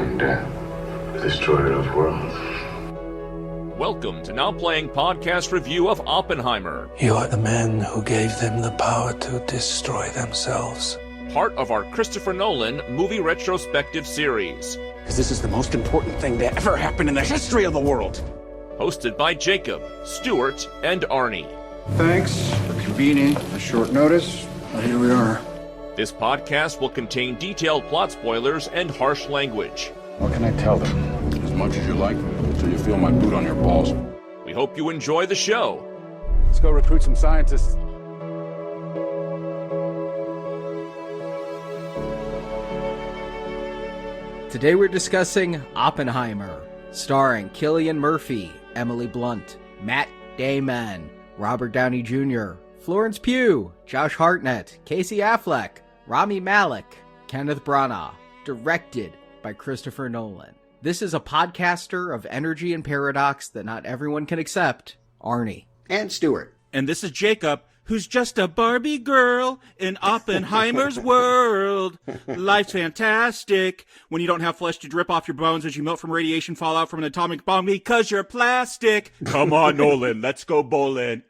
become death, the destroyer of worlds. Welcome to Now Playing Podcast Review of Oppenheimer. You are the man who gave them the power to destroy themselves. Part of our Christopher Nolan movie retrospective series. Because this is the most important thing that ever happened in the history of the world. Hosted by Jacob, Stuart, and Arnie. Thanks for convening at short notice. Well, here we are. This podcast will contain detailed plot spoilers and harsh language. What can I tell them? As much as you like, until you feel my boot on your balls. We hope you enjoy the show. Let's go recruit some scientists. Today we're discussing Oppenheimer, starring Cillian Murphy, Emily Blunt, Matt Damon, Robert Downey Jr., Florence Pugh, Josh Hartnett, Casey Affleck, Rami Malek, Kenneth Branagh, directed by Christopher Nolan. This is a podcaster of energy and paradox that not everyone can accept, Arnie. And Stuart. And this is Jacob, who's just a Barbie girl in Oppenheimer's world. Life's fantastic when you don't have flesh to drip off your bones as you melt from radiation fallout from an atomic bomb because you're plastic. Come on, Nolan, let's go bowling.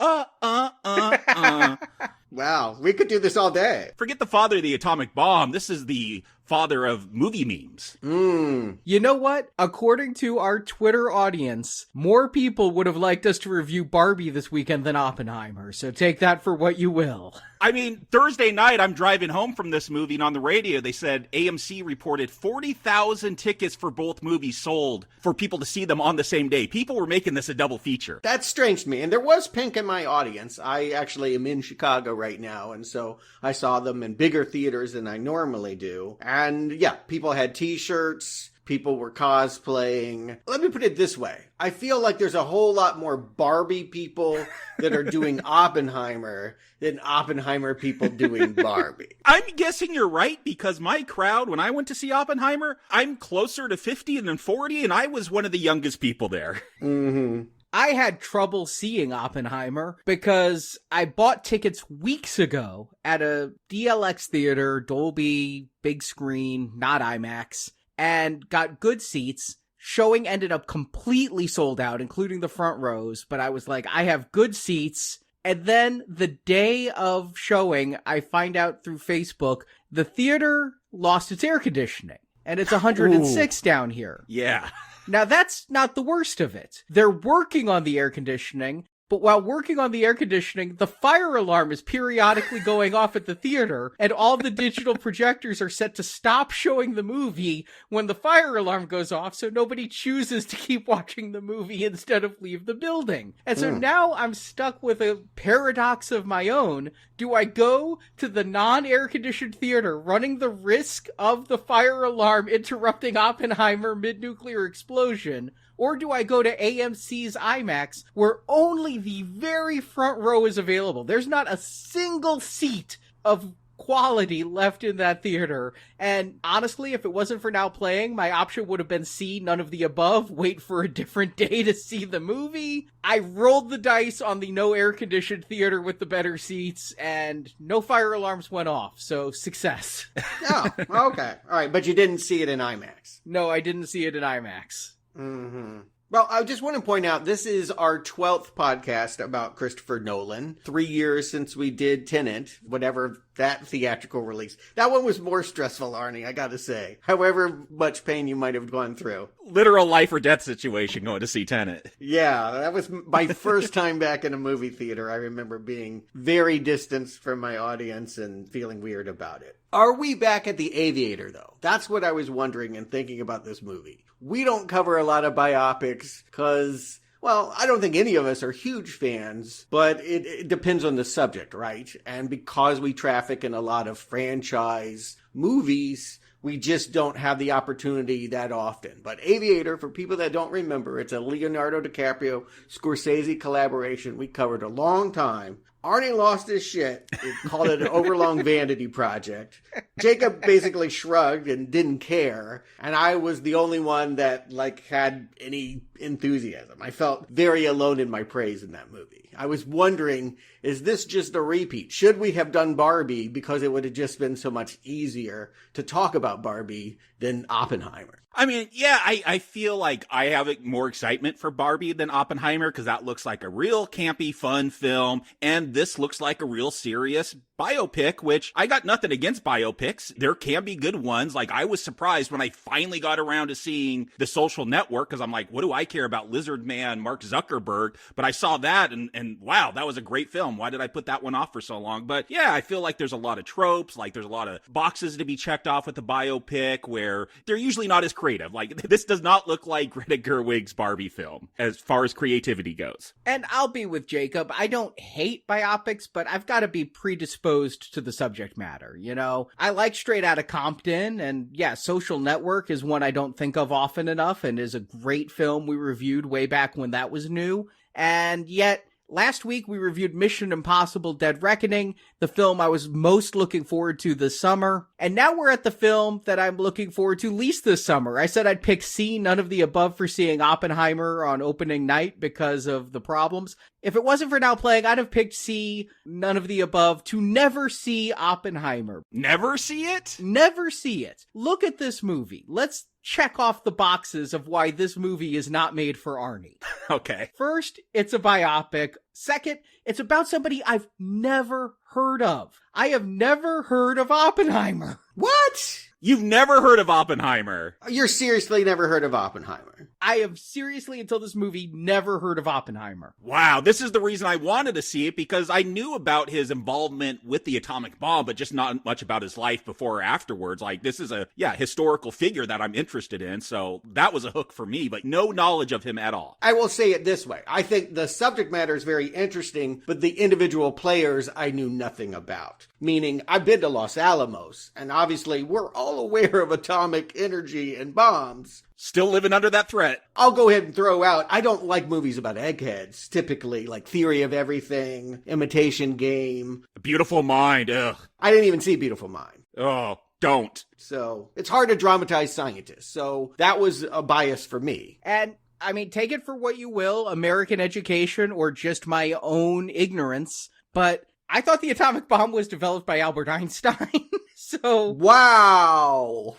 Wow, we could do this all day. Forget the father of the atomic bomb. This is the father of movie memes. You know what? According to our Twitter audience, more people would have liked us to review Barbie this weekend than Oppenheimer, so take that for what you will. I mean, Thursday night, I'm driving home from this movie, and on the radio, they said AMC reported 40,000 tickets for both movies sold for people to see them on the same day. People were making this a double feature. That's strange to me. And there was pink in my audience. I actually am in Chicago right now, and so I saw them in bigger theaters than I normally do. And yeah, people had t-shirts. People were cosplaying. Let me put it this way. I feel like there's a whole lot more Barbie people that are doing Oppenheimer than Oppenheimer people doing Barbie. I'm guessing you're right, because my crowd, when I went to see Oppenheimer, I'm closer to 50 than 40, and I was one of the youngest people there. Mm-hmm. I had trouble seeing Oppenheimer because I bought tickets weeks ago at a DLX theater, Dolby, big screen, not IMAX, and got good seats. Showing ended up completely sold out, including the front rows, but I was like, I have good seats. And then the day of showing, I find out through Facebook, the theater lost its air conditioning, and it's 106 down here. Yeah. Now, that's not the worst of it. They're working on the air conditioning, but while working on the air conditioning, the fire alarm is periodically going off at the theater, and all the digital projectors are set to stop showing the movie when the fire alarm goes off, so nobody chooses to keep watching the movie instead of leave the building. And so now I'm stuck with a paradox of my own. Do I go to the non-air-conditioned theater running the risk of the fire alarm interrupting Oppenheimer mid-nuclear explosion, or do I go to AMC's IMAX, where only the very front row is available? There's not a single seat of quality left in that theater. And honestly, if it wasn't for Now Playing, my option would have been C, none of the above, wait for a different day to see the movie. I rolled the dice on the no air-conditioned theater with the better seats, and no fire alarms went off, so success. Oh, okay. All right, but you didn't see it in IMAX. No, I didn't see it in IMAX. Mm-hmm. Well, I just want to point out, this is our 12th podcast about Christopher Nolan. 3 years since we did Tenet, whatever that theatrical release. That one was more stressful, Arnie, I gotta say. However much pain you might have gone through. Literal life or death situation going to see Tenet. Yeah, that was my first time back in a movie theater. I remember being very distanced from my audience and feeling weird about it. Are we back at The Aviator, though? That's what I was wondering and thinking about this movie. We don't cover a lot of biopics because, well, I don't think any of us are huge fans, but it depends on the subject, right? And because we traffic in a lot of franchise movies, we just don't have the opportunity that often. But Aviator, for people that don't remember, it's a Leonardo DiCaprio Scorsese collaboration we covered a long time. Arnie lost his shit. He called it an overlong vanity project. Jacob basically shrugged and didn't care. And I was the only one that, had any enthusiasm. I felt very alone in my praise in that movie. I was wondering, is this just a repeat? Should we have done Barbie because it would have just been so much easier to talk about Barbie than Oppenheimer? I mean, yeah, I feel like I have more excitement for Barbie than Oppenheimer because that looks like a real campy, fun film. And this looks like a real serious biopic, which I got nothing against biopics. There can be good ones. Like, I was surprised when I finally got around to seeing The Social Network because I'm like, what do I care about Lizard Man, Mark Zuckerberg? But I saw that and wow, that was a great film. Why did I put that one off for so long? But yeah, I feel like there's a lot of tropes, like there's a lot of boxes to be checked off with the biopic where they're usually not as creative. Like, this does not look like Greta Gerwig's Barbie film as far as creativity goes. And I'll be with Jacob. I don't hate biopics, but I've got to be predisposed to the subject matter, you know? I like Straight Outta Compton, and yeah, Social Network is one I don't think of often enough and is a great film we reviewed way back when that was new. And yet, last week we reviewed Mission Impossible Dead Reckoning, the film I was most looking forward to this summer. And now we're at the film that I'm looking forward to least this summer. I said I'd pick C, none of the above, for seeing Oppenheimer on opening night because of the problems. If it wasn't for Now Playing, I'd have picked C, none of the above, to never see Oppenheimer. Never see it? Never see it. Look at this movie. Let's check off the boxes of why this movie is not made for Arnie. Okay. First, it's a biopic. Second, it's about somebody I've never heard of. I have never heard of Oppenheimer. What? You've never heard of Oppenheimer? You're seriously never heard of Oppenheimer? I have seriously, until this movie, never heard of Oppenheimer. Wow, this is the reason I wanted to see it, because I knew about his involvement with the atomic bomb, but just not much about his life before or afterwards. Like, this is a, historical figure that I'm interested in, so that was a hook for me, but no knowledge of him at all. I will say it this way. I think the subject matter is very interesting, but the individual players I knew nothing about. Meaning, I've been to Los Alamos, and obviously we're all aware of atomic energy and bombs. Still living under that threat. I'll go ahead and throw out, I don't like movies about eggheads, typically, like Theory of Everything, Imitation Game. A Beautiful Mind, ugh. I didn't even see Beautiful Mind. Oh, don't. So, it's hard to dramatize scientists, so that was a bias for me. And, I mean, take it for what you will, American education or just my own ignorance, but I thought the atomic bomb was developed by Albert Einstein, so... Wow!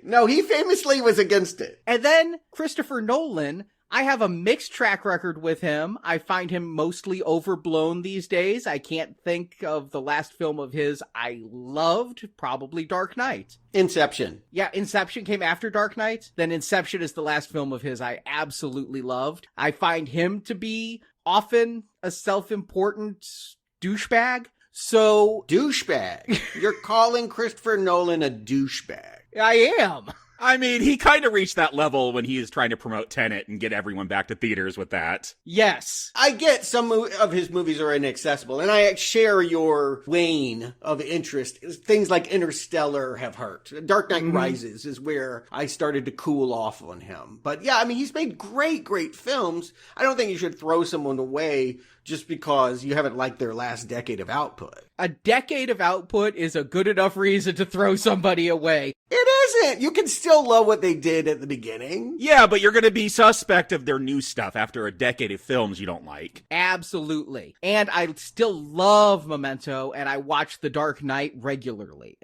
No, he famously was against it. And then Christopher Nolan, I have a mixed track record with him. I find him mostly overblown these days. I can't think of the last film of his I loved, probably Dark Knight. Inception. Yeah, Inception came after Dark Knight. Then Inception is the last film of his I absolutely loved. I find him to be often a self-important douchebag. So... Douchebag. You're calling Christopher Nolan a douchebag. I am. I mean, he kind of reached that level when he is trying to promote Tenet and get everyone back to theaters with that. Yes. I get some of his movies are inaccessible, and I share your wane of interest. Things like Interstellar have hurt. Dark Knight Rises is where I started to cool off on him. But yeah, I mean, he's made great, great films. I don't think you should throw someone away just because you haven't liked their last decade of output. A decade of output is a good enough reason to throw somebody away. It isn't. You can still love what they did at the beginning. Yeah, but you're going to be suspect of their new stuff after a decade of films you don't like. Absolutely. And I still love Memento, and I watch The Dark Knight regularly.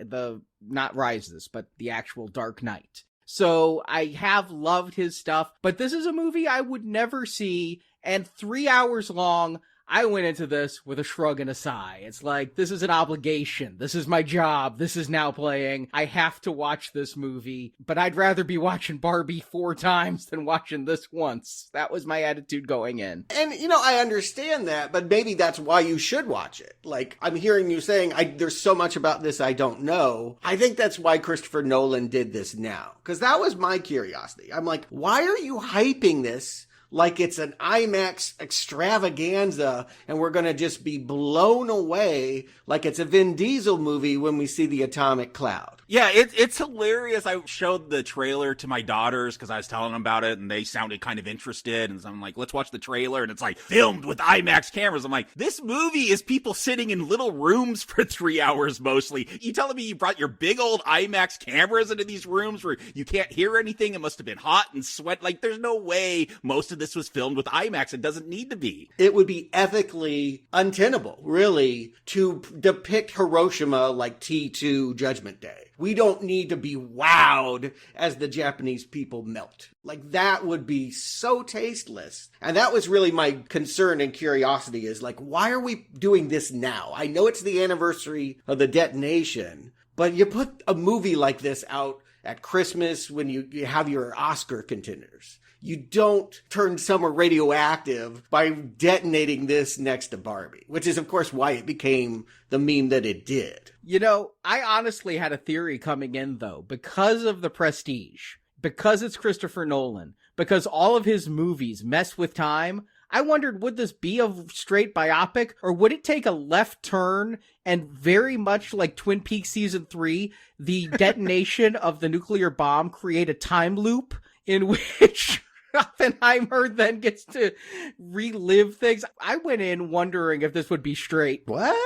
Not Rises, but the actual Dark Knight. So I have loved his stuff, but this is a movie I would never see, and 3 hours long. I went into this with a shrug and a sigh. It's like, this is an obligation. This is my job. This is Now Playing. I have to watch this movie, but I'd rather be watching Barbie 4 times than watching this once. That was my attitude going in. And, I understand that, but maybe that's why you should watch it. Like, I'm hearing you saying, there's so much about this I don't know. I think that's why Christopher Nolan did this now. Because that was my curiosity. I'm like, why are you hyping this like it's an IMAX extravaganza and we're going to just be blown away like it's a Vin Diesel movie when we see the atomic cloud? Yeah, it's hilarious. I showed the trailer to my daughters because I was telling them about it, and they sounded kind of interested. And so I'm like, let's watch the trailer. And it's like filmed with IMAX cameras. I'm like, this movie is people sitting in little rooms for 3 hours mostly. You telling me you brought your big old IMAX cameras into these rooms where you can't hear anything? It must have been hot and sweat. Like, there's no way most of this was filmed with IMAX. It doesn't need to be. It would be ethically untenable, really, to depict Hiroshima like T2 Judgment Day. we don't need to be wowed as the Japanese people melt. Like, that would be so tasteless. And that was really my concern and curiosity is, like, why are we doing this now? I know it's the anniversary of the detonation, but you put a movie like this out at Christmas when you have your Oscar contenders. You don't turn summer radioactive by detonating this next to Barbie, which is, of course, why it became the meme that it did. You know, I honestly had a theory coming in, though, because of the prestige, because it's Christopher Nolan, because all of his movies mess with time. I wondered, would this be a straight biopic, or would it take a left turn and very much like Twin Peaks Season 3, the detonation of the nuclear bomb create a time loop in which Oppenheimer then gets to relive things? I went in wondering if this would be straight. What?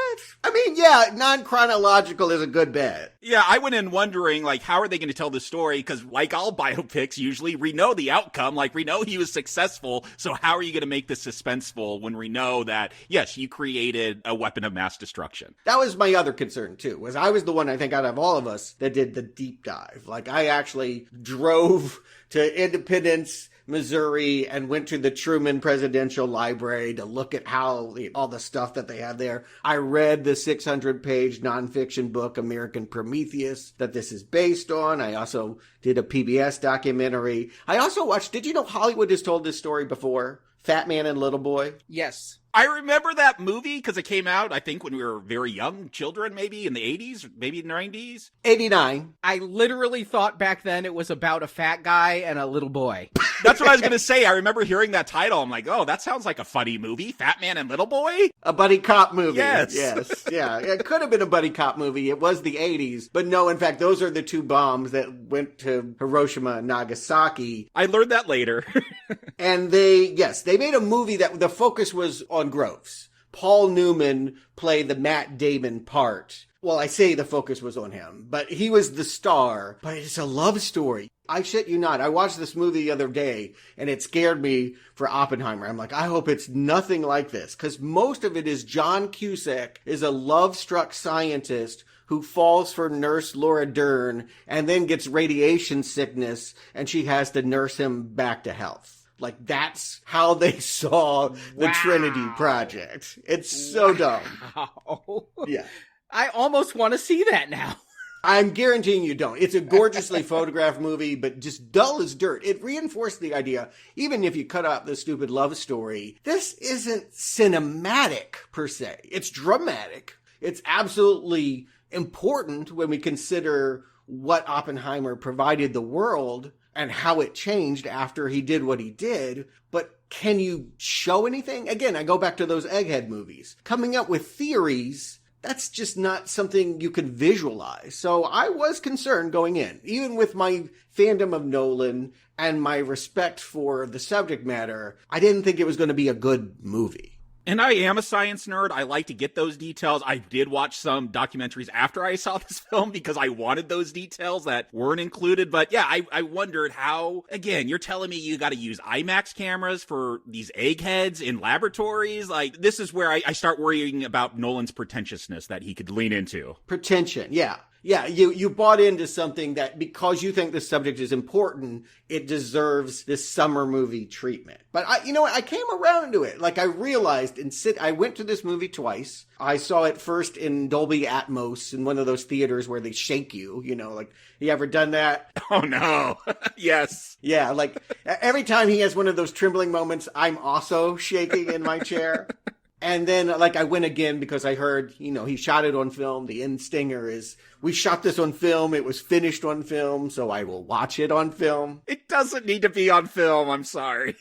I mean, yeah, non-chronological is a good bet. Yeah, I went in wondering, like, how are they going to tell the story? Because like all biopics, usually we know the outcome. Like, we know he was successful. So how are you going to make this suspenseful when we know that, yes, you created a weapon of mass destruction? That was my other concern, too, was I was the one, I think, out of all of us that did the deep dive. Like, I actually drove to Independence, Missouri, and went to the Truman Presidential Library to look at how all the stuff that they had there. I read the 600-page nonfiction book, American Prometheus, that this is based on. I also did a PBS documentary. I also watched, did you know Hollywood has told this story before? Fat Man and Little Boy? Yes. I remember that movie because it came out, I think, when we were very young children, maybe in the 80s, maybe 90s. 89. I literally thought back then it was about a fat guy and a little boy. That's what I was going to say. I remember hearing that title. I'm like, oh, that sounds like a funny movie. Fat Man and Little Boy? A buddy cop movie. Yes. Yes. Yeah. It could have been a buddy cop movie. It was the 80s. But no, in fact, those are the two bombs that went to Hiroshima and Nagasaki. I learned that later. And they made a movie that the focus was on Groves. Paul Newman played the Matt Damon part. Well, I say the focus was on him, but he was the star. But it's a love story. I shit you not. I watched this movie the other day, and it scared me for Oppenheimer. I'm like, I hope it's nothing like this, because most of it is John Cusack is a love-struck scientist who falls for nurse Laura Dern and then gets radiation sickness, and she has to nurse him back to health. Like, that's how they saw the Trinity Project. It's so dumb. Yeah. I almost want to see that now. I'm guaranteeing you don't. It's a gorgeously photographed movie, but just dull as dirt. It reinforced the idea, even if you cut out the stupid love story, this isn't cinematic per se. It's dramatic. It's absolutely important when we consider what Oppenheimer provided the world and how it changed after he did what he did. But can you show anything? Again, I go back to those Egghead movies. Coming up with theories, that's just not something you can visualize. So I was concerned going in, even with my fandom of Nolan and my respect for the subject matter. I didn't think it was going to be a good movie. And I am a science nerd. I like to get those details. I did watch some documentaries after I saw this film because I wanted those details that weren't included. But yeah, I wondered how, again, you're telling me you got to use IMAX cameras for these eggheads in laboratories? Like, this is where I start worrying about Nolan's pretentiousness that he could lean into. Pretension, yeah. Yeah, you bought into something that because you think the subject is important, it deserves this summer movie treatment. But I came around to it. Like, I realized I went to this movie twice. I saw it first in Dolby Atmos in one of those theaters where they shake you, like, you ever done that? Oh no. Yes. Yeah, like every time he has one of those trembling moments, I'm also shaking in my chair. And then, like, I went again because I heard, he shot it on film. The end stinger is, we shot this on film. It was finished on film, so I will watch it on film. It doesn't need to be on film. I'm sorry.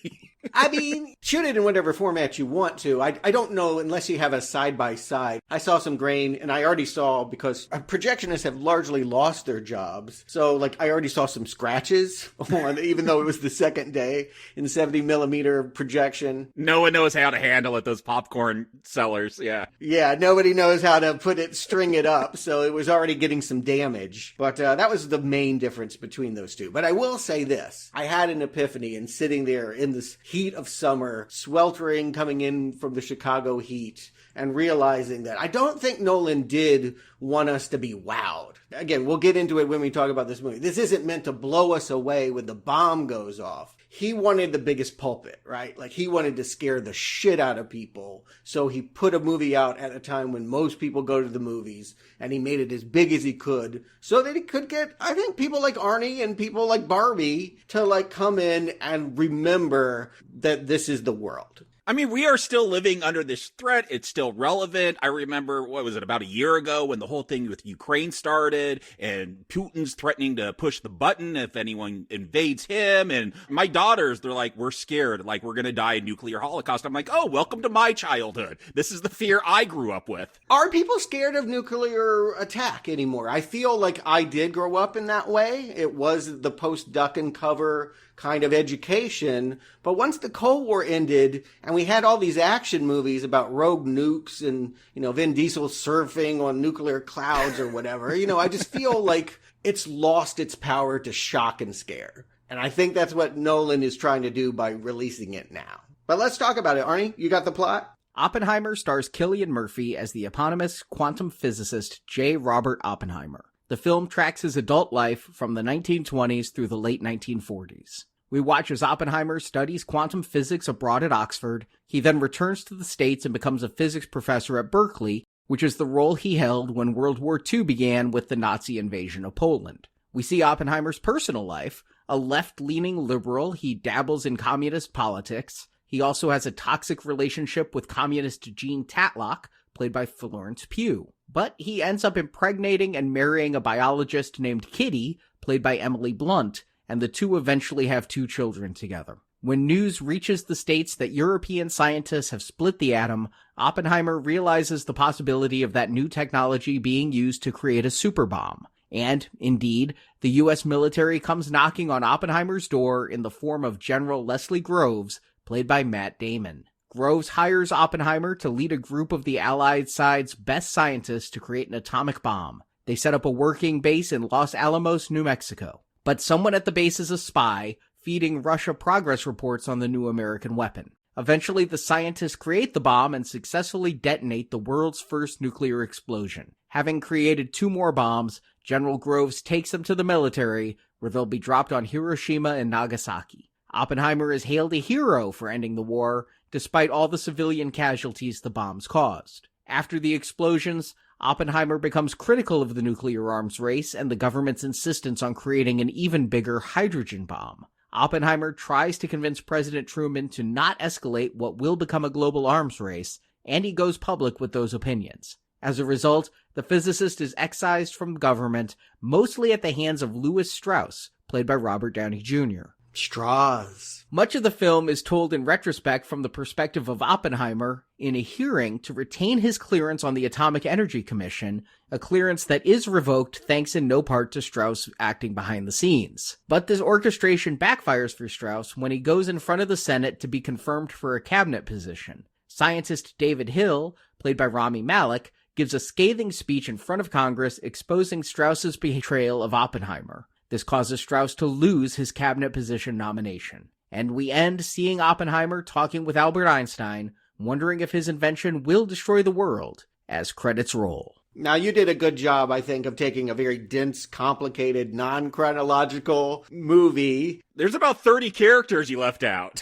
I mean, shoot it in whatever format you want to. I don't know unless you have a side-by-side. I saw some grain, and I already saw, because projectionists have largely lost their jobs. So, like, I already saw some scratches on, even though it was the second day in 70-millimeter projection. No one knows how to handle it, those popcorn sellers, yeah. Yeah, nobody knows how to string it up, so it was already getting some damage. But that was the main difference between those two. But I will say this. I had an epiphany in sitting there in this heat of summer, sweltering, coming in from the Chicago heat, and realizing that I don't think Nolan did want us to be wowed. Again, we'll get into it when we talk about this movie. This isn't meant to blow us away when the bomb goes off. He wanted the biggest pulpit, right? Like, he wanted to scare the shit out of people. So he put a movie out at a time when most people go to the movies, and he made it as big as he could so that he could get, I think, people like Arnie and people like Barbie to, like, come in and remember that this is the world. I mean, we are still living under this threat. It's still relevant. I remember, what was it, about a year ago when the whole thing with Ukraine started and Putin's threatening to push the button if anyone invades him. And my daughters, they're like, we're scared, like we're going to die a nuclear holocaust. I'm like, oh, welcome to my childhood. This is the fear I grew up with. Are people scared of nuclear attack anymore? I feel like I did grow up in that way. It was the post-duck and cover kind of education. But once the Cold War ended and we had all these action movies about rogue nukes and, you know, Vin Diesel surfing on nuclear clouds or whatever, you know, I just feel like it's lost its power to shock and scare. And I think that's what Nolan is trying to do by releasing it now. But let's talk about it. Arnie, you got the plot? Oppenheimer stars Cillian Murphy as the eponymous quantum physicist J. Robert Oppenheimer. The film tracks his adult life from the 1920s through the late 1940s. We watch as Oppenheimer studies quantum physics abroad at Oxford. He then returns to the States and becomes a physics professor at Berkeley, which is the role he held when World War II began with the Nazi invasion of Poland. We see Oppenheimer's personal life. A left-leaning liberal, he dabbles in communist politics. He also has a toxic relationship with communist Jean Tatlock, played by Florence Pugh. But he ends up impregnating and marrying a biologist named Kitty, played by Emily Blunt, and the two eventually have 2 children together. When news reaches the States that European scientists have split the atom, Oppenheimer realizes the possibility of that new technology being used to create a super bomb. And, indeed, the U.S. military comes knocking on Oppenheimer's door in the form of General Leslie Groves, played by Matt Damon. Groves hires Oppenheimer to lead a group of the Allied side's best scientists to create an atomic bomb. They set up a working base in Los Alamos, New Mexico. But someone at the base is a spy, feeding Russia progress reports on the new American weapon. Eventually, the scientists create the bomb and successfully detonate the world's first nuclear explosion. Having created 2 more bombs, General Groves takes them to the military, where they'll be dropped on Hiroshima and Nagasaki. Oppenheimer is hailed a hero for ending the war, despite all the civilian casualties the bombs caused. After the explosions, Oppenheimer becomes critical of the nuclear arms race and the government's insistence on creating an even bigger hydrogen bomb. Oppenheimer tries to convince President Truman to not escalate what will become a global arms race, and he goes public with those opinions. As a result, the physicist is excised from government, mostly at the hands of Louis Strauss, played by Robert Downey Jr. Straws. Much of the film is told in retrospect from the perspective of Oppenheimer in a hearing to retain his clearance on the Atomic Energy Commission, a clearance that is revoked thanks in no part to Strauss acting behind the scenes. But this orchestration backfires for Strauss when he goes in front of the Senate to be confirmed for a cabinet position. Scientist David Hill, played by Rami Malek, gives a scathing speech in front of Congress exposing Strauss's betrayal of Oppenheimer. This causes Strauss to lose his cabinet position nomination. And we end seeing Oppenheimer talking with Albert Einstein, wondering if his invention will destroy the world, as credits roll. Now, you did a good job, I think, of taking a very dense, complicated, non-chronological movie. There's about 30 characters you left out.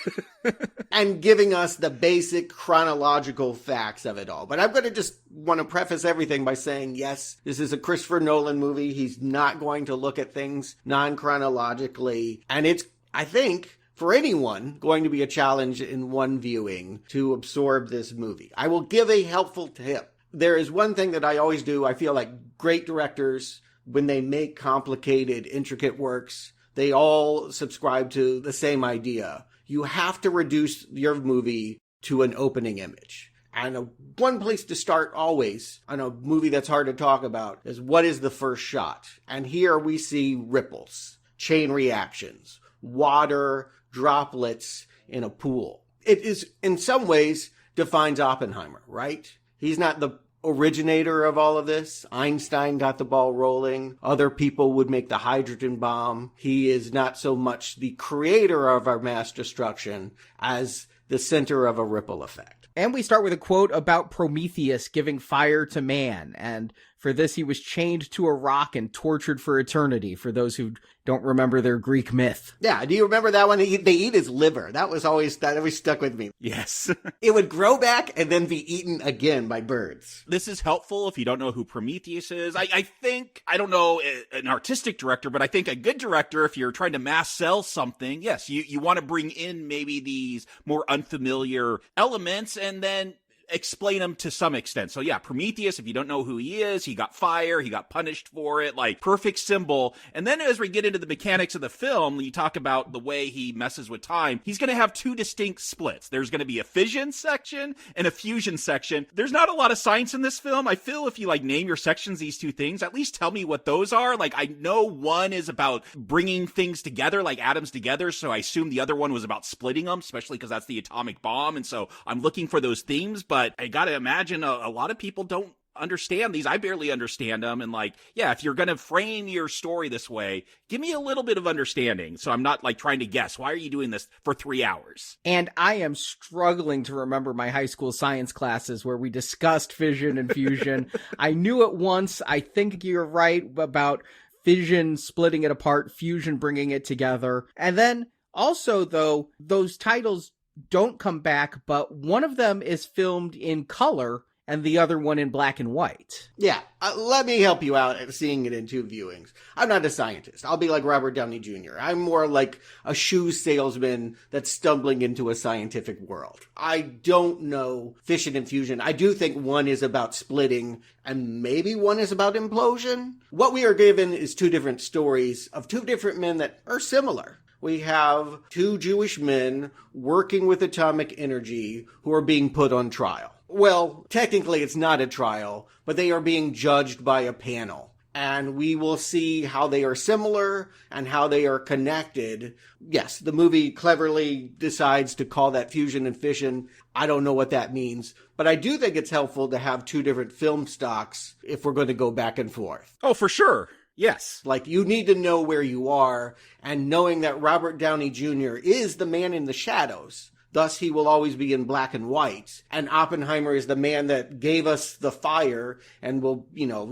And giving us the basic chronological facts of it all. But I'm going to just want to preface everything by saying, yes, this is a Christopher Nolan movie. He's not going to look at things non-chronologically. And it's, I think, for anyone, going to be a challenge in one viewing to absorb this movie. I will give a helpful tip. There is one thing that I always do. I feel like great directors, when they make complicated, intricate works, they all subscribe to the same idea. You have to reduce your movie to an opening image. And one place to start always on a movie that's hard to talk about is what is the first shot? And here we see ripples, chain reactions, water, droplets in a pool. It is, in some ways, defines Oppenheimer, right? He's not the originator of all of this. Einstein got the ball rolling. Other people would make the hydrogen bomb. He is not so much the creator of our mass destruction as the center of a ripple effect. And we start with a quote about Prometheus giving fire to man, and for this he was chained to a rock and tortured for eternity, for those who don't remember their Greek myth. Yeah, do you remember that one? They eat his liver. That always stuck with me. Yes. It would grow back and then be eaten again by birds. This is helpful if you don't know who Prometheus is. I think, I don't know an artistic director, but I think a good director, if you're trying to mass sell something, yes, you want to bring in maybe these more unfamiliar elements and then explain them to some extent. So yeah, Prometheus, if you don't know who he is, he got fire, he got punished for it, like perfect symbol. And then as we get into the mechanics of the film, you talk about the way he messes with time. He's going to have two distinct splits. There's going to be a fission section and a fusion section. There's not a lot of science in this film. I feel if you like name your sections these two things, at least tell me what those are. Like I know one is about bringing things together, like atoms together. So I assume the other one was about splitting them, especially because that's the atomic bomb. And so I'm looking for those themes, but I gotta imagine a lot of people don't understand these. I barely understand them. And like, yeah, if you're gonna frame your story this way, give me a little bit of understanding. So I'm not like trying to guess, why are you doing this for 3 hours? And I am struggling to remember my high school science classes where we discussed fission and fusion. I knew it once. I think you're right about fission splitting it apart, fusion bringing it together. And then also, though, those titles don't come back, but one of them is filmed in color and the other one in black and white. Yeah, let me help you out at seeing it in two viewings. I'm not a scientist. I'll be like Robert Downey Jr. I'm more like a shoe salesman that's stumbling into a scientific world. I don't know fission and fusion. I do think one is about splitting and maybe one is about implosion. What we are given is two different stories of two different men that are similar. We have two Jewish men working with atomic energy who are being put on trial. Well, technically it's not a trial, but they are being judged by a panel. And we will see how they are similar and how they are connected. Yes, the movie cleverly decides to call that fusion and fission. I don't know what that means, but I do think it's helpful to have two different film stocks if we're going to go back and forth. Oh, for sure. Yes. Like, you need to know where you are, and knowing that Robert Downey Jr. is the man in the shadows. Thus, he will always be in black and white. And Oppenheimer is the man that gave us the fire and will,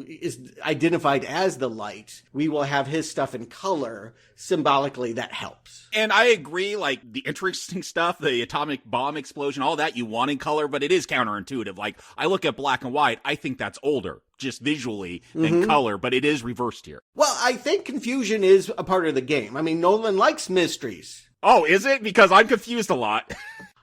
is identified as the light. We will have his stuff in color. Symbolically, that helps. And I agree, like, the interesting stuff, the atomic bomb explosion, all that you want in color, but it is counterintuitive. Like, I look at black and white, I think that's older, just visually, than color, but it is reversed here. Well, I think confusion is a part of the game. I mean, Nolan likes mysteries. Oh, is it? Because I'm confused a lot.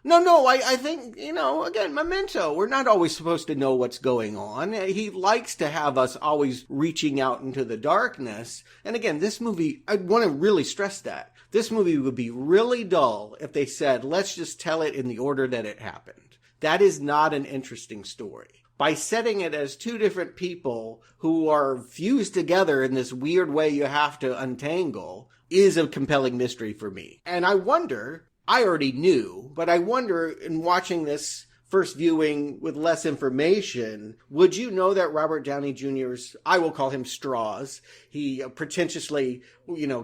No, I think, again, Memento, we're not always supposed to know what's going on. He likes to have us always reaching out into the darkness. And again, this movie, I want to really stress that. This movie would be really dull if they said, let's just tell it in the order that it happened. That is not an interesting story. By setting it as two different people who are fused together in this weird way you have to untangle is a compelling mystery for me. And I wonder, I already knew, but I wonder in watching this first viewing with less information, would you know that Robert Downey Jr.'s, I will call him Straws, he pretentiously,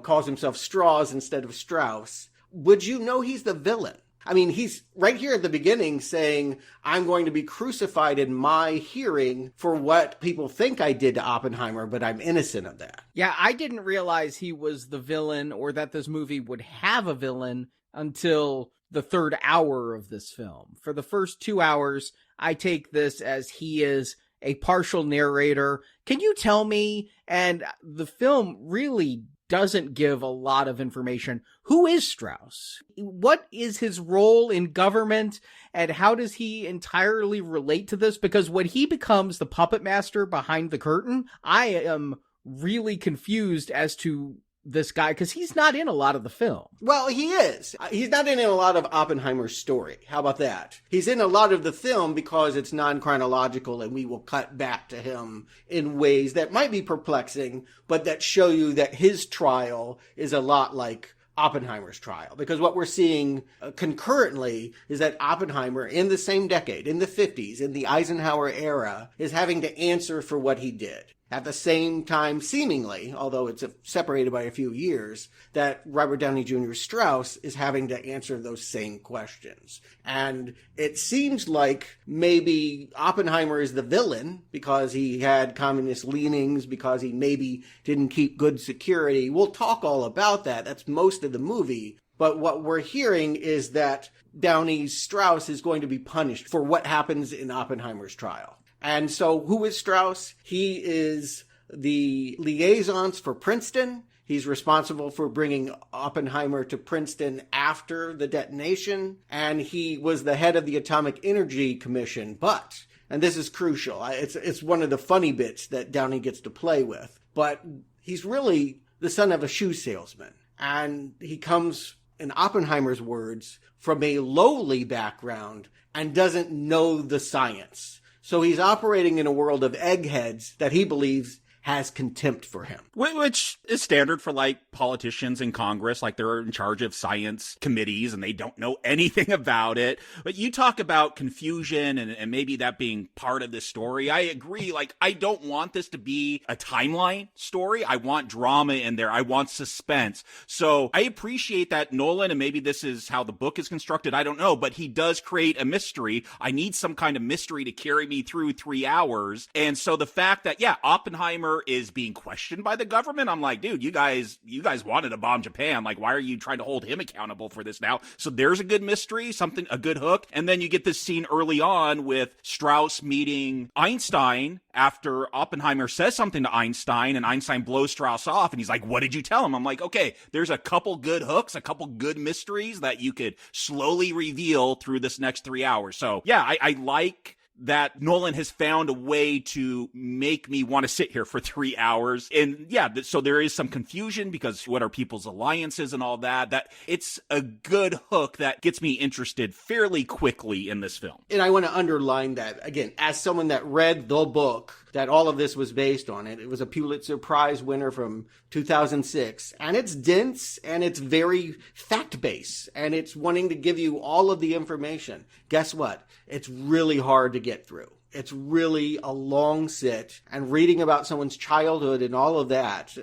calls himself Straws instead of Strauss. Would you know he's the villain? I mean, he's right here at the beginning saying, I'm going to be crucified in my hearing for what people think I did to Oppenheimer, but I'm innocent of that. Yeah, I didn't realize he was the villain or that this movie would have a villain until the third hour of this film. For the first 2 hours, I take this as he is a partial narrator. Can you tell me, and the film really doesn't give a lot of information, who is Strauss? What is his role in government, and how does he entirely relate to this? Because when he becomes the puppet master behind the curtain, I am really confused as to this guy, because he's not in a lot of the film. Well, he is. He's not in a lot of Oppenheimer's story. How about that? He's in a lot of the film because it's non-chronological and we will cut back to him in ways that might be perplexing, but that show you that his trial is a lot like Oppenheimer's trial. Because what we're seeing concurrently is that Oppenheimer, in the same decade, in the 50s, in the Eisenhower era, is having to answer for what he did. at the same time, seemingly, although it's separated by a few years, that Robert Downey Jr. Strauss is having to answer those same questions. And it seems like maybe Oppenheimer is the villain because he had communist leanings, because he maybe didn't keep good security. We'll talk all about that. That's most of the movie. But what we're hearing is that Downey Strauss is going to be punished for what happens in Oppenheimer's trial. And so who is Strauss? He is the liaisons for Princeton. He's responsible for bringing Oppenheimer to Princeton after the detonation. And he was the head of the Atomic Energy Commission. But, and this is crucial, it's one of the funny bits that Downey gets to play with, but he's really the son of a shoe salesman. And he comes, in Oppenheimer's words, from a lowly background and doesn't know the science. So he's operating in a world of eggheads that he believes has contempt for him. Which is standard for, like, politicians in Congress. Like, they're in charge of science committees and they don't know anything about it. But you talk about confusion and maybe that being part of this story. I agree. Like, I don't want this to be a timeline story. I want drama in there. I want suspense. So I appreciate that Nolan, and maybe this is how the book is constructed, I don't know, but he does create a mystery. I need some kind of mystery to carry me through 3 hours. And so the fact that, yeah, Oppenheimer is being questioned by the government, I'm like, dude, you guys wanted to bomb Japan. Like, why are you trying to hold him accountable for this now? So there's a good mystery, a good hook. And then you get this scene early on with Strauss meeting Einstein after Oppenheimer says something to Einstein, and Einstein blows Strauss off, and he's like, what did you tell him? I'm like, okay, there's a couple good hooks, a couple good mysteries that you could slowly reveal through this next 3 hours. So yeah, I like that Nolan has found a way to make me want to sit here for 3 hours. And yeah, so there is some confusion because what are people's alliances and all that. That it's a good hook that gets me interested fairly quickly in this film. And I want to underline that, again, as someone that read the book that all of this was based on. It was a Pulitzer Prize winner from 2006. And it's dense and it's very fact-based. And it's wanting to give you all of the information. Guess what? It's really hard to get through. It's really a long sit, and reading about someone's childhood and all of that,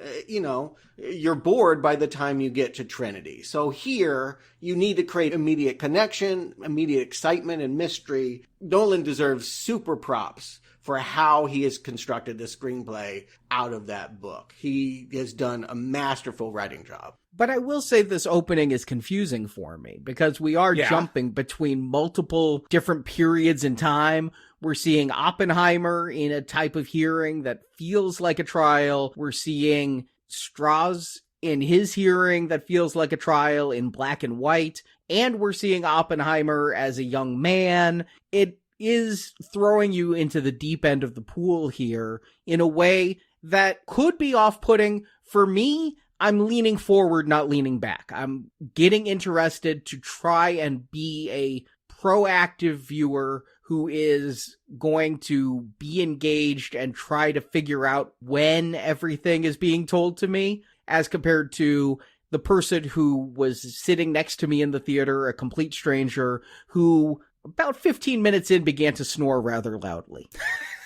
you're bored by the time you get to Trinity. So here, you need to create immediate connection, immediate excitement and mystery. Nolan deserves super props for how he has constructed the screenplay out of that book. He has done a masterful writing job. But I will say this opening is confusing for me because we are jumping between multiple different periods in time. We're seeing Oppenheimer in a type of hearing that feels like a trial. We're seeing Strauss in his hearing that feels like a trial in black and white. And we're seeing Oppenheimer as a young man. It is throwing you into the deep end of the pool here in a way that could be off-putting. For me, I'm leaning forward, not leaning back. I'm getting interested to try and be a proactive viewer who is going to be engaged and try to figure out when everything is being told to me, as compared to the person who was sitting next to me in the theater, a complete stranger, who about 15 minutes in began to snore rather loudly.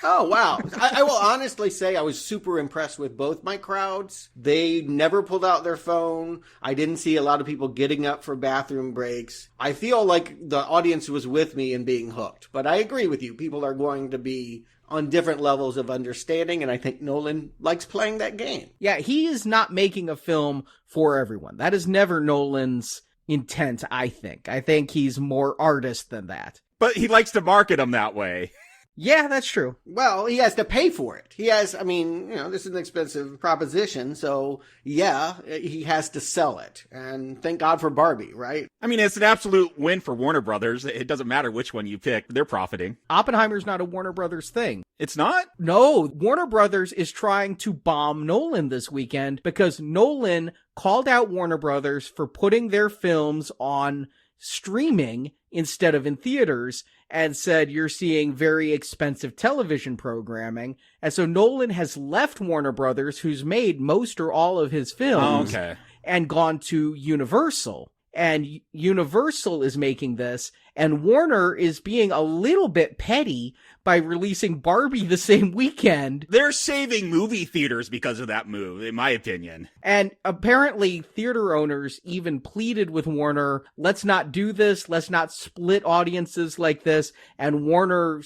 Oh, wow. I will honestly say I was super impressed with both my crowds. They never pulled out their phone. I didn't see a lot of people getting up for bathroom breaks. I feel like the audience was with me in being hooked. But I agree with you. People are going to be on different levels of understanding, and I think Nolan likes playing that game. Yeah, he is not making a film for everyone. That is never Nolan's intent, I think. I think he's more artist than that. But he likes to market them that way. Yeah, that's true. Well, he has to pay for it. He has, this is an expensive proposition, so yeah, he has to sell it. And thank God for Barbie, right? I mean, it's an absolute win for Warner Brothers. It doesn't matter which one you pick. They're profiting. Oppenheimer's not a Warner Brothers thing. It's not? No, Warner Brothers is trying to bomb Nolan this weekend because Nolan called out Warner Brothers for putting their films on streaming instead of in theaters, and said you're seeing very expensive television programming. And so Nolan has left Warner Brothers, who's made most or all of his films, and gone to Universal. and Universal is making this, and Warner is being a little bit petty by releasing Barbie the same weekend. They're saving movie theaters because of that move, in my opinion. And apparently theater owners even pleaded with Warner, let's not do this, let's not split audiences like this, and Warner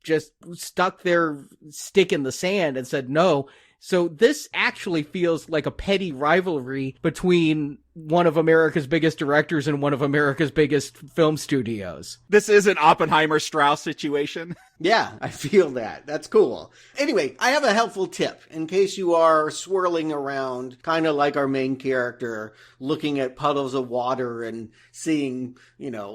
just stuck their stick in the sand and said no. So this actually feels like a petty rivalry between one of America's biggest directors and one of America's biggest film studios. This is an Oppenheimer-Strauss situation. Yeah, I feel that. That's cool. Anyway, I have a helpful tip in case you are swirling around, kind of like our main character, looking at puddles of water and seeing,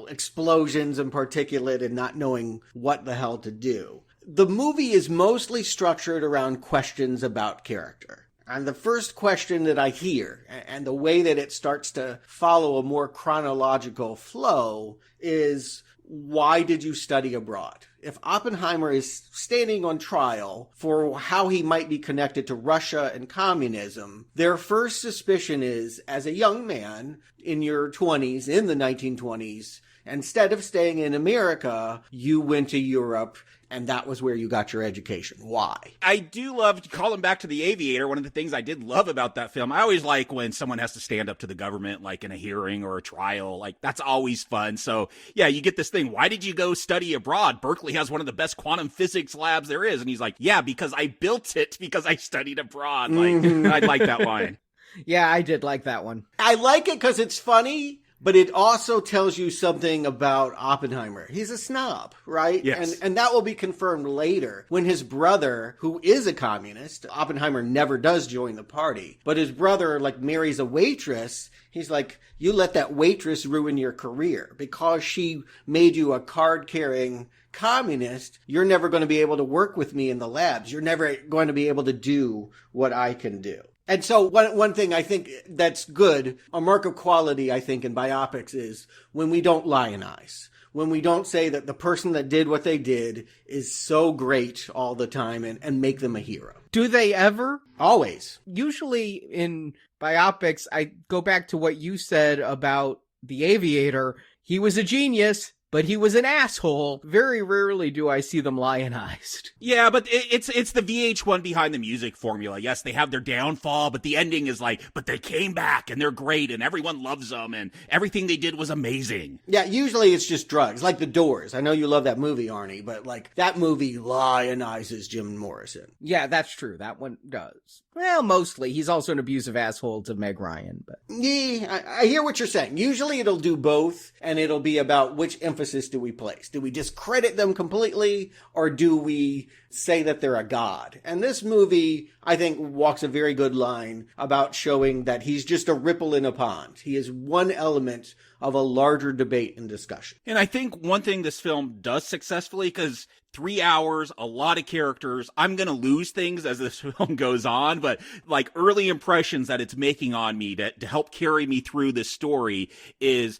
explosions and particulate and not knowing what the hell to do. The movie is mostly structured around questions about character. And the first question that I hear, and the way that it starts to follow a more chronological flow, is, why did you study abroad? If Oppenheimer is standing on trial for how he might be connected to Russia and communism, their first suspicion is, as a young man in your 20s, in the 1920s, instead of staying in America, you went to Europe, and that was where you got your education. Why? I do love, calling back to The Aviator, one of the things I did love about that film, I always like when someone has to stand up to the government, like in a hearing or a trial, like that's always fun. So yeah, you get this thing, why did you go study abroad? Berkeley has one of the best quantum physics labs there is. And he's like, yeah, because I built it because I studied abroad. Like, I like that line. Yeah, I did like that one. I like it because it's funny, but it also tells you something about Oppenheimer. He's a snob, right? Yes. And that will be confirmed later when his brother, who is a communist, Oppenheimer never does join the party, but his brother marries a waitress. He's like, you let that waitress ruin your career because she made you a card-carrying communist. You're never going to be able to work with me in the labs. You're never going to be able to do what I can do. And so one thing I think that's good, a mark of quality, I think, in biopics is when we don't lionize, when we don't say that the person that did what they did is so great all the time and make them a hero. Do they ever? Always. Usually in biopics, I go back to what you said about The Aviator. He was a genius, but he was an asshole. Very rarely do I see them lionized. Yeah, but it's the VH1 behind the music formula. Yes, they have their downfall, but the ending is like, but they came back and they're great and everyone loves them and everything they did was amazing. Yeah, usually it's just drugs, like The Doors. I know you love that movie, Arnie, but that movie lionizes Jim Morrison. Yeah, that's true. That one does. Well, mostly. He's also an abusive asshole to Meg Ryan, but... Yeah, I hear what you're saying. Usually it'll do both, and it'll be about which emphasis do we place. Do we discredit them completely, or do we say that they're a god? And this movie, I think, walks a very good line about showing that he's just a ripple in a pond. He is one element of a larger debate and discussion. And I think one thing this film does successfully, because 3 hours, a lot of characters, I'm going to lose things as this film goes on, but early impressions that it's making on me to help carry me through this story is,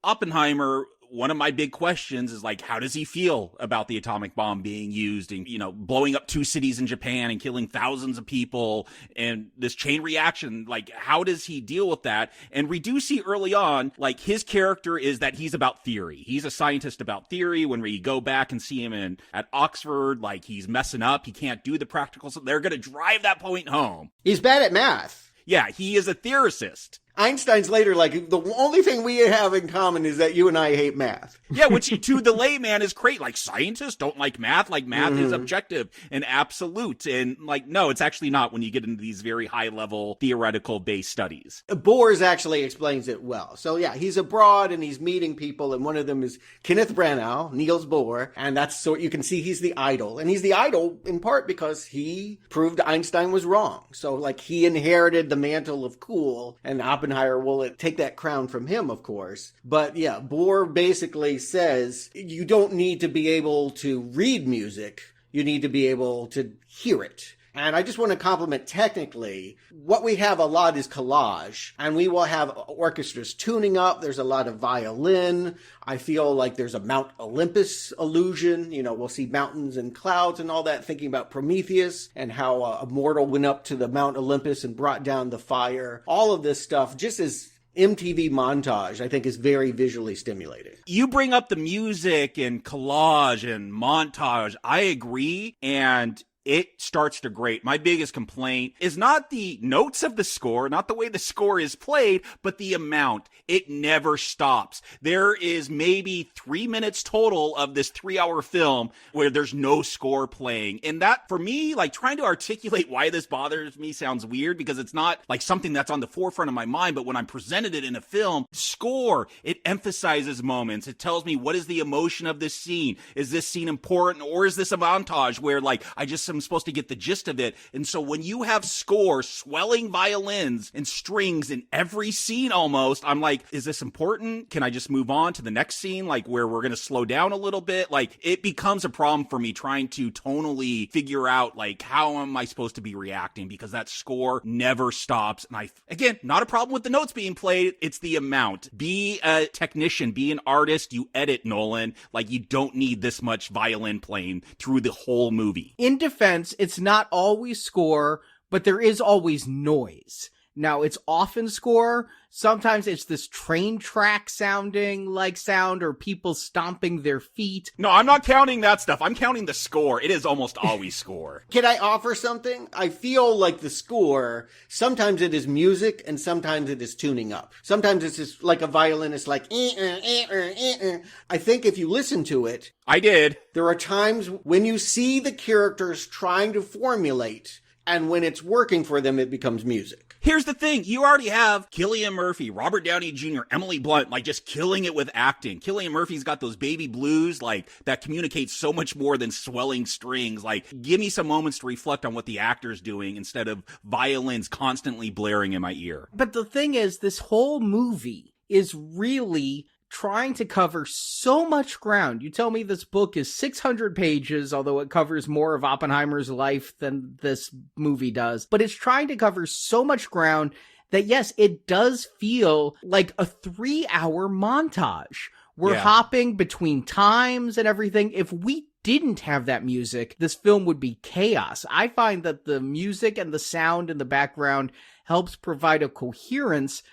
Oppenheimer, one of my big questions is how does he feel about the atomic bomb being used and, blowing up 2 cities in Japan and killing thousands of people and this chain reaction? How does he deal with that? And Reducey early on, his character is that he's about theory. He's a scientist about theory. When we go back and see him at Oxford, he's messing up. He can't do the practical stuff. They're going to drive that point home. He's bad at math. Yeah, he is a theorist. Einstein's later the only thing we have in common is that you and I hate math. Yeah, which to the layman is great. Scientists don't like math. Math is objective and absolute. And no, it's actually not when you get into these very high level theoretical based studies. Boers actually explains it well. So yeah, he's abroad and he's meeting people, and one of them is Kenneth Branagh, Niels Bohr, and that's so you can see he's the idol. And he's the idol in part because he proved Einstein was wrong. So he inherited the mantle of cool, and Oppenheimer will take that crown from him, of course. But yeah, Bohr basically says you don't need to be able to read music. You need to be able to hear it. And I just want to compliment technically, what we have a lot is collage, and we will have orchestras tuning up. There's a lot of violin. I feel like there's a Mount Olympus illusion. We'll see mountains and clouds and all that, thinking about Prometheus and how a mortal went up to the Mount Olympus and brought down the fire. All of this stuff just is MTV montage, I think, is very visually stimulating. You bring up the music and collage and montage. I agree. And it starts to grate. My biggest complaint is not the notes of the score, not the way the score is played, but the amount. It never stops. There is maybe 3 minutes total of this 3-hour film where there's no score playing. And that, for me, like trying to articulate why this bothers me sounds weird because it's not like something that's on the forefront of my mind, but when I'm presented it in a film, score, it emphasizes moments. It tells me what is the emotion of this scene. Is this scene important or is this a montage where like I just am supposed to get the gist of it? And so when you have score, swelling violins and strings in every scene almost, I'm like, is this important? Can I just move on to the next scene, like where we're going to slow down a little bit? Like it becomes a problem for me trying to tonally figure out like how am I supposed to be reacting because that score never stops. And again, not a problem with the notes being played, it's the amount. Be a technician, be an artist, you edit, Nolan. Like you don't need this much violin playing through the whole movie. In defense, it's not always score, but there is always noise. Now, it's often score. Sometimes it's this train track sounding like sound or people stomping their feet. No, I'm not counting that stuff. I'm counting the score. It is almost always score. Can I offer something? I feel like the score, sometimes it is music and sometimes it is tuning up. Sometimes it's just like a violinist like, I think if you listen to it, I did. There are times when you see the characters trying to formulate, and when it's working for them, it becomes music. Here's the thing. You already have Cillian Murphy, Robert Downey Jr., Emily Blunt, like just killing it with acting. Cillian Murphy's got those baby blues, like that communicates so much more than swelling strings. Like give me some moments to reflect on what the actor's doing instead of violins constantly blaring in my ear. But the thing is, this whole movie is really trying to cover so much ground. You tell me this book is 600 pages, although it covers more of Oppenheimer's life than this movie does. But it's trying to cover so much ground that, yes, it does feel like a 3-hour montage. We're hopping between times and everything. If we didn't have that music, this film would be chaos. I find that the music and the sound in the background helps provide a coherence,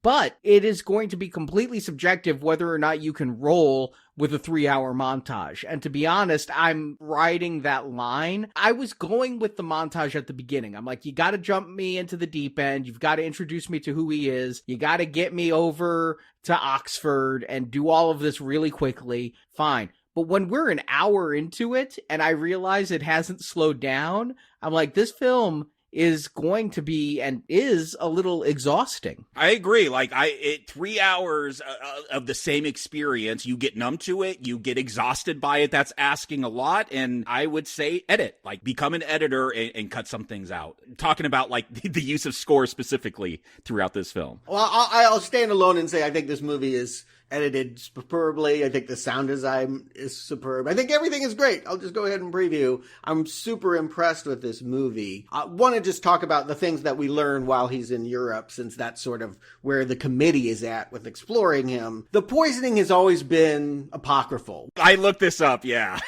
but it is going to be completely subjective whether or not you can roll with a 3-hour montage. And to be honest, I'm riding that line. I was going with the montage at the beginning. I'm like, you got to jump me into the deep end. You've got to introduce me to who he is. You got to get me over to Oxford and do all of this really quickly. Fine. But when we're an hour into it and I realize it hasn't slowed down, I'm like, this film is going to be and is a little exhausting. I agree. Like 3 hours of the same experience, you get numb to it, you get exhausted by it. That's asking a lot. And I would say edit, like become an editor and cut some things out. Talking about like the use of score specifically throughout this film. Well, I'll stand alone and say I think this movie is edited superbly. I think the sound design is superb. I think everything is great. I'll just go ahead and preview. I'm super impressed with this movie. I want to just talk about the things that we learn while he's in Europe, since that's sort of where the committee is at with exploring him. The poisoning has always been apocryphal. I looked this up, yeah.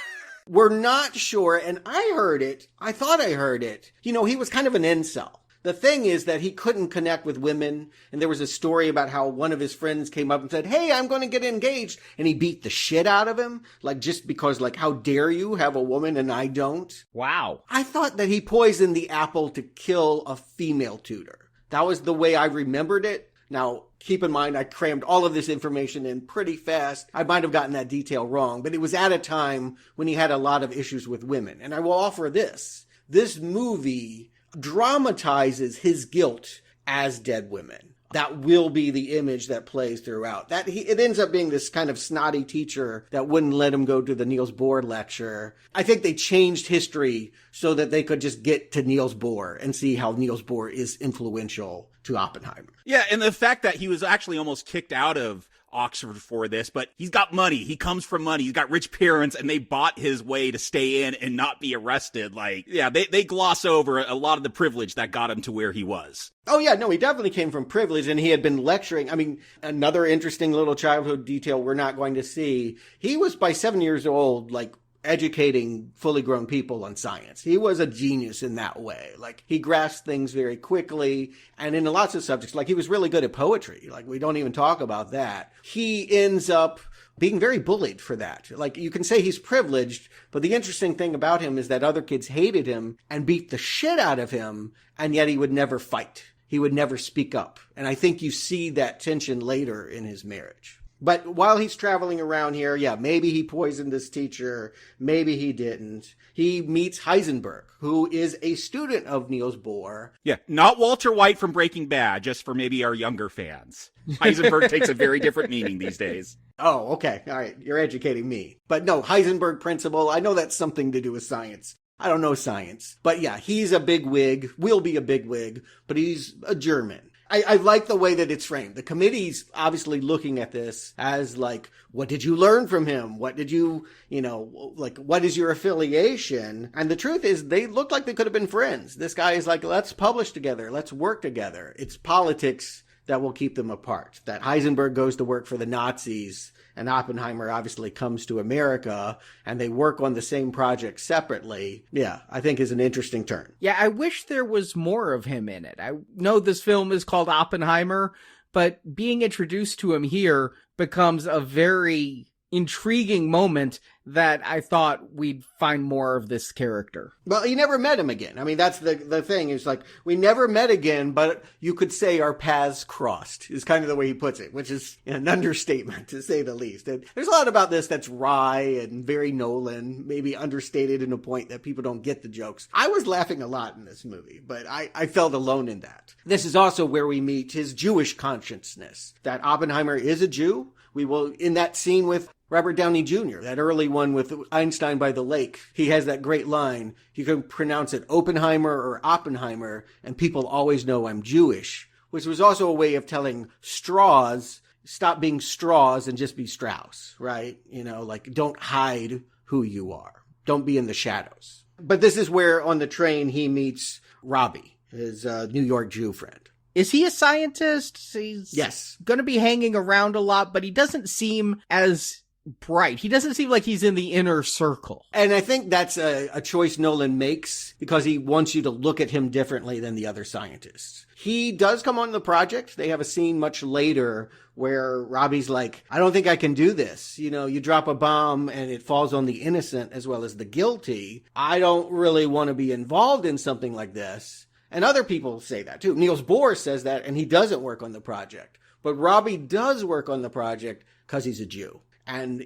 We're not sure, and I heard it. I thought I heard it. You know, he was kind of an incel. The thing is that he couldn't connect with women, and there was a story about how one of his friends came up and said, hey, I'm going to get engaged, and he beat the shit out of him, like just because, like, how dare you have a woman and I don't? Wow. I thought that he poisoned the apple to kill a female tutor. That was the way I remembered it. Now, keep in mind, I crammed all of this information in pretty fast. I might have gotten that detail wrong, but it was at a time when he had a lot of issues with women. And I will offer this. This movie dramatizes his guilt as dead women. That will be the image that plays throughout. It ends up being this kind of snotty teacher that wouldn't let him go to the Niels Bohr lecture. I think they changed history so that they could just get to Niels Bohr and see how Niels Bohr is influential to Oppenheimer. Yeah, and the fact that he was actually almost kicked out of Oxford for this, but he's got money. He comes from money. He's got rich parents, and they bought his way to stay in and not be arrested. Like, yeah, they gloss over a lot of the privilege that got him to where he was. Oh, yeah, no, he definitely came from privilege, and he had been lecturing. I mean, another interesting little childhood detail we're not going to see. He was, by 7 years old, like, educating fully grown people on science. He was a genius in that way. Like, he grasped things very quickly, and in lots of subjects, like, he was really good at poetry. Like, we don't even talk about that. He ends up being very bullied for that. Like, you can say he's privileged, but the interesting thing about him is that other kids hated him and beat the shit out of him, and yet he would never fight. He would never speak up. And I think you see that tension later in his marriage. But while he's traveling around here, yeah, maybe he poisoned this teacher, maybe he didn't. He meets Heisenberg, who is a student of Niels Bohr. Yeah, not Walter White from Breaking Bad, just for maybe our younger fans. Heisenberg takes a very different meaning these days. Oh, okay. All right. You're educating me. But no, Heisenberg principle, I know that's something to do with science. I don't know science. But yeah, he's a bigwig, will be a bigwig, but he's a German. I like the way that it's framed. The committee's obviously looking at this as like, what did you learn from him? What did you, like, what is your affiliation? And the truth is, they look like they could have been friends. This guy is like, let's publish together. Let's work together. It's politics that will keep them apart. That Heisenberg goes to work for the Nazis, and Oppenheimer obviously comes to America, and they work on the same project separately. Yeah, I think is an interesting turn. Yeah, I wish there was more of him in it. I know this film is called Oppenheimer, but being introduced to him here becomes a very intriguing moment that I thought we'd find more of this character. Well, you never met him again. I mean, that's the thing. It's like, we never met again, but you could say our paths crossed, is kind of the way he puts it, which is an understatement, to say the least. And there's a lot about this that's wry and very Nolan, maybe understated in a point that people don't get the jokes. I was laughing a lot in this movie, but I felt alone in that. This is also where we meet his Jewish consciousness, that Oppenheimer is a Jew. We will, in that scene with Robert Downey Jr., that early one with Einstein by the lake, he has that great line. You can pronounce it Oppenheimer or Oppenheimer, and people always know I'm Jewish, which was also a way of telling straws, stop being straws and just be Strauss, right? Like, don't hide who you are. Don't be in the shadows. But this is where, on the train, he meets Robbie, his New York Jew friend. Is he a scientist? He's Yes. going to be hanging around a lot, but he doesn't seem as bright. He doesn't seem like he's in the inner circle. And I think that's a choice Nolan makes because he wants you to look at him differently than the other scientists. He does come on the project. They have a scene much later where Robbie's like, I don't think I can do this. You drop a bomb and it falls on the innocent as well as the guilty. I don't really want to be involved in something like this. And other people say that too. Niels Bohr says that, and he doesn't work on the project. But Robbie does work on the project because he's a Jew. And,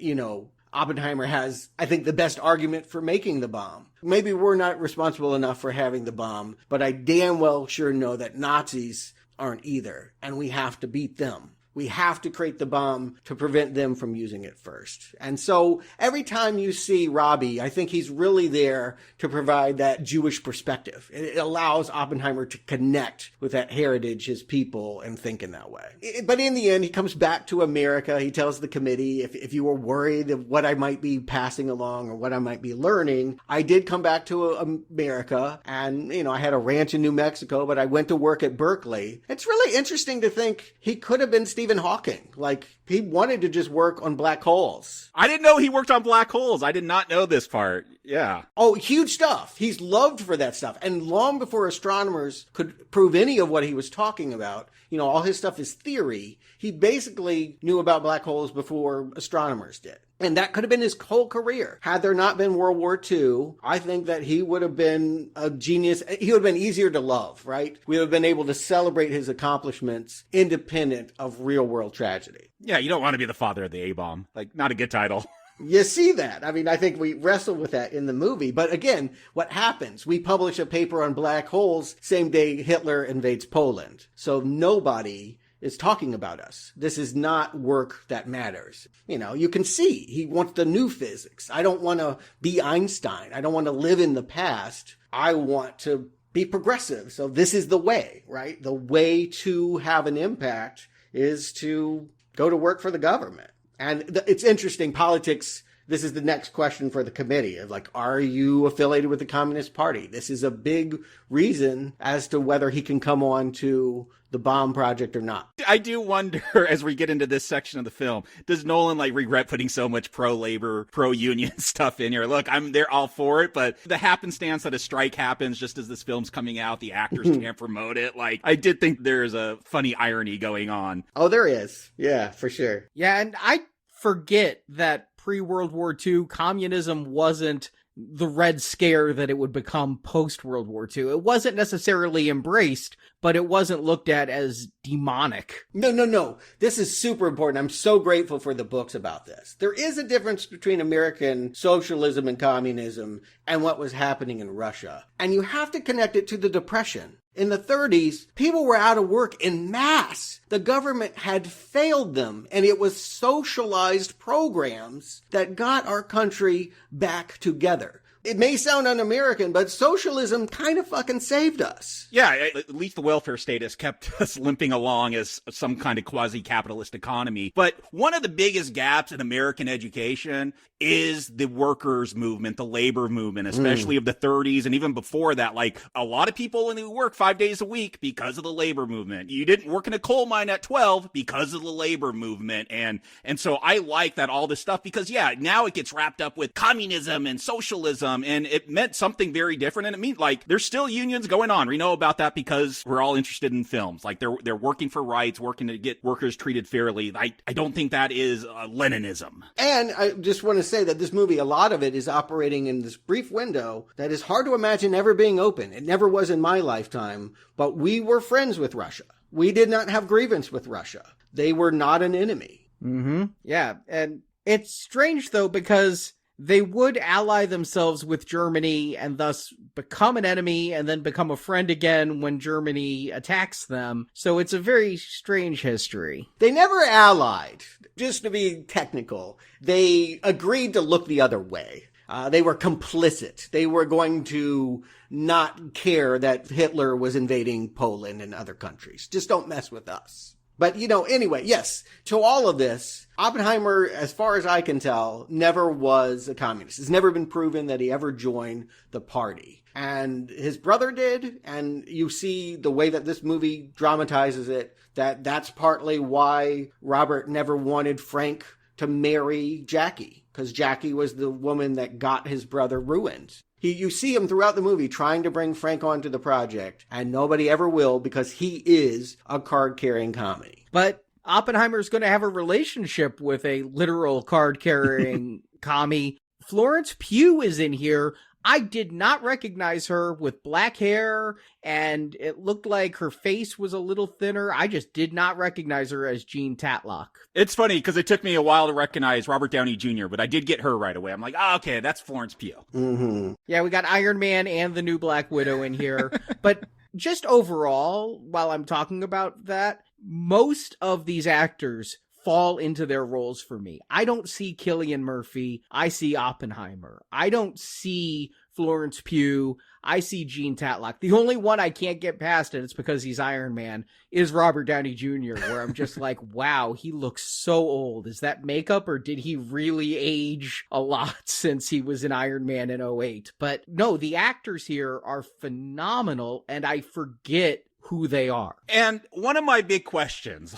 Oppenheimer has, I think, the best argument for making the bomb. Maybe we're not responsible enough for having the bomb, but I damn well sure know that Nazis aren't either, and we have to beat them. We have to create the bomb to prevent them from using it first. And so every time you see Robbie, I think he's really there to provide that Jewish perspective. It allows Oppenheimer to connect with that heritage, his people, and think in that way. But in the end, he comes back to America. He tells the committee, if you were worried of what I might be passing along or what I might be learning, I did come back to America. And, I had a ranch in New Mexico, but I went to work at Berkeley. It's really interesting to think he could have been Stephen Hawking. Like, he wanted to just work on black holes. I didn't know he worked on black holes. I did not know this part. Yeah. Oh, huge stuff. He's loved for that stuff. And long before astronomers could prove any of what he was talking about, all his stuff is theory. He basically knew about black holes before astronomers did. And that could have been his whole career. Had there not been World War II, I think that he would have been a genius. He would have been easier to love, right? We would have been able to celebrate his accomplishments independent of real world tragedy. Yeah, you don't want to be the father of the A-bomb. Like, not a good title. You see that. I mean, I think we wrestle with that in the movie. But again, what happens? We publish a paper on black holes same day Hitler invades Poland. So nobody is talking about us. This is not work that matters. You can see he wants the new physics. I don't want to be Einstein. I don't want to live in the past. I want to be progressive. So this is the way, right? The way to have an impact is to go to work for the government. And it's interesting, politics this is the next question for the committee of like, are you affiliated with the Communist Party? This is a big reason as to whether he can come on to the bomb project or not. I do wonder, as we get into this section of the film, does Nolan like regret putting so much pro-labor, pro-union stuff in here? Look, they're all for it, but the happenstance that a strike happens just as this film's coming out, the actors can't promote it. Like, I did think there's a funny irony going on. Oh, there is. Yeah, for sure. Yeah, and I forget that pre-World War II, communism wasn't the Red Scare that it would become post-World War II. It wasn't necessarily embraced, but it wasn't looked at as demonic. No. This is super important. I'm so grateful for the books about this. There is a difference between American socialism and communism and what was happening in Russia. And you have to connect it to the Depression. In the 30s, people were out of work in mass. The government had failed them, and it was socialized programs that got our country back together. It may sound un-American, but socialism kind of fucking saved us. Yeah, at least the welfare state has kept us limping along as some kind of quasi-capitalist economy. But one of the biggest gaps in American education is the workers' movement, the labor movement, especially of the 30s and even before that. Like, a lot of people only work 5 days a week because of the labor movement. You didn't work in a coal mine at 12 because of the labor movement. And so I like that all this stuff because, yeah, now it gets wrapped up with communism and socialism. And it meant something very different. And it means like there's still unions going on. We know about that because we're all interested in films. Like they're working for rights, working to get workers treated fairly. I don't think that is Leninism. And I just want to say that this movie, a lot of it is operating in this brief window that is hard to imagine ever being open. It never was in my lifetime, but we were friends with Russia. We did not have grievance with Russia. They were not an enemy. Mm-hmm. Yeah. And it's strange though, because they would ally themselves with Germany and thus become an enemy and then become a friend again when Germany attacks them. So it's a very strange history. They never allied. Just to be technical, they agreed to look the other way. They were complicit. They were going to not care that Hitler was invading Poland and other countries. Just don't mess with us. But, anyway, yes, to all of this, Oppenheimer, as far as I can tell, never was a communist. It's never been proven that he ever joined the party. And his brother did, and you see the way that this movie dramatizes it, that's partly why Robert never wanted Frank to marry Jackie, because Jackie was the woman that got his brother ruined. You see him throughout the movie trying to bring Frank onto the project, and nobody ever will because he is a card-carrying comedy. But Oppenheimer's going to have a relationship with a literal card-carrying commie. Florence Pugh is in here. I did not recognize her with black hair, and it looked like her face was a little thinner. I just did not recognize her as Jean Tatlock. It's funny because it took me a while to recognize Robert Downey Jr., but I did get her right away. I'm like, okay, that's Florence Pugh. Mm-hmm. Yeah, we got Iron Man and the new Black Widow in here. But just overall, while I'm talking about that, most of these actors fall into their roles for me. I don't see Cillian Murphy. I see Oppenheimer. I don't see Florence Pugh. I see Jean Tatlock. The only one I can't get past, and it's because he's Iron Man, is Robert Downey Jr., where I'm just like, wow, he looks so old. Is that makeup, or did he really age a lot since he was in Iron Man in 2008? But no, the actors here are phenomenal, and I forget who they are. And one of my big questions,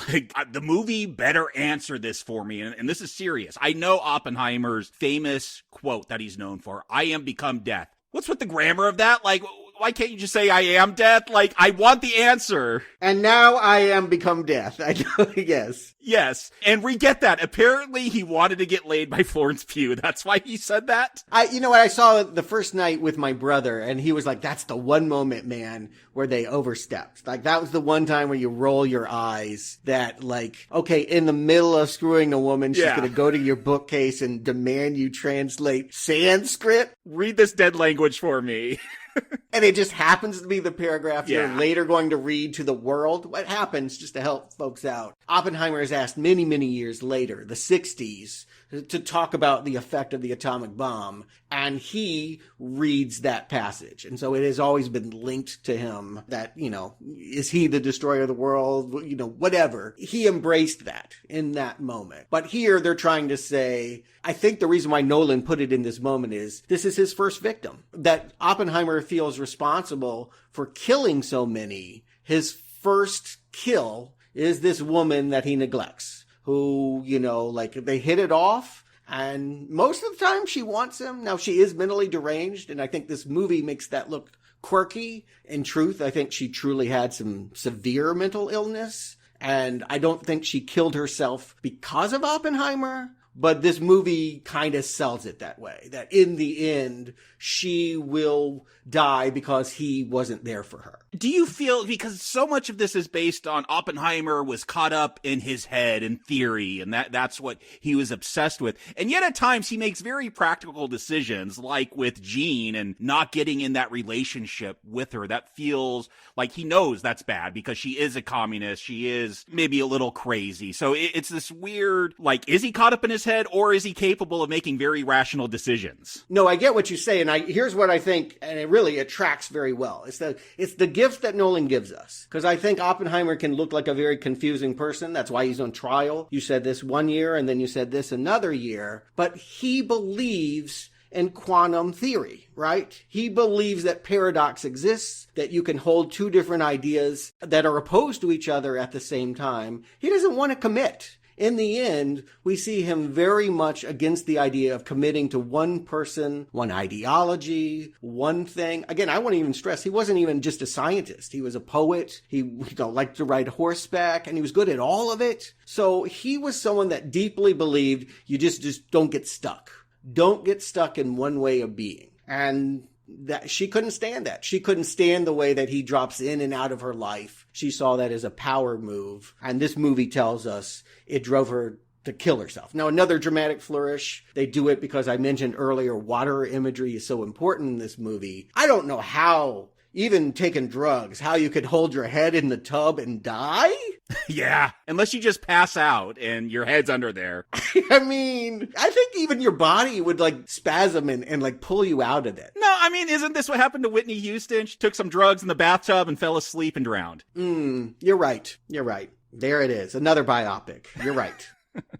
the movie better answer this for me, and this is serious. I know Oppenheimer's famous quote that he's known for, I am become death. What's with the grammar of that? Why can't you just say I am death? I want the answer. And now I am become death. I know, yes. Yes. And we get that. Apparently he wanted to get laid by Florence Pugh. That's why he said that. I saw it the first night with my brother, and he was like, that's the one moment, man, where they overstepped. That was the one time where you roll your eyes that, okay, in the middle of screwing a woman, she's going to go to your bookcase and demand you translate Sanskrit. Read this dead language for me. And it just happens to be the paragraph you're later going to read to the world. What happens, just to help folks out, Oppenheimer is asked many, many years later, the 60s, to talk about the effect of the atomic bomb, and he reads that passage. And so it has always been linked to him that, is he the destroyer of the world? Whatever. He embraced that in that moment. But here they're trying to say, I think the reason why Nolan put it in this moment is this is his first victim. That Oppenheimer feels responsible for killing so many. His first kill is this woman that he neglects, who, they hit it off. And most of the time she wants him. Now, she is mentally deranged, and I think this movie makes that look quirky. In truth, I think she truly had some severe mental illness, and I don't think she killed herself because of Oppenheimer. But this movie kind of sells it that way, that in the end, she will die because he wasn't there for her. Do you feel, because so much of this is based on Oppenheimer was caught up in his head and theory, and that's what he was obsessed with. And yet at times he makes very practical decisions, like with Jean and not getting in that relationship with her. That feels like he knows that's bad because she is a communist. She is maybe a little crazy. So it's this weird, is he caught up in his head, or is he capable of making very rational decisions? No, I get what you say, and here's what I think, and it tracks very well. It's the gift that Nolan gives us, because I think Oppenheimer can look like a very confusing person. That's why he's on trial. You said this one year, and then you said this another year, but he believes in quantum theory, right? He believes that paradox exists, that you can hold two different ideas that are opposed to each other at the same time. He doesn't want to commit. In the end, we see him very much against the idea of committing to one person, one ideology, one thing. Again, I want to even stress, he wasn't even just a scientist. He was a poet. He liked to ride horseback, and he was good at all of it. So he was someone that deeply believed you just don't get stuck. Don't get stuck in one way of being. And that she couldn't stand that. She couldn't stand the way that he drops in and out of her life. She saw that as a power move. And this movie tells us it drove her to kill herself. Now, another dramatic flourish. They do it because I mentioned earlier, water imagery is so important in this movie. I don't know how, even taking drugs, how you could hold your head in the tub and die. Yeah, unless you just pass out and your head's under there. I mean, I think even your body would spasm and pull you out of it. No, I mean, isn't this what happened to Whitney Houston? She took some drugs in the bathtub and fell asleep and drowned. You're right. You're right. There it is. Another biopic. You're right.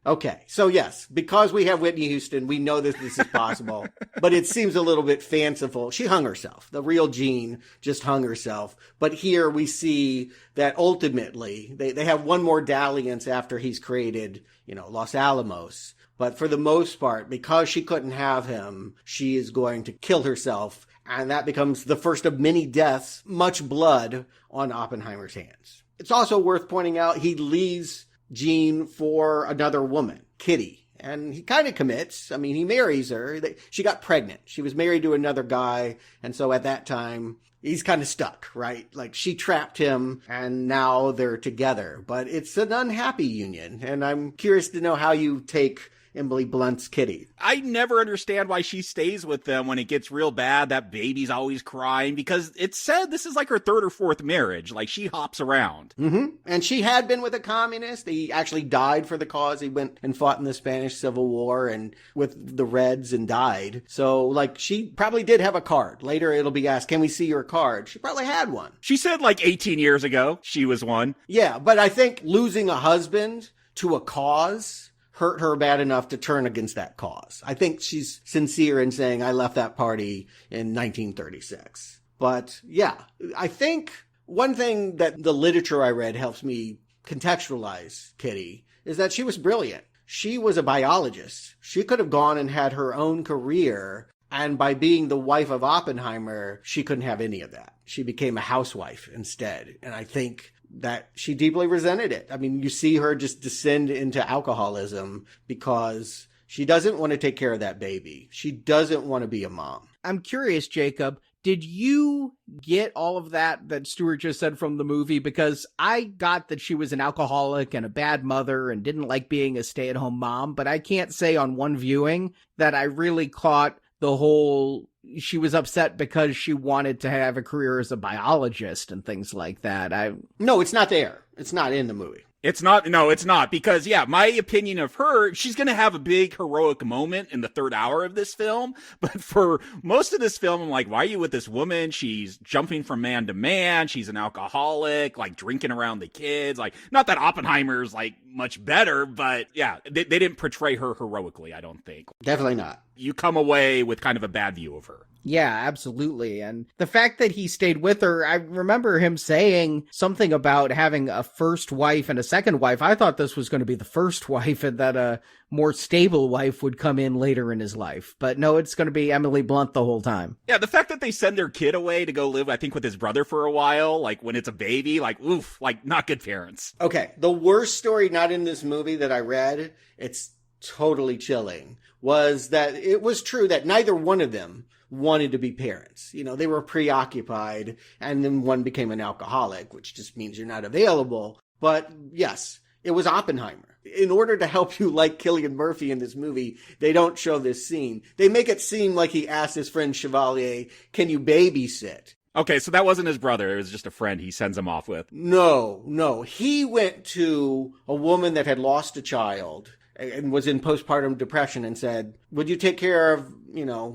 Okay. So yes, because we have Whitney Houston, we know that this is possible, but it seems a little bit fanciful. She hung herself. The real Jean just hung herself. But here we see that ultimately they have one more dalliance after he's created, Los Alamos. But for the most part, because she couldn't have him, she is going to kill herself. And that becomes the first of many deaths, much blood on Oppenheimer's hands. It's also worth pointing out he leaves Jean for another woman, Kitty. And he kind of commits. I mean, he marries her. She got pregnant. She was married to another guy. And so at that time, he's kind of stuck, right? She trapped him and now they're together. But it's an unhappy union. And I'm curious to know how you take Emily Blunt's Kitty. I never understand why she stays with them when it gets real bad. That baby's always crying, because it's said this is her third or fourth marriage. She hops around. Mm-hmm. And she had been with a communist. He actually died for the cause. He went and fought in the Spanish Civil War and with the Reds and died. So she probably did have a card. Later it'll be asked, can we see your card? She probably had one. She said 18 years ago she was one. Yeah, but I think losing a husband to a cause hurt her bad enough to turn against that cause. I think she's sincere in saying, I left that party in 1936. But yeah, I think one thing that the literature I read helps me contextualize Kitty is that she was brilliant. She was a biologist. She could have gone and had her own career. And by being the wife of Oppenheimer, she couldn't have any of that. She became a housewife instead. And I think that she deeply resented it. I mean, you see her just descend into alcoholism because she doesn't want to take care of that baby. She doesn't want to be a mom. I'm curious, Jacob, did you get all of that Stuart just said from the movie? Because I got that she was an alcoholic and a bad mother and didn't like being a stay-at-home mom, but I can't say on one viewing that I really caught the whole, she was upset because she wanted to have a career as a biologist and things like that. No, it's not there. It's not in the movie. It's not. No, it's not. Because, yeah, my opinion of her, she's going to have a big heroic moment in the third hour of this film. But for most of this film, I'm like, why are you with this woman? She's jumping from man to man. She's an alcoholic, like drinking around the kids. Like, not that Oppenheimer's like much better, but yeah, they didn't portray her heroically, I don't think. Definitely not. You come away with kind of a bad view of her. Yeah, absolutely. And the fact that he stayed with her, I remember him saying something about having a first wife and a second wife. I thought this was going to be the first wife and that a more stable wife would come in later in his life. But no, it's going to be Emily Blunt the whole time. Yeah, the fact that they send their kid away to go live, I think, with his brother for a while, like when it's a baby, like, oof, like not good parents. Okay, the worst story not in this movie that I read, it's totally chilling, was that it was true that neither one of them wanted to be parents. You know, they were preoccupied, and then one became an alcoholic, which just means you're not available. But yes, it was Oppenheimer. In order to help you like Cillian Murphy in this movie, they don't show this scene. They make it seem like he asked his friend Chevalier, can you babysit? Okay, so that wasn't his brother. It was just a friend he sends him off with. No. He went to a woman that had lost a child and was in postpartum depression and said, would you take care of,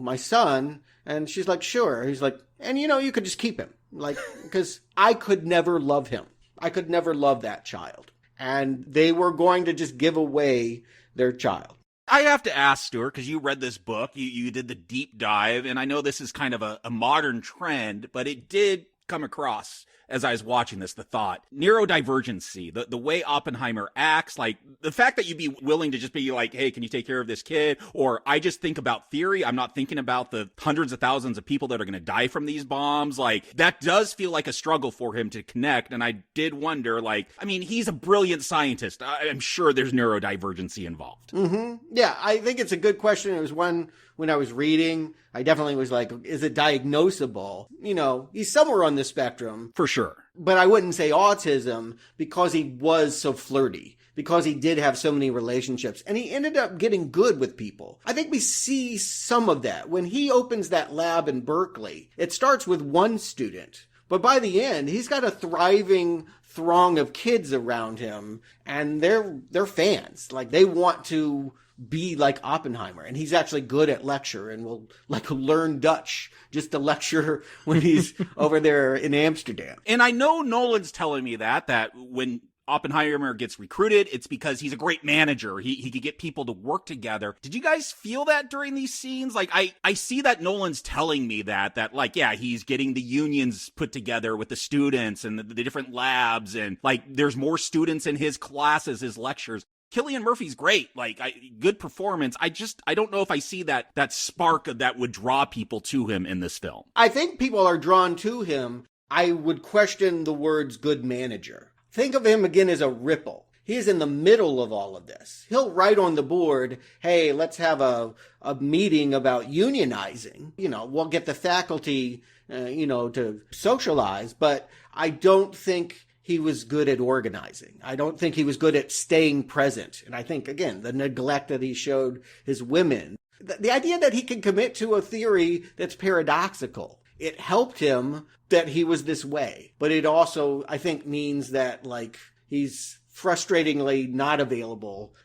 my son? And she's like, sure. He's like, and you could just keep him. Like, because I could never love him. I could never love that child. And they were going to just give away their child. I have to ask, Stuart, because you read this book, you did the deep dive, and I know this is kind of a modern trend, but it did come across as I was watching this, the thought, neurodivergency, the way Oppenheimer acts, like the fact that you'd be willing to just be like, hey, can you take care of this kid? Or I just think about theory. I'm not thinking about the hundreds of thousands of people that are going to die from these bombs. Like that does feel like a struggle for him to connect. And I did wonder, he's a brilliant scientist. I'm sure there's neurodivergency involved. Mm-hmm. Yeah, I think it's a good question. It was one when I was reading, I definitely was like, is it diagnosable? He's somewhere on the spectrum. For sure. But I wouldn't say autism because he was so flirty, because he did have so many relationships, and he ended up getting good with people. I think we see some of that. When he opens that lab in Berkeley, it starts with one student. But by the end, he's got a thriving throng of kids around him, and they're fans. Like, they want to be like Oppenheimer, and he's actually good at lecture and will learn Dutch just to lecture when he's over there in Amsterdam. And I know Nolan's telling me that when Oppenheimer gets recruited, it's because he's a great manager. He could get people to work together. Did you guys feel that during these scenes? Like, I see that Nolan's telling me that he's getting the unions put together with the students and the different labs, and there's more students in his classes, his lectures. Cillian Murphy's great, good performance. I don't know if I see that spark that would draw people to him in this film. I think people are drawn to him. I would question the words good manager. Think of him again as a ripple. He is in the middle of all of this. He'll write on the board, hey, let's have a meeting about unionizing. We'll get the faculty, to socialize, but I don't think he was good at organizing. I don't think he was good at staying present. And I think, again, the neglect that he showed his women, the idea that he can commit to a theory that's paradoxical, it helped him that he was this way. But it also, I think, means that, he's frustratingly not available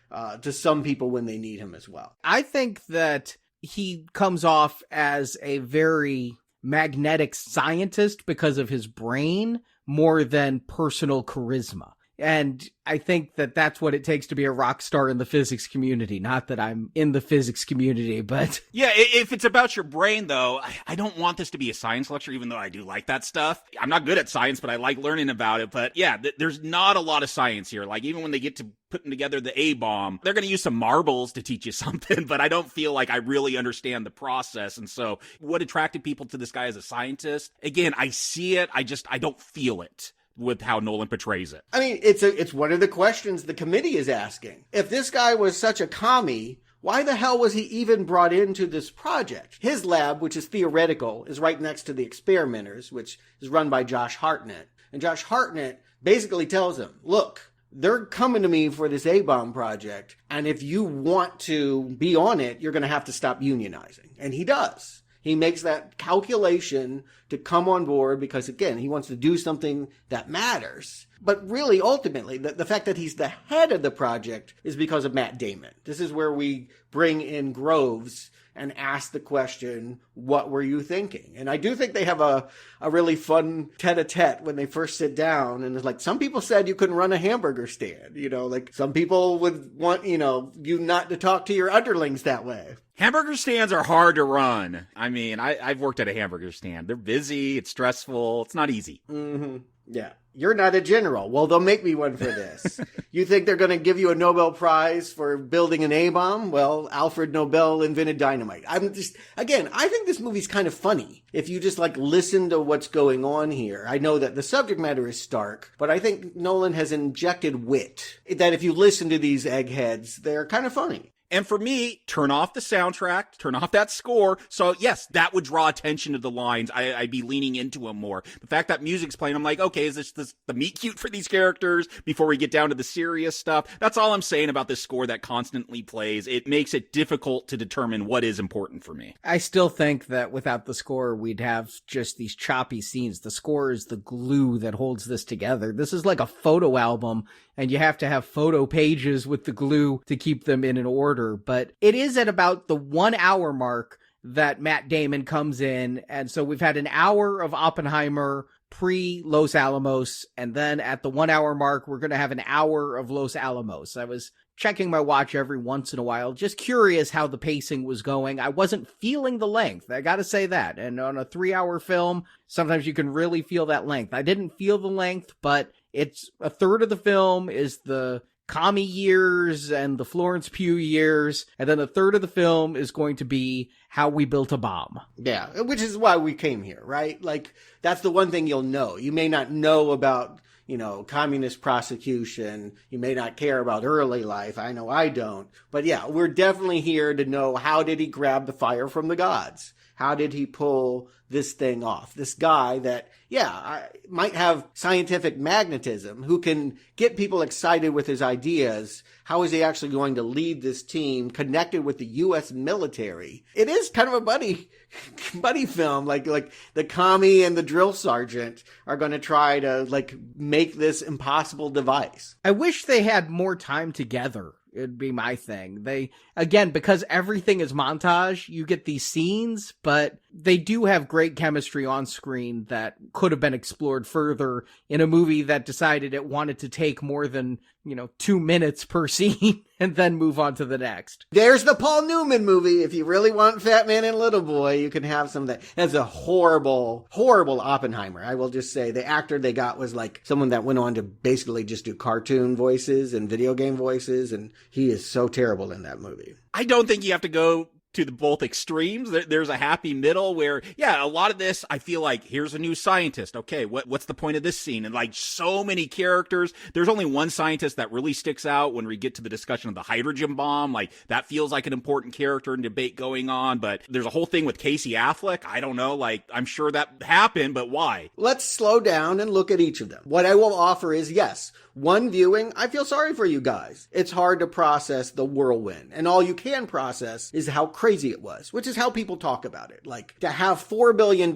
to some people when they need him as well. I think that he comes off as a very magnetic scientist because of his brain more than personal charisma. And I think that that's what it takes to be a rock star in the physics community. Not that I'm in the physics community, but... Yeah, if it's about your brain, though, I don't want this to be a science lecture, even though I do like that stuff. I'm not good at science, but I like learning about it. But yeah, there's not a lot of science here. Even when they get to putting together the A-bomb, they're going to use some marbles to teach you something, but I don't feel like I really understand the process. And so what attracted people to this guy as a scientist? Again, I see it, I don't feel it with how Nolan portrays it. I mean, it's one of the questions the committee is asking. If this guy was such a commie, why the hell was he even brought into this project? His lab, which is theoretical, is right next to the experimenters, which is run by Josh Hartnett. And Josh Hartnett basically tells him, look, they're coming to me for this A-bomb project, and if you want to be on it, you're going to have to stop unionizing. And he does. He makes that calculation to come on board because, again, he wants to do something that matters. But really, ultimately, the fact that he's the head of the project is because of Matt Damon. This is where we bring in Groves and ask the question, what were you thinking? And I do think they have a really fun tete-a-tete when they first sit down. And it's like, some people said you couldn't run a hamburger stand. You know, like some people would want, you know, you not to talk to your underlings that way. Hamburger stands are hard to run. I mean, I've worked at a hamburger stand. They're busy. It's stressful. It's not easy. Mm-hmm. Yeah. You're not a general. Well, they'll make me one for this. You think they're going to give you a Nobel Prize for building an A-bomb? Well, Alfred Nobel invented dynamite. I think this movie's kind of funny. If you just like listen to what's going on here. I know that the subject matter is stark, but I think Nolan has injected wit. That if you listen to these eggheads, they're kind of funny. And for me, turn off the soundtrack, turn off that score. So yes, that would draw attention to the lines. I'd be leaning into them more. The fact that music's playing, I'm like, okay, is this the meet cute for these characters before we get down to the serious stuff? That's all I'm saying about this score that constantly plays. It makes it difficult to determine what is important for me. I still think that without the score, we'd have just these choppy scenes. The score is the glue that holds this together. This is like a photo album, and you have to have photo pages with the glue to keep them in an order. But it is at about the 1 hour mark that Matt Damon comes in. And so we've had an hour of Oppenheimer pre-Los Alamos. And then at the 1 hour mark, we're going to have an hour of Los Alamos. I was checking my watch every once in a while, just curious how the pacing was going. I wasn't feeling the length. I got to say that. And on a 3 hour film, sometimes you can really feel that length. I didn't feel the length, but it's a third of the film is the commie years and the Florence Pugh years, and then a third of the film is going to be how we built a bomb. Yeah, which is why we came here, right? Like, that's the one thing you'll know. You may not know about, you know, communist prosecution. You may not care about early life. I know I don't. But yeah, we're definitely here to know, how did he grab the fire from the gods? How did he pull this thing off? This guy that, might have scientific magnetism, who can get people excited with his ideas. How is he actually going to lead this team connected with the U.S. military? It is kind of a buddy film. Like the commie and the drill sergeant are going to try to like make this impossible device. I wish they had more time together. It'd be my thing. They, again, because everything is montage, you get these scenes, but they do have great chemistry on screen that could have been explored further in a movie that decided it wanted to take more than, 2 minutes per scene and then move on to the next. There's the Paul Newman movie. If you really want Fat Man and Little Boy, you can have some of that. That's a horrible, horrible Oppenheimer. I will just say the actor they got was like someone that went on to basically just do cartoon voices and video game voices, and he is so terrible in that movie. I don't think you have to go to the both extremes. There's a happy middle where, a lot of this, I feel like, here's a new scientist. Okay, what's the point of this scene? And like so many characters, there's only one scientist that really sticks out when we get to the discussion of the hydrogen bomb. Like, that feels like an important character and debate going on. But there's a whole thing with Casey Affleck. I don't know, like, I'm sure that happened, but why? Let's slow down and look at each of them. What I will offer is, yes, one viewing, I feel sorry for you guys. It's hard to process the whirlwind. And all you can process is how crazy it was, which is how people talk about it. Like, to have $4 billion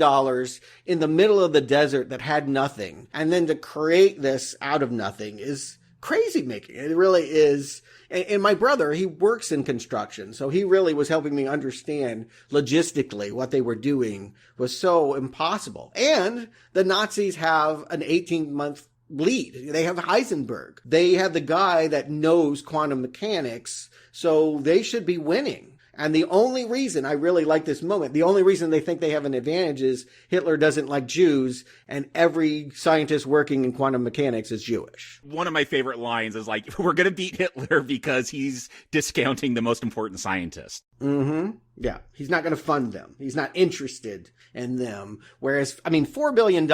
in the middle of the desert that had nothing, and then to create this out of nothing is crazy making. It really is. And my brother, he works in construction, so he really was helping me understand logistically what they were doing was so impossible. And the Nazis have an 18-month lead. They have Heisenberg. They have the guy that knows quantum mechanics, so they should be winning. And the only reason I really like this moment, the only reason they think they have an advantage is Hitler doesn't like Jews, and every scientist working in quantum mechanics is Jewish. One of my favorite lines is like, we're going to beat Hitler because he's discounting the most important scientist. Mm-hmm. Yeah. He's not going to fund them. He's not interested in them. Whereas, $4 billion in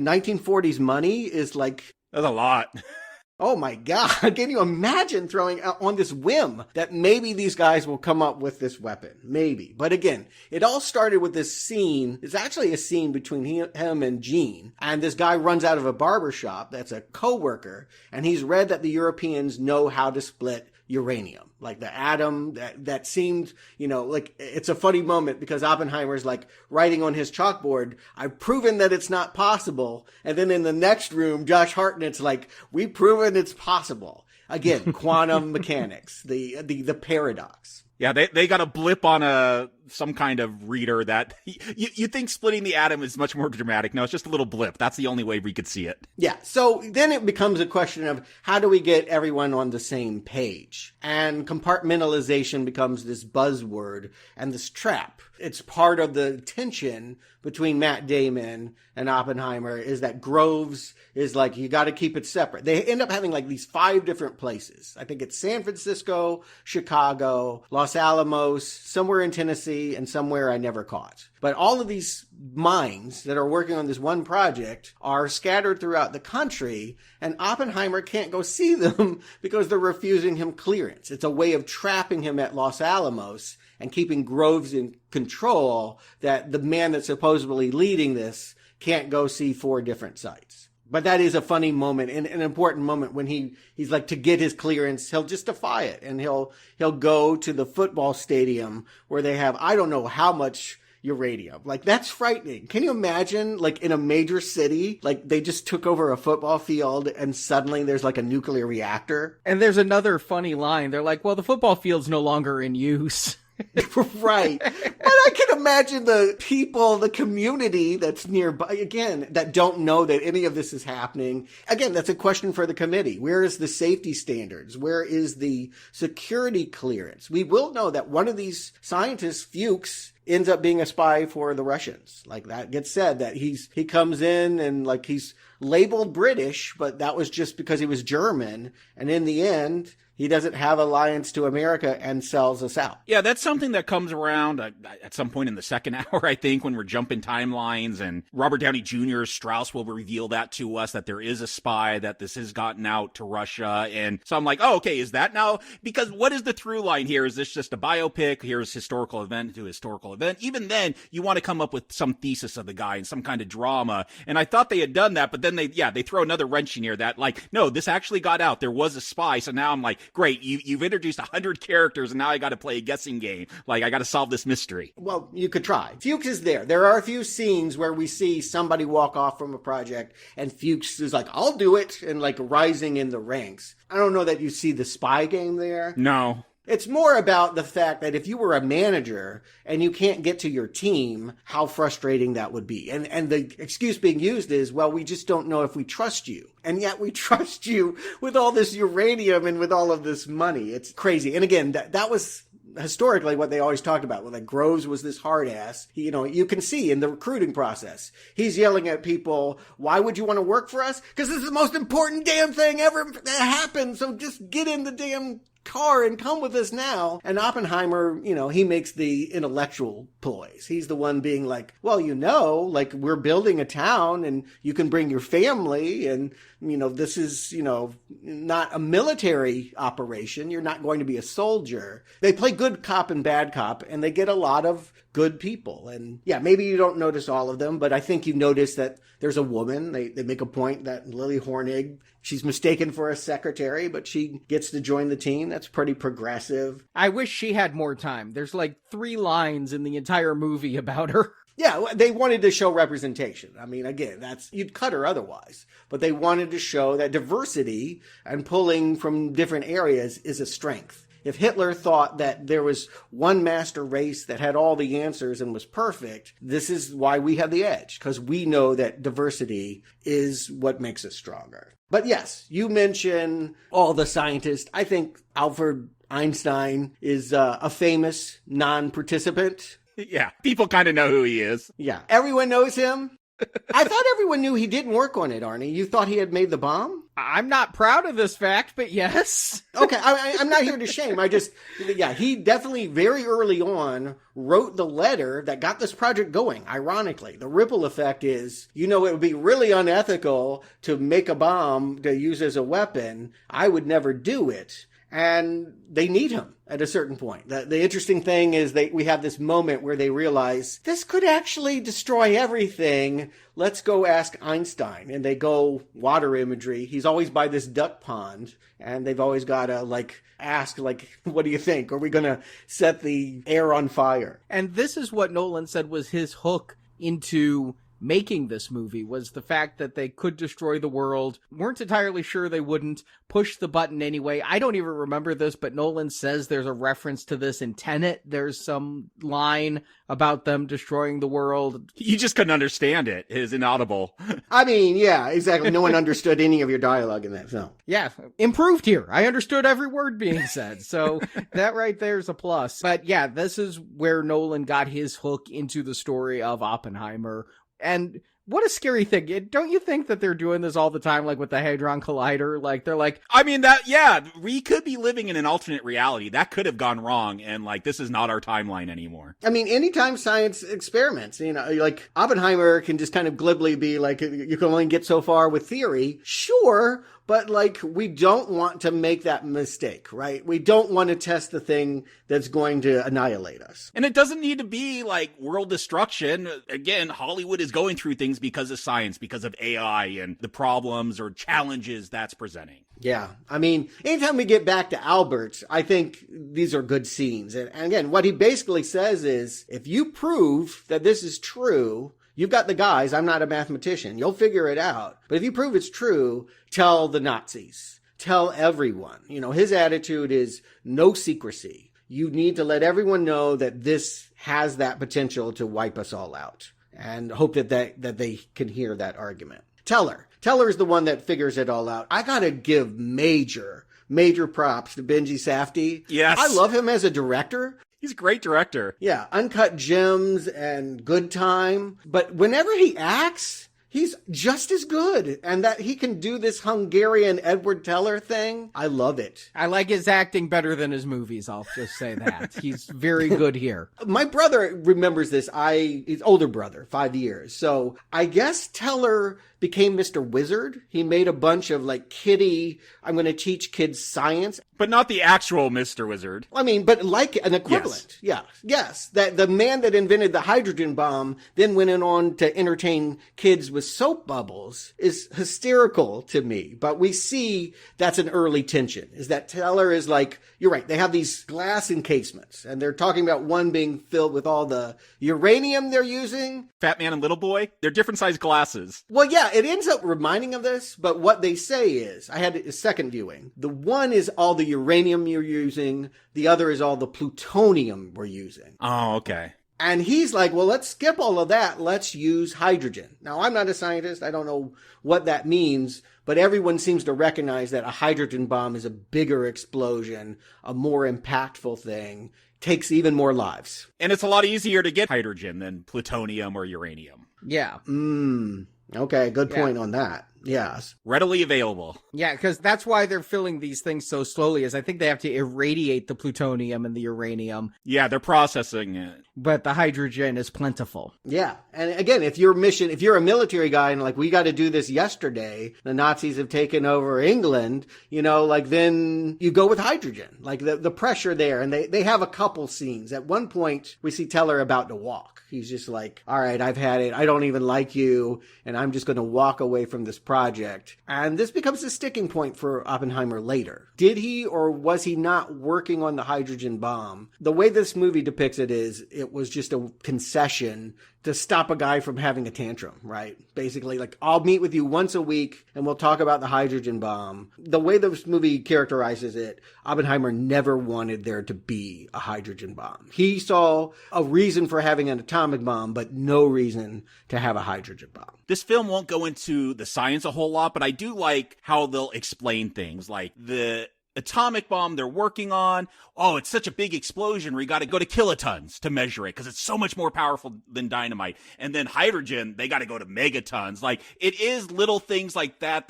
1940s money is like... That's a lot. Oh my God. Can you imagine throwing out on this whim that maybe these guys will come up with this weapon? Maybe. But again, it all started with this scene. It's actually a scene between him and Gene. And this guy runs out of a barber shop that's a coworker. And he's read that the Europeans know how to split uranium, like the atom that seemed, like it's a funny moment because Oppenheimer's like writing on his chalkboard, I've proven that it's not possible. And then in the next room, Josh Hartnett's like, we've proven it's possible. Again, quantum mechanics, the paradox. Yeah, they got a blip on some kind of reader that you think splitting the atom is much more dramatic. No, it's just a little blip. That's the only way we could see it. Yeah. So then it becomes a question of how do we get everyone on the same page? And compartmentalization becomes this buzzword and this trap. It's part of the tension between Matt Damon and Oppenheimer is that Groves is like, you got to keep it separate. They end up having like these 5 different places. I think it's San Francisco, Chicago, Los Alamos, somewhere in Tennessee, and somewhere I never caught. But all of these minds that are working on this one project are scattered throughout the country, and Oppenheimer can't go see them because they're refusing him clearance. It's a way of trapping him at Los Alamos and keeping Groves in control, that the man that's supposedly leading this can't go see 4 different sites. But that is a funny moment and an important moment when he's like, to get his clearance, he'll just defy it. And he'll go to the football stadium where they have, I don't know how much uranium. Like, that's frightening. Can you imagine, like, in a major city, like, they just took over a football field and suddenly there's like a nuclear reactor? And there's another funny line. They're like, well, the football field's no longer in use. Right. But I can imagine the people, the community that's nearby, again, that don't know that any of this is happening. Again, that's a question for the committee. Where is the safety standards? Where is the security clearance? We will know that one of these scientists, Fuchs, ends up being a spy for the Russians. Like, that gets said, that he comes in and like he's labeled British, but that was just because he was German. And in the end, he doesn't have alliance to America and sells us out. Yeah, that's something that comes around at some point in the second hour, I think, when we're jumping timelines, and Robert Downey Jr. Strauss will reveal that to us, that there is a spy, that this has gotten out to Russia. And so I'm like, oh, okay, is that now? Because what is the through line here? Is this just a biopic? Here's historical event to historical event. Even then, you want to come up with some thesis of the guy and some kind of drama. And I thought they had done that, but then they throw another wrench in here that, like, no, this actually got out. There was a spy. So now I'm like, great, you've introduced 100 characters and now I got to play a guessing game. Like, I got to solve this mystery. Well, you could try. Fuchs is there. There are a few scenes where we see somebody walk off from a project and Fuchs is like, I'll do it, and like rising in the ranks. I don't know that you see the spy game there. No. It's more about the fact that if you were a manager and you can't get to your team, how frustrating that would be. And the excuse being used is, well, we just don't know if we trust you. And yet we trust you with all this uranium and with all of this money. It's crazy. And again, that was historically what they always talked about. Well, like, Groves was this hard ass. You can see in the recruiting process, he's yelling at people, why would you want to work for us? Because this is the most important damn thing ever that happened. So just get in the damn car and come with us now. And Oppenheimer, he makes the intellectual ploys. He's the one being like, well, like, we're building a town and you can bring your family, and this is, not a military operation. You're not going to be a soldier. They play good cop and bad cop, and they get a lot of good people. And yeah, maybe you don't notice all of them, but I think you notice that there's a woman. They make a point that Lily Hornig, she's mistaken for a secretary, but she gets to join the team. That's pretty progressive. I wish she had more time. There's like 3 lines in the entire movie about her. Yeah, they wanted to show representation. I mean, again, you'd cut her otherwise. But they wanted to show that diversity and pulling from different areas is a strength. If Hitler thought that there was one master race that had all the answers and was perfect, this is why we have the edge, because we know that diversity is what makes us stronger. But yes, you mention all the scientists. I think Albert Einstein is a famous non-participant. Yeah, people kind of know who he is. Yeah, everyone knows him. I thought everyone knew he didn't work on it, Arnie. You thought he had made the bomb? I'm not proud of this fact, but yes. Okay, I'm not here to shame. He definitely very early on wrote the letter that got this project going, ironically. The ripple effect is, it would be really unethical to make a bomb to use as a weapon. I would never do it. and they need him at a certain point. The interesting thing is we have this moment where they realize this could actually destroy everything. Let's go ask Einstein. And they go water imagery. He's always by this duck pond, and they've always got to ask, what do you think? Are we going to set the air on fire? And this is what Nolan said was his hook into making this movie, was the fact that they could destroy the world, weren't entirely sure they wouldn't, push the button anyway. I don't even remember this, but Nolan says there's a reference to this in Tenet. There's some line about them destroying the world. You just couldn't understand it. It is inaudible. I mean, yeah, exactly. No one understood any of your dialogue in that film. Yeah, improved here. I understood every word being said. So that right there is a plus. But yeah, this is where Nolan got his hook into the story of Oppenheimer. And what a scary thing. Don't you think that they're doing this all the time, like with the Hadron Collider? Like, they're like... I mean, we could be living in an alternate reality. That could have gone wrong, and, this is not our timeline anymore. I mean, anytime science experiments, Oppenheimer can just kind of glibly be like, you can only get so far with theory. Sure, but, we don't want to make that mistake, right? We don't want to test the thing that's going to annihilate us. And it doesn't need to be, world destruction. Again, Hollywood is going through things because of science, because of AI and the problems or challenges that's presenting. Yeah. I mean, anytime we get back to Albert, I think these are good scenes. And again, what he basically says is, if you prove that this is true, you've got the guys. I'm not a mathematician. You'll figure it out. But if you prove it's true, tell the Nazis. Tell everyone. His attitude is no secrecy. You need to let everyone know that this has that potential to wipe us all out. And hope that they can hear that argument. Teller is the one that figures it all out. I gotta give major props to Benji Safdie. Yes. I love him as a director. He's a great director. Yeah, Uncut Gems and Good Time. But whenever he acts, he's just as good. And that he can do this Hungarian Edward Teller thing, I love it. I like his acting better than his movies, I'll just say that. He's very good here. My brother remembers this. He's older brother, 5 years. So I guess Teller became Mr. Wizard. He made a bunch of kiddie, I'm going to teach kids science. But not the actual Mr. Wizard. I mean, but like an equivalent. Yes. That the man that invented the hydrogen bomb then went on to entertain kids with soap bubbles is hysterical to me. But we see that's an early tension, is that Teller is you're right, they have these glass encasements, and they're talking about one being filled with all the uranium they're using. Fat Man and Little Boy, they're different sized glasses. Well, yeah, it ends up reminding of this, but what they say is, I had a second viewing. The one is all the uranium you're using, the other is all the plutonium we're using. Oh, okay. And he's like, well, let's skip all of that. Let's use hydrogen. Now, I'm not a scientist. I don't know what that means, but everyone seems to recognize that a hydrogen bomb is a bigger explosion, a more impactful thing, takes even more lives. And it's a lot easier to get hydrogen than plutonium or uranium. Yeah. Okay, good point on that. Yes. Readily available. Yeah, because that's why they're filling these things so slowly, is I think they have to irradiate the plutonium and the uranium. Yeah, they're processing it. But the hydrogen is plentiful. Yeah. And again, if you're a military guy and we got to do this yesterday, the Nazis have taken over England, then you go with hydrogen, the pressure there. And they have a couple scenes. At one point, we see Teller about to walk. He's just like, all right, I've had it. I don't even like you. And I'm just going to walk away from this project. And this becomes a sticking point for Oppenheimer later. Did he or was he not working on the hydrogen bomb? The way this movie depicts it is, it was just a concession to stop a guy from having a tantrum, right? Basically, I'll meet with you once a week and we'll talk about the hydrogen bomb. The way this movie characterizes it, Oppenheimer never wanted there to be a hydrogen bomb. He saw a reason for having an atomic bomb, but no reason to have a hydrogen bomb. This film won't go into the science a whole lot, but I do like how they'll explain things like the atomic bomb they're working on. Oh, it's such a big explosion where you got to go to kilotons to measure it because it's so much more powerful than dynamite. And then hydrogen, they got to go to megatons. It is little things like that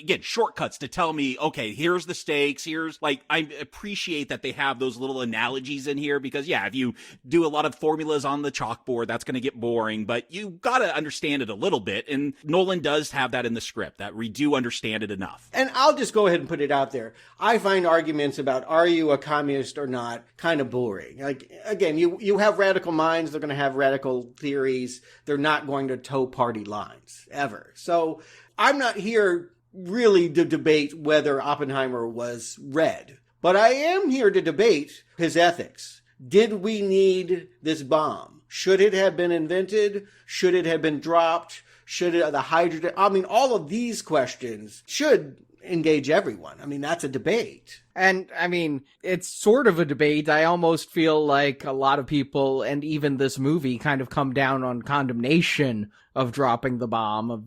again, shortcuts to tell me, okay, here's the stakes, here's, like, I appreciate that they have those little analogies in here, because, yeah, if you do a lot of formulas on the chalkboard, that's going to get boring, but you got to understand it a little bit, and Nolan does have that in the script, that we do understand it enough. And I'll just go ahead and put it out there. I find arguments about are you a communist or not kind of boring. Like, again, you have radical minds, they're going to have radical theories, they're not going to toe party lines, ever. So I'm not here really to debate whether Oppenheimer was red, but I am here to debate his ethics. Did we need this bomb? Should it have been invented? Should it have been dropped? Should it, the hydrogen? I mean, all of these questions should engage everyone. I mean, that's a debate. And, I mean, it's sort of a debate. I almost feel like a lot of people, and even this movie, kind of come down on condemnation of dropping the bomb.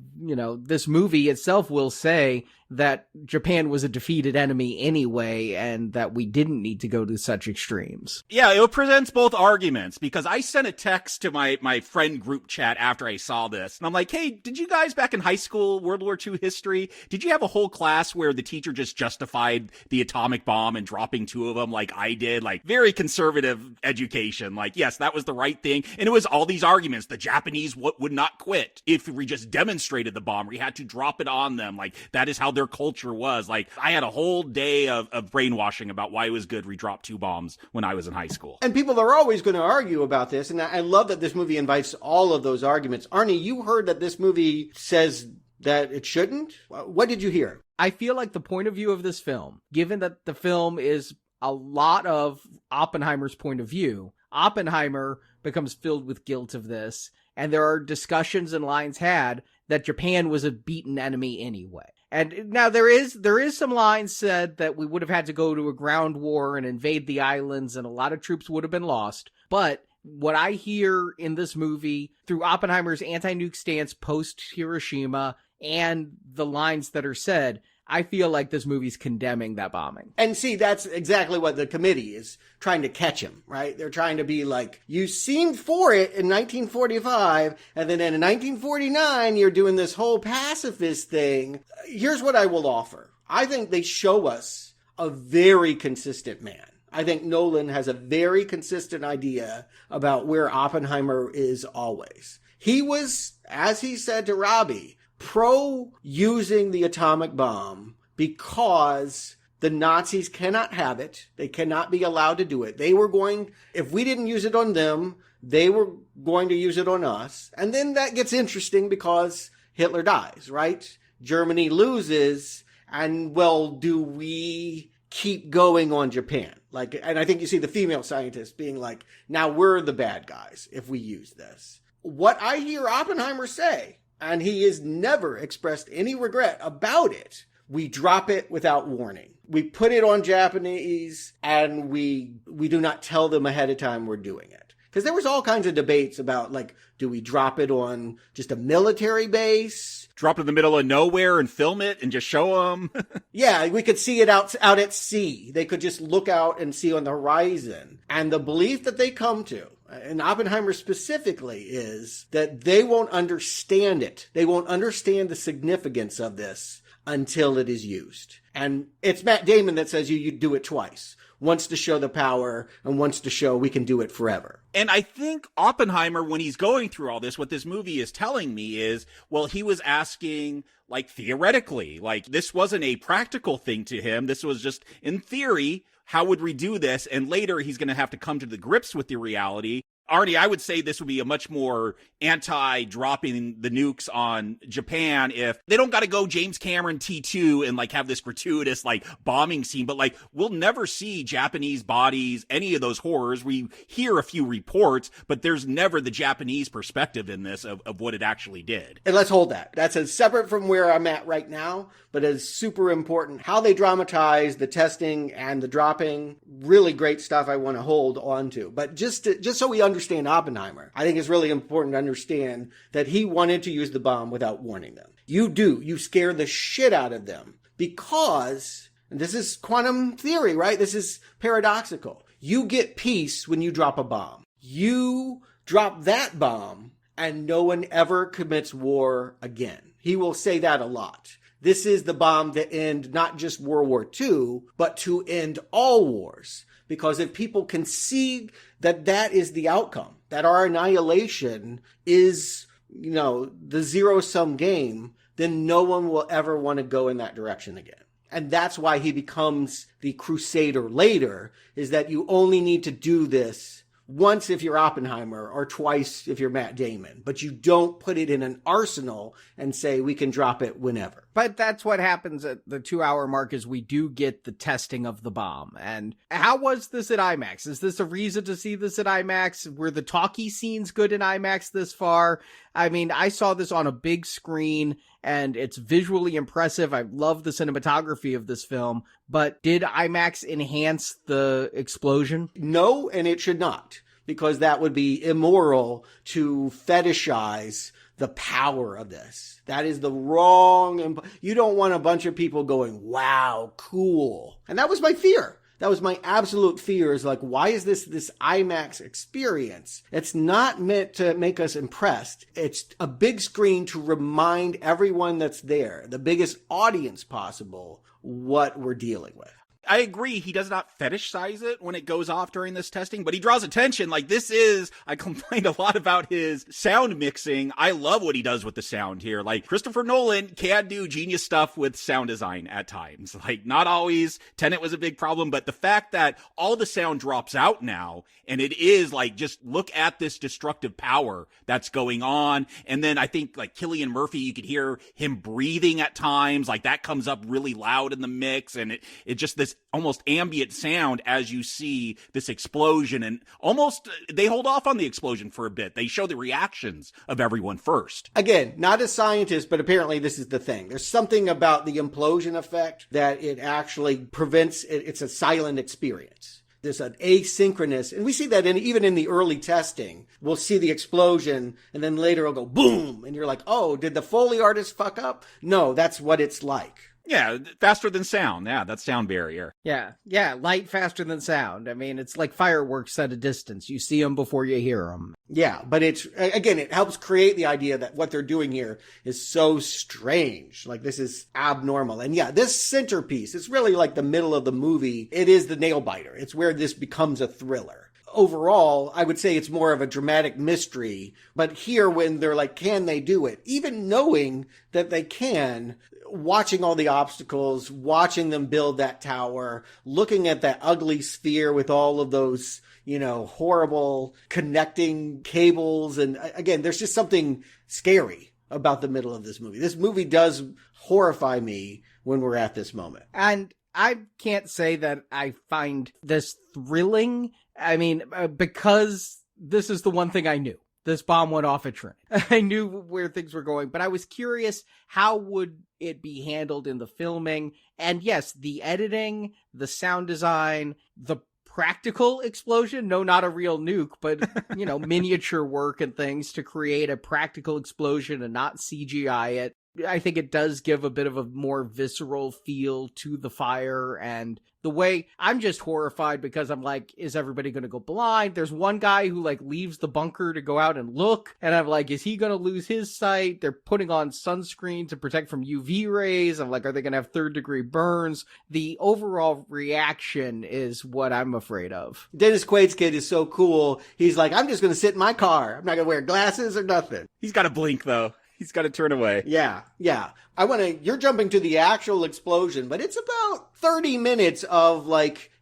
This movie itself will say that Japan was a defeated enemy anyway, and that we didn't need to go to such extremes. Yeah, it presents both arguments, because I sent a text to my friend group chat after I saw this, and I'm like, hey, did you guys back in high school, World War II history, did you have a whole class where the teacher just justified the atomic bomb and dropping 2 of them like I did? Like, very conservative education. Like, yes, that was the right thing. And it was all these arguments. The Japanese would not quit if we just demonstrated the bomb. We had to drop it on them. Like, that is how their culture was. Like, I had a whole day of brainwashing about why it was good we dropped 2 bombs when I was in high school. And people are always going to argue about this. And I love that this movie invites all of those arguments. Arnie, you heard that this movie says that it shouldn't? What did you hear? I feel like the point of view of this film, given that the film is a lot of Oppenheimer's point of view, Oppenheimer becomes filled with guilt of this, and there are discussions and lines had that Japan was a beaten enemy anyway. And now there is some lines said that we would have had to go to a ground war and invade the islands, and a lot of troops would have been lost. But what I hear in this movie, through Oppenheimer's anti-nuke stance post-Hiroshima, and the lines that are said, I feel like this movie's condemning that bombing. And see, that's exactly what the committee is trying to catch him, right? They're trying to be like, you seemed for it in 1945, and then in 1949, you're doing this whole pacifist thing. Here's what I will offer. I think they show us a very consistent man. I think Nolan has a very consistent idea about where Oppenheimer is always. He was, as he said to Robbie, pro using the atomic bomb because the Nazis cannot have it. They cannot be allowed to do it. They were going, if we didn't use it on them, they were going to use it on us. And then that gets interesting because Hitler dies, right? Germany loses. And well, do we keep going on Japan? Like, and I think you see the female scientists being like, now we're the bad guys if we use this. What I hear Oppenheimer say, and he has never expressed any regret about it, we drop it without warning. We put it on Japanese, and we do not tell them ahead of time we're doing it. Because there was all kinds of debates about, like, do we drop it on just a military base? Drop it in the middle of nowhere and film it and just show them? Yeah, we could see it out at sea. They could just look out and see on the horizon. And the belief that they come to, and Oppenheimer specifically, is that they won't understand it. They won't understand the significance of this until it is used. And it's Matt Damon that says you do it twice. Once to show the power, and once to show we can do it forever. And I think Oppenheimer, when he's going through all this, what this movie is telling me is, well, he was asking, like, theoretically, like, this wasn't a practical thing to him. This was just, in theory, how would we do this? And later he's going to have to come to the grips with the reality. Arnie, I would say this would be a much more anti-dropping the nukes on Japan if they don't got to go James Cameron T2 and like have this gratuitous like bombing scene, but like we'll never see Japanese bodies, any of those horrors. We hear a few reports, but there's never the Japanese perspective in this of what it actually did. And let's hold that. That's as separate from where I'm at right now, but it's super important. How they dramatize the testing and the dropping, really great stuff I want to hold on to. But just so we understand Oppenheimer, I think it's really important to understand that he wanted to use the bomb without warning them. You scare the shit out of them because, and this is quantum theory, right? This is paradoxical. You get peace when you drop a bomb. You drop that bomb and no one ever commits war again. He will say that a lot. this is the bomb to end not just World War II, but to end all wars. Because if people can see that that is the outcome, that our annihilation is, the zero-sum game, then no one will ever want to go in that direction again. And that's why he becomes the crusader later, is that you only need to do this once if you're Oppenheimer or twice if you're Matt Damon. But you don't put it in an arsenal and say we can drop it whenever. But that's what happens at the 2-hour mark, is we do get the testing of the bomb. And how was this at IMAX? Is this a reason to see this at IMAX? Were the talkie scenes good in IMAX this far? I mean, I saw this on a big screen and it's visually impressive. I love the cinematography of this film, but did IMAX enhance the explosion? No, and it should not, because that would be immoral to fetishize the power of this. That is the wrong. You don't want a bunch of people going, wow, cool. And that was my fear. That was my absolute fear, is like, why is this IMAX experience? It's not meant to make us impressed. It's a big screen to remind everyone that's there, the biggest audience possible, what we're dealing with. I agree. He does not fetishize it when it goes off during this testing, but he draws attention. Like, this is, I complained a lot about his sound mixing. I love what he does with the sound here. Like, Christopher Nolan can do genius stuff with sound design at times. Like, not always. Tenet was a big problem, but the fact that all the sound drops out now, and it is like, just look at this destructive power that's going on. And then I think like Cillian Murphy, you could hear him breathing at times. Like, that comes up really loud in the mix, and it just this almost ambient sound as you see this explosion, and almost they hold off on the explosion for a bit. They show the reactions of everyone first. Again, not a scientist, but apparently this is the thing. There's something about the implosion effect that it actually prevents it. It's a silent experience. There's an asynchronous, and we see that even in the early testing. We'll see the explosion, and then later it'll go boom, and you're like, oh, did the Foley artist fuck up? No, that's what it's like. Yeah, faster than sound. Yeah, that's sound barrier. Yeah, light faster than sound. I mean, it's like fireworks at a distance. You see them before you hear them. Yeah, but it helps create the idea that what they're doing here is so strange. Like, this is abnormal. And yeah, this centerpiece, it's really like the middle of the movie. It is the nail biter. It's where this becomes a thriller. Overall, I would say it's more of a dramatic mystery. But here, when they're like, can they do it? Even knowing that they can, watching all the obstacles, watching them build that tower, looking at that ugly sphere with all of those, horrible connecting cables. And again, there's just something scary about the middle of this movie. This movie does horrify me when we're at this moment. And I can't say that I find this thrilling. I mean, because this is the one thing I knew. This bomb went off at Trinity. I knew where things were going, but I was curious, how would it be handled in the filming? And yes, the editing, the sound design, the practical explosion. No, not a real nuke, but, miniature work and things to create a practical explosion and not CGI it. I think it does give a bit of a more visceral feel to the fire, and the way I'm just horrified because I'm like, is everybody going to go blind? There's one guy who leaves the bunker to go out and look, and I'm like, is he going to lose his sight? They're putting on sunscreen to protect from UV rays. I'm like, are they going to have 3rd degree burns? The overall reaction is what I'm afraid of. Dennis Quaid's kid is so cool. He's like, I'm just going to sit in my car. I'm not going to wear glasses or nothing. He's got to blink though. He's got to turn away. Yeah. You're jumping to the actual explosion, but it's about 30 minutes of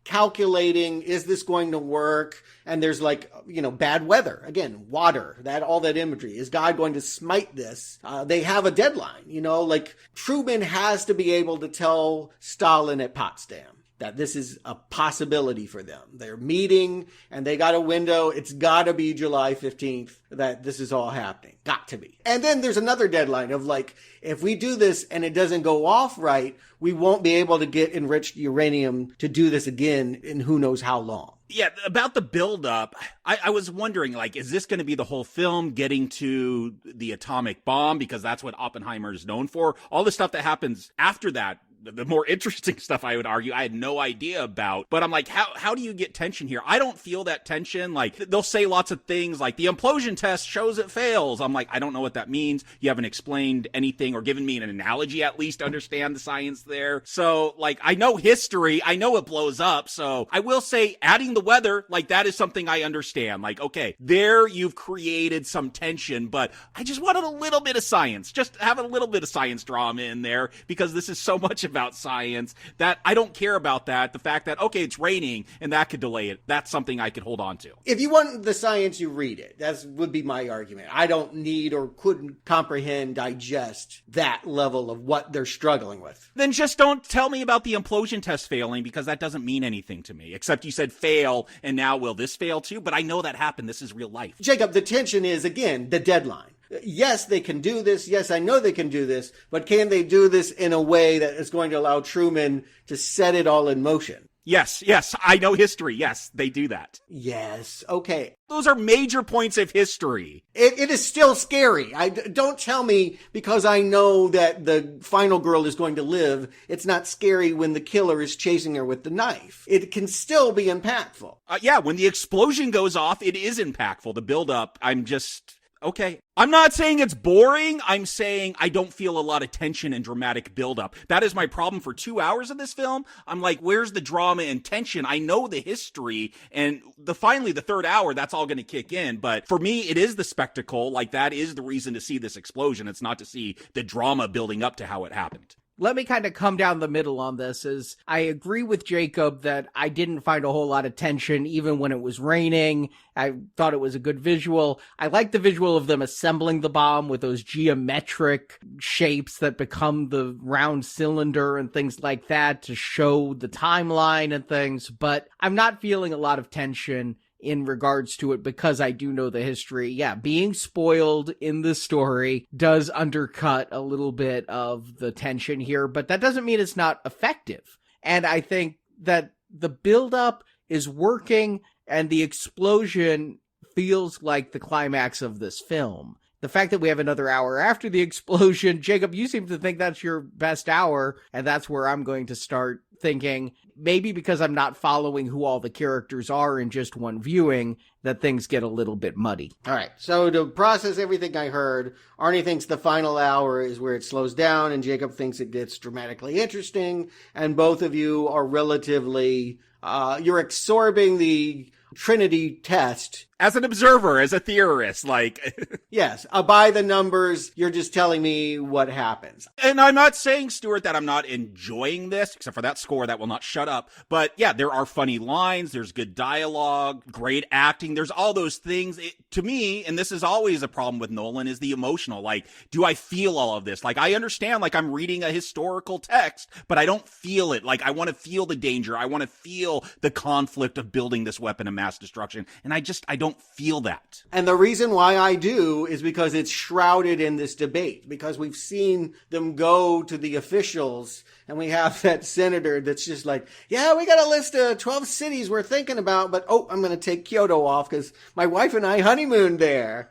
calculating, is this going to work? And there's bad weather. Again, water, all that imagery. Is God going to smite this? They have a deadline, Truman has to be able to tell Stalin at Potsdam that this is a possibility for them. They're meeting and they got a window. It's got to be July 15th that this is all happening. Got to be. And then there's another deadline of if we do this and it doesn't go off right, we won't be able to get enriched uranium to do this again in who knows how long. Yeah, about the buildup, I was wondering, is this going to be the whole film getting to the atomic bomb? Because that's what Oppenheimer is known for. All the stuff that happens after that the more interesting stuff, I would argue, I had no idea about. But I'm like, how do you get tension here? I don't feel that tension. Like, they'll say lots of things like the implosion test shows it fails. I'm like, I don't know what that means. You haven't explained anything or given me an analogy at least to understand the science there. So, like, I know history. I know it blows up. So I will say adding the weather, like, that is something I understand. Like, okay, there you've created some tension, but I just wanted a little bit of science. Just have a little bit of science drama in there, because this is so much about science that I don't care about that. The fact that, okay, it's raining and that could delay it. That's something I could hold on to. If you want the science, you read it. That would be my argument. I don't need or couldn't comprehend, digest that level of what they're struggling with. Then just don't tell me about the implosion test failing, because that doesn't mean anything to me, except you said fail, and now will this fail too? But I know that happened. This is real life. Jacob, the tension is, again, the deadline. Yes, they can do this. Yes, I know they can do this. But can they do this in a way that is going to allow Truman to set it all in motion? Yes, I know history. Yes, they do that. Yes, okay. Those are major points of history. It is still scary. Don't tell me because I know that the final girl is going to live, it's not scary when the killer is chasing her with the knife. It can still be impactful. Yeah, when the explosion goes off, it is impactful. The build-up, I'm just... Okay. I'm not saying it's boring. I'm saying I don't feel a lot of tension and dramatic buildup. That is my problem for 2 hours of this film. I'm like, where's the drama and tension? I know the history, and finally the third hour, that's all going to kick in. But for me, it is the spectacle. Like, that is the reason to see this explosion. It's not to see the drama building up to how it happened. Let me kind of come down the middle on this. Is I agree with Jacob that I didn't find a whole lot of tension even when it was raining. I thought it was a good visual. I like the visual of them assembling the bomb with those geometric shapes that become the round cylinder and things like that to show the timeline and things. But I'm not feeling a lot of tension in regards to it because I do know the history. Yeah, being spoiled in the story does undercut a little bit of the tension here, but that doesn't mean it's not effective. And I think that the buildup is working and the explosion feels like the climax of this film. The fact that we have another hour after the explosion, Jacob, you seem to think that's your best hour, and that's where I'm going to start thinking, maybe because I'm not following who all the characters are in just one viewing, that things get a little bit muddy. All right, so to process everything I heard, Arnie thinks the final hour is where it slows down, and Jacob thinks it gets dramatically interesting, and both of you are relatively, you're absorbing the Trinity test. As an observer, as a theorist, like... Yes, by the numbers, you're just telling me what happens. And I'm not saying, Stuart, that I'm not enjoying this, except for that score that will not shut up. But yeah, there are funny lines, there's good dialogue, great acting, there's all those things. To me, and this is always a problem with Nolan, is the emotional. Like, do I feel all of this? Like, I understand, like, I'm reading a historical text, but I don't feel it. Like, I want to feel the danger. I want to feel the conflict of building this weapon of mass destruction. And I don't feel that. And the reason why I do is because it's shrouded in this debate, because we've seen them go to the officials and we have that senator that's just like, yeah, we got a list of 12 cities we're thinking about, but I'm going to take Kyoto off because my wife and I honeymooned there.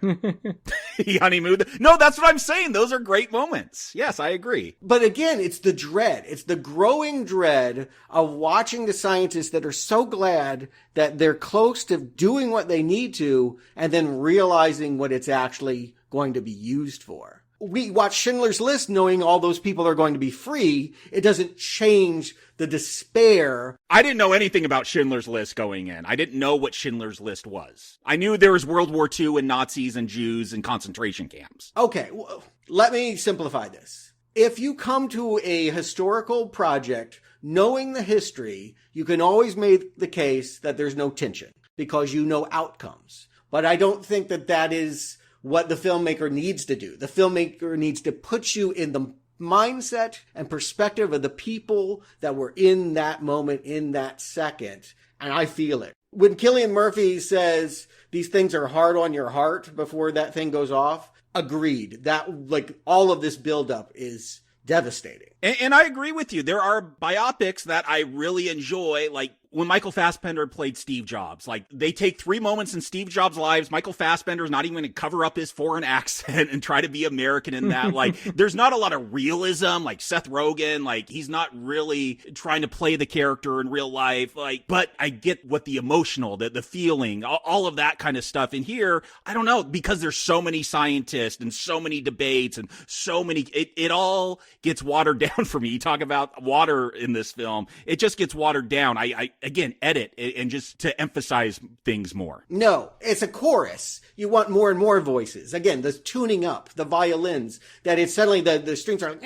He honeymooned? No, that's what I'm saying. Those are great moments. Yes, I agree. But again, it's the dread. It's the growing dread of watching the scientists that are so glad that they're close to doing what they need to and then realizing what it's actually going to be used for. We watch Schindler's List knowing all those people are going to be free. It doesn't change the despair. I didn't know anything about Schindler's List going in. I didn't know what Schindler's List was. I knew there was World War II and Nazis and Jews and concentration camps. Okay, well, let me simplify this. If you come to a historical project knowing the history, you can always make the case that there's no tension because you know outcomes. But I don't think that that is what the filmmaker needs to do. The filmmaker needs to put you in the mindset and perspective of the people that were in that moment, in that second. And I feel it. When Cillian Murphy says these things are hard on your heart before that thing goes off, agreed. That, like, all of this buildup is devastating. And I agree with you. There are biopics that I really enjoy, like when Michael Fassbender played Steve Jobs. Like, they take 3 moments in Steve Jobs' lives. Michael Fassbender's not even going to cover up his foreign accent and try to be American in that. Like, there's not a lot of realism. Like, Seth Rogen, like, he's not really trying to play the character in real life. Like, but I get what the emotional, the feeling, all of that kind of stuff. In here, I don't know, because there's so many scientists and so many debates and so many, it all gets watered down for me. You talk about water in this film. It just gets watered down. I again, edit and just to emphasize things more. No, it's a chorus. You want more and more voices. Again, the tuning up, the violins, that it's suddenly the strings are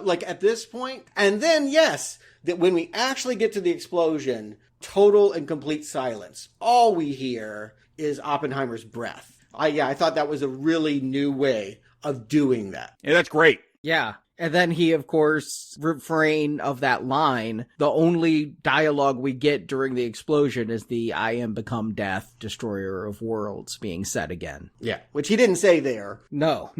like at this point. And then, yes, that when we actually get to the explosion, total and complete silence. All we hear is Oppenheimer's breath. I thought that was a really new way of doing that. Yeah, that's great. Yeah. And then he, of course, refrain of that line. The only dialogue we get during the explosion is the "I am become death, destroyer of worlds" being said again. Yeah, which he didn't say there. No.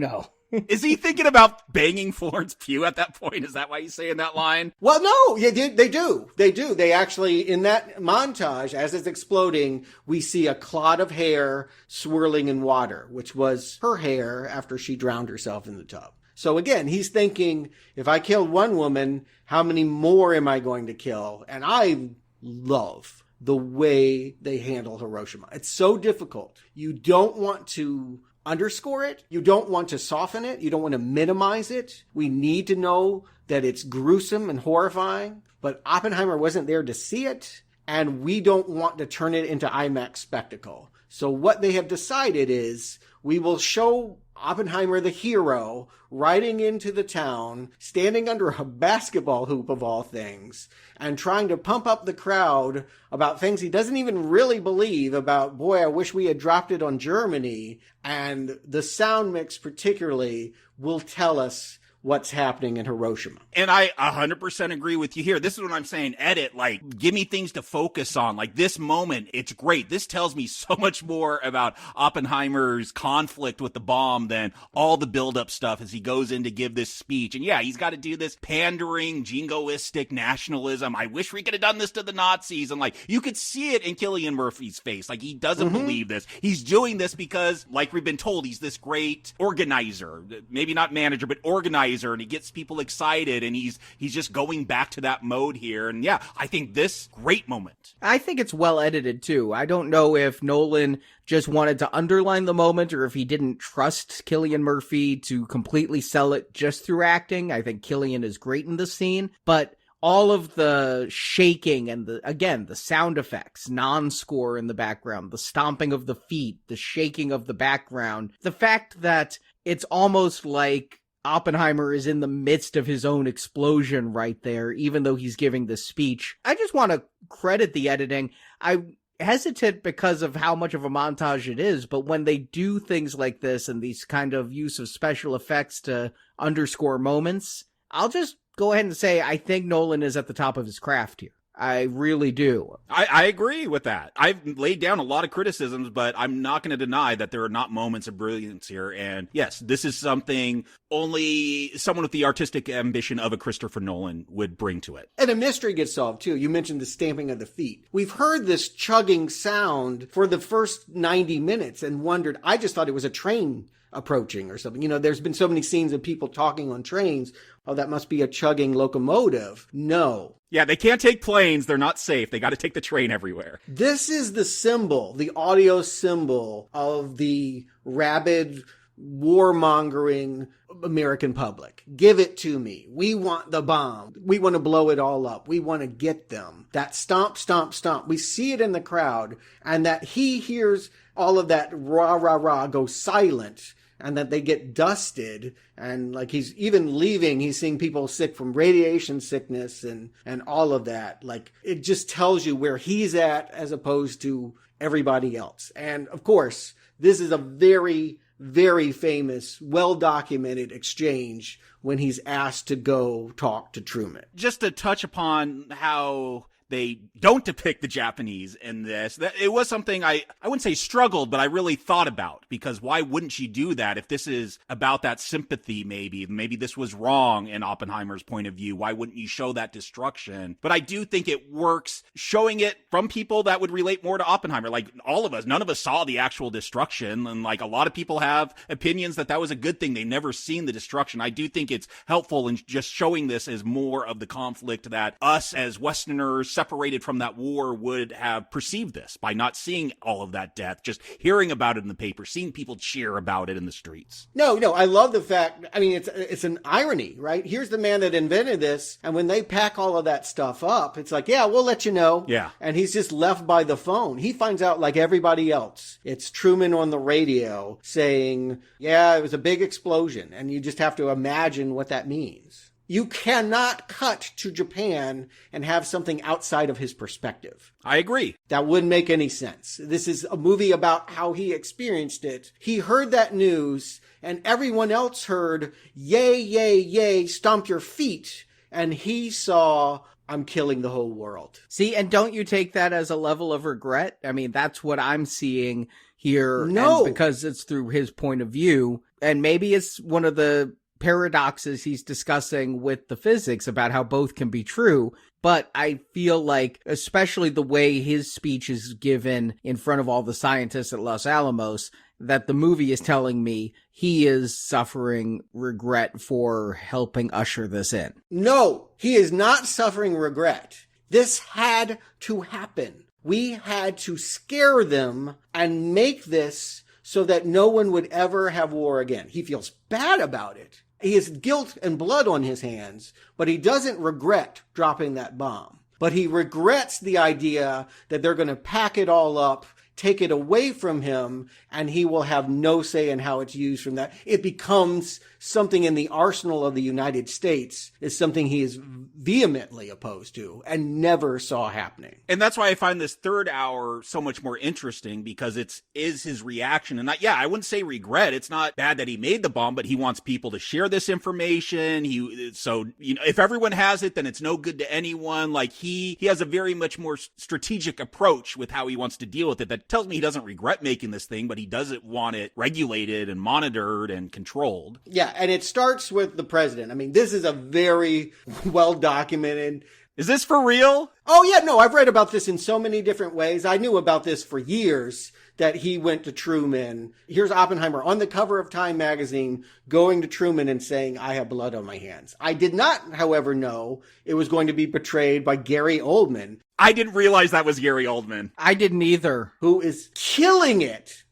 Is he thinking about banging Florence Pugh at that point? Is that why he's saying that line? Well, no, they do. They actually, in that montage, as it's exploding, we see a clod of hair swirling in water, which was her hair after she drowned herself in the tub. So again, he's thinking, if I killed one woman, how many more am I going to kill? And I love the way they handle Hiroshima. It's so difficult. You don't want to underscore it. You don't want to soften it. You don't want to minimize it. We need to know that it's gruesome and horrifying, but Oppenheimer wasn't there to see it, and we don't want to turn it into IMAX spectacle. So what they have decided is we will show Oppenheimer, the hero, riding into the town, standing under a basketball hoop of all things, and trying to pump up the crowd about things he doesn't even really believe about, boy, I wish we had dropped it on Germany. And the sound mix particularly will tell us what's happening in Hiroshima. And I 100% agree with you here. This is what I'm saying. Edit, like, give me things to focus on. Like, this moment, it's great. This tells me so much more about Oppenheimer's conflict with the bomb than all the build-up stuff as he goes in to give this speech. And yeah, he's got to do this pandering, jingoistic nationalism. I wish we could have done this to the Nazis. And like, you could see it in Cillian Murphy's face. Like, he doesn't believe this. He's doing this because, like we've been told, he's this great organizer. Maybe not manager, but organizer. And he gets people excited, and he's just going back to that mode here. And yeah, I think this great moment. I think it's well edited too. I don't know if Nolan just wanted to underline the moment or if he didn't trust Cillian Murphy to completely sell it just through acting. I think Cillian is great in this scene, but all of the shaking and the sound effects, non-score in the background, the stomping of the feet, the shaking of the background, the fact that it's almost like Oppenheimer is in the midst of his own explosion right there, even though he's giving this speech. I just want to credit the editing. I'm hesitant because of how much of a montage it is, but when they do things like this and these kind of use of special effects to underscore moments, I'll just go ahead and say I think Nolan is at the top of his craft here. I really do. I agree with that. I've laid down a lot of criticisms, but I'm not going to deny that there are not moments of brilliance here. And yes, this is something only someone with the artistic ambition of a Christopher Nolan would bring to it. And a mystery gets solved, too. You mentioned the stamping of the feet. We've heard this chugging sound for the first 90 minutes and wondered, I just thought it was a train approaching or something. You know, there's been so many scenes of people talking on trains. Oh, that must be a chugging locomotive. No. Yeah, they can't take planes. They're not safe. They got to take the train everywhere. This is the symbol, the audio symbol of the rabid, warmongering American public. Give it to me. We want the bomb. We want to blow it all up. We want to get them. That stomp, stomp, stomp. We see it in the crowd, and that he hears all of that rah, rah, rah go silent, and that they get dusted. And like he's even leaving, he's seeing people sick from radiation sickness and all of that. Like, it just tells you where he's at as opposed to everybody else. And of course, this is a very, very famous, well-documented exchange when he's asked to go talk to Truman. Just to touch upon how they don't depict the Japanese in this. It was something I wouldn't say struggled, but I really thought about, because why wouldn't you do that if this is about that sympathy? Maybe this was wrong in Oppenheimer's point of view. Why wouldn't you show that destruction? But I do think it works showing it from people that would relate more to Oppenheimer. Like all of us, none of us saw the actual destruction, and like a lot of people have opinions that was a good thing. They've never seen the destruction. I do think it's helpful in just showing this as more of the conflict that us as Westerners separated from that war would have perceived this by not seeing all of that death, just hearing about it in the paper, seeing people cheer about it in the streets. No, I love the fact, I mean, it's an irony, right? Here's the man that invented this, and when they pack all of that stuff up, it's like, yeah, we'll let you know. Yeah. And he's just left by the phone. He finds out like everybody else. It's Truman on the radio saying, yeah, it was a big explosion, and you just have to imagine what that means. You cannot cut to Japan and have something outside of his perspective. I agree. That wouldn't make any sense. This is a movie about how he experienced it. He heard that news, and everyone else heard, yay, yay, yay, stomp your feet. And he saw, I'm killing the whole world. See, and don't you take that as a level of regret? I mean, that's what I'm seeing here. No. And because it's through his point of view. And maybe it's one of the paradoxes he's discussing with the physics about how both can be true. But I feel like, especially the way his speech is given in front of all the scientists at Los Alamos, that the movie is telling me he is suffering regret for helping usher this in. No, he is not suffering regret. This had to happen. We had to scare them and make this so that no one would ever have war again. He feels bad about it. He has guilt and blood on his hands, but he doesn't regret dropping that bomb. But he regrets the idea that they're going to pack it all up, take it away from him, and he will have no say in how it's used from that. It becomes something in the arsenal of the United States, is something he is vehemently opposed to and never saw happening. And that's why I find this third hour so much more interesting, because is his reaction. And I wouldn't say regret. It's not bad that he made the bomb, but he wants people to share this information. If everyone has it, then it's no good to anyone. Like he has a very much more strategic approach with how he wants to deal with it. That tells me he doesn't regret making this thing, but he doesn't want it regulated and monitored and controlled. Yeah, and it starts with the president. I mean, this is a very well-documented... Is this for real? Oh, yeah, no, I've read about this in so many different ways. I knew about this for years, that he went to Truman. Here's Oppenheimer on the cover of Time magazine going to Truman and saying, I have blood on my hands. I did not, however, know it was going to be portrayed by Gary Oldman. I didn't realize that was Gary Oldman. I didn't either. Who is killing it.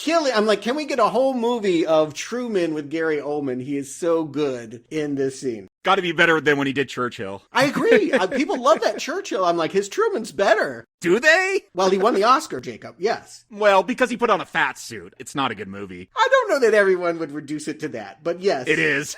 I'm like, can we get a whole movie of Truman with Gary Oldman? He is so good in this scene. Got to be better than when he did Churchill. I agree. People love that Churchill. I'm like, his Truman's better. Do they? Well, he won the Oscar, Jacob. Yes. Well, because he put on a fat suit. It's not a good movie. I don't know that everyone would reduce it to that, but yes. It is.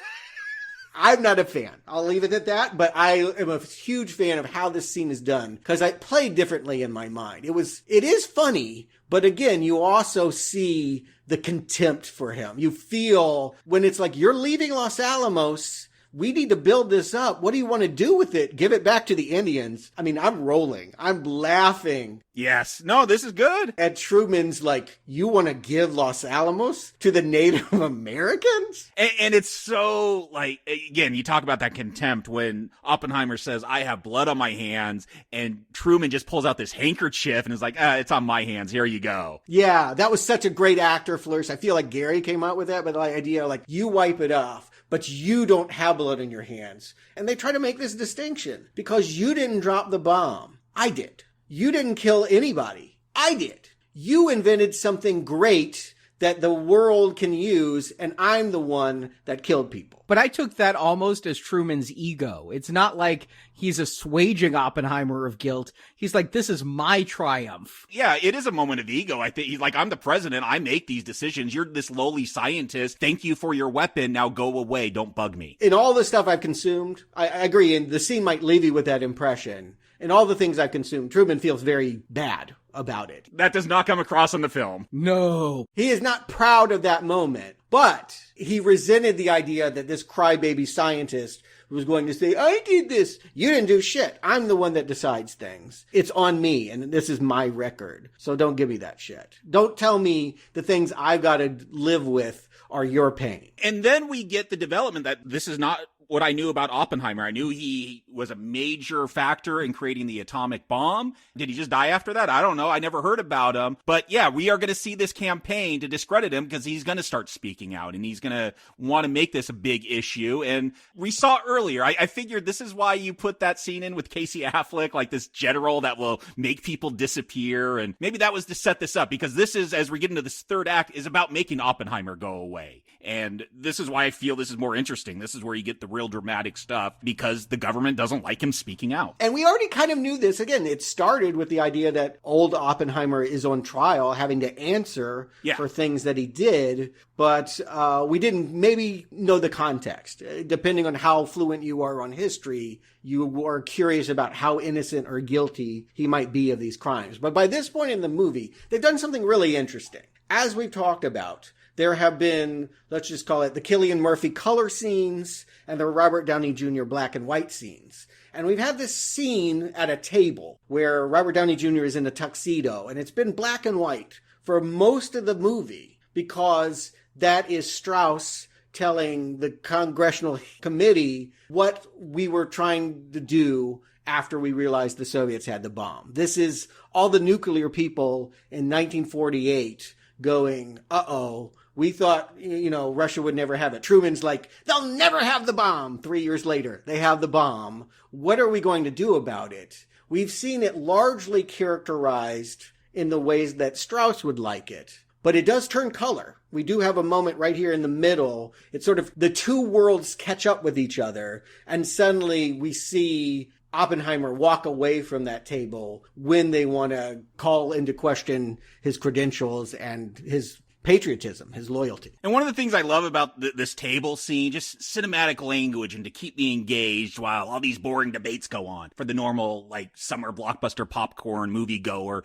I'm not a fan. I'll leave it at that, but I am a huge fan of how this scene is done, because I played differently in my mind. It is funny, but again, you also see the contempt for him. You feel when it's like, you're leaving Los Alamos, we need to build this up. What do you want to do with it? Give it back to the Indians. I mean, I'm rolling. I'm laughing. Yes. No, this is good. And Truman's like, you want to give Los Alamos to the Native Americans? And it's so, like, again, you talk about that contempt when Oppenheimer says, I have blood on my hands, and Truman just pulls out this handkerchief and is like, it's on my hands. Here you go. Yeah, that was such a great actor flourish. I feel like Gary came out with that, but the idea, like, you wipe it off, but you don't have blood in your hands. And they try to make this distinction. Because you didn't drop the bomb. I did. You didn't kill anybody. I did. You invented something great that the world can use, and I'm the one that killed people. But I took that almost as Truman's ego. It's not like he's assuaging Oppenheimer of guilt. He's like, this is my triumph. Yeah, it is a moment of ego. I think he's like, I'm the president. I make these decisions. You're this lowly scientist. Thank you for your weapon. Now go away. Don't bug me. In all the stuff I've consumed, I agree, and the scene might leave you with that impression. In all the things I've consumed, Truman feels very bad about it. That does not come across in the film. No. He is not proud of that moment, but he resented the idea that this crybaby scientist was going to say, I did this. You didn't do shit. I'm the one that decides things. It's on me, and this is my record. So don't give me that shit. Don't tell me the things I've got to live with are your pain. And then we get the development that this is not what I knew about Oppenheimer. I knew he was a major factor in creating the atomic bomb. Did he just die after that? I don't know. I never heard about him. But yeah, we are going to see this campaign to discredit him because he's going to start speaking out and he's going to want to make this a big issue. And we saw earlier, I figured this is why you put that scene in with Casey Affleck, like this general that will make people disappear. And maybe that was to set this up, because this is, as we get into this third act, is about making Oppenheimer go away. And this is why I feel this is more interesting. This is where you get the real dramatic stuff, because the government doesn't like him speaking out. And we already kind of knew this. Again, it started with the idea that old Oppenheimer is on trial, having to answer for things that he did, but we didn't maybe know the context. Depending on how fluent you are on history, you are curious about how innocent or guilty he might be of these crimes. But by this point in the movie, they've done something really interesting. As we've talked about, there have been, let's just call it the Cillian Murphy color scenes and the Robert Downey Jr. black and white scenes. And we've had this scene at a table where Robert Downey Jr. is in a tuxedo, and it's been black and white for most of the movie because that is Strauss telling the Congressional Committee what we were trying to do after we realized the Soviets had the bomb. This is all the nuclear people in 1948 going, uh-oh, we thought, Russia would never have it. Truman's like, they'll never have the bomb. 3 years later, they have the bomb. What are we going to do about it? We've seen it largely characterized in the ways that Strauss would like it. But it does turn color. We do have a moment right here in the middle. It's sort of the two worlds catch up with each other. And suddenly we see Oppenheimer walk away from that table when they want to call into question his credentials and his patriotism, his loyalty. And one of the things I love about this table scene, just cinematic language and to keep me engaged while all these boring debates go on for the normal, summer blockbuster popcorn movie goer.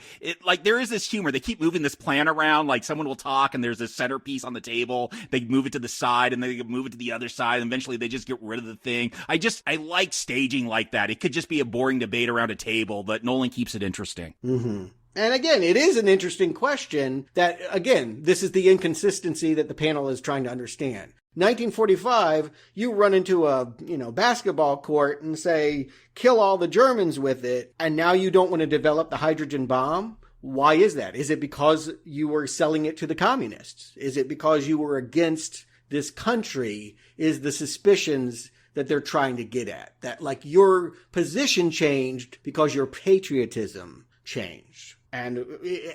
There is this humor. They keep moving this plan around. Someone will talk and there's this centerpiece on the table. They move it to the side and they move it to the other side. And eventually they just get rid of the thing. I like staging like that. It could just be a boring debate around a table, but Nolan keeps it interesting. Mm-hmm. And again, it is an interesting question that, again, this is the inconsistency that the panel is trying to understand. 1945, you run into a, basketball court and say, kill all the Germans with it, and now you don't want to develop the hydrogen bomb? Why is that? Is it because you were selling it to the communists? Is it because you were against this country? Is the suspicions that they're trying to get at? That, your position changed because your patriotism changed. And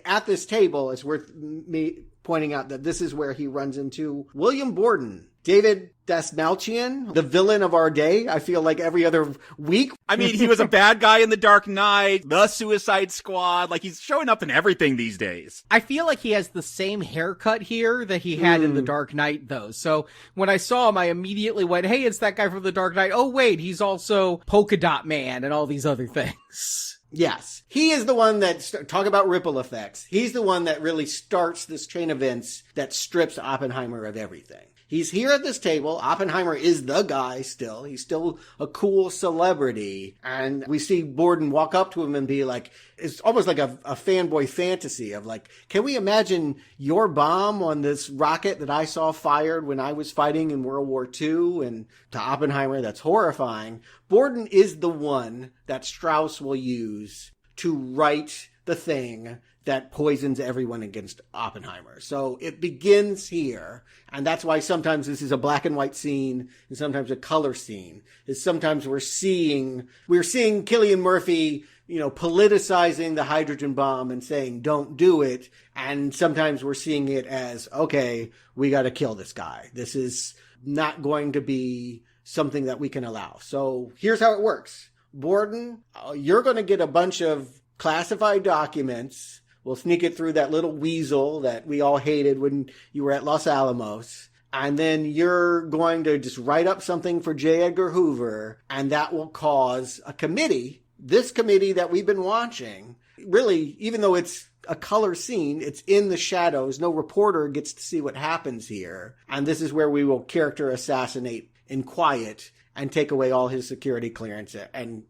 at this table, it's worth me pointing out that this is where he runs into William Borden, David Dasmalchian, the villain of our day. I feel like every other week. I mean, he was a bad guy in The Dark Knight, The Suicide Squad. He's showing up in everything these days. I feel like he has the same haircut here that he had in The Dark Knight, though. So when I saw him, I immediately went, hey, it's that guy from The Dark Knight. Oh, wait, he's also Polka Dot Man and all these other things. Yes. He is the one that, talk about ripple effects. He's the one that really starts this chain of events that strips Oppenheimer of everything. He's here at this table. Oppenheimer is the guy still. He's still a cool celebrity. And we see Borden walk up to him and be like, it's almost like a fanboy fantasy of can we imagine your bomb on this rocket that I saw fired when I was fighting in World War II? And to Oppenheimer, that's horrifying. Borden is the one that Strauss will use to write the thing that poisons everyone against Oppenheimer. So it begins here, and that's why sometimes this is a black and white scene and sometimes a color scene. Is sometimes we're seeing Cillian Murphy, politicizing the hydrogen bomb and saying don't do it, and sometimes we're seeing it as, okay, we got to kill this guy. This is not going to be something that we can allow. So here's how it works. Borden, you're going to get a bunch of classified documents. We'll sneak it through that little weasel that we all hated when you were at Los Alamos. And then you're going to just write up something for J. Edgar Hoover, and that will cause a committee, this committee that we've been watching. Really, even though it's a color scene, it's in the shadows. No reporter gets to see what happens here. And this is where we will character assassinate in quiet. and take away all his security clearance and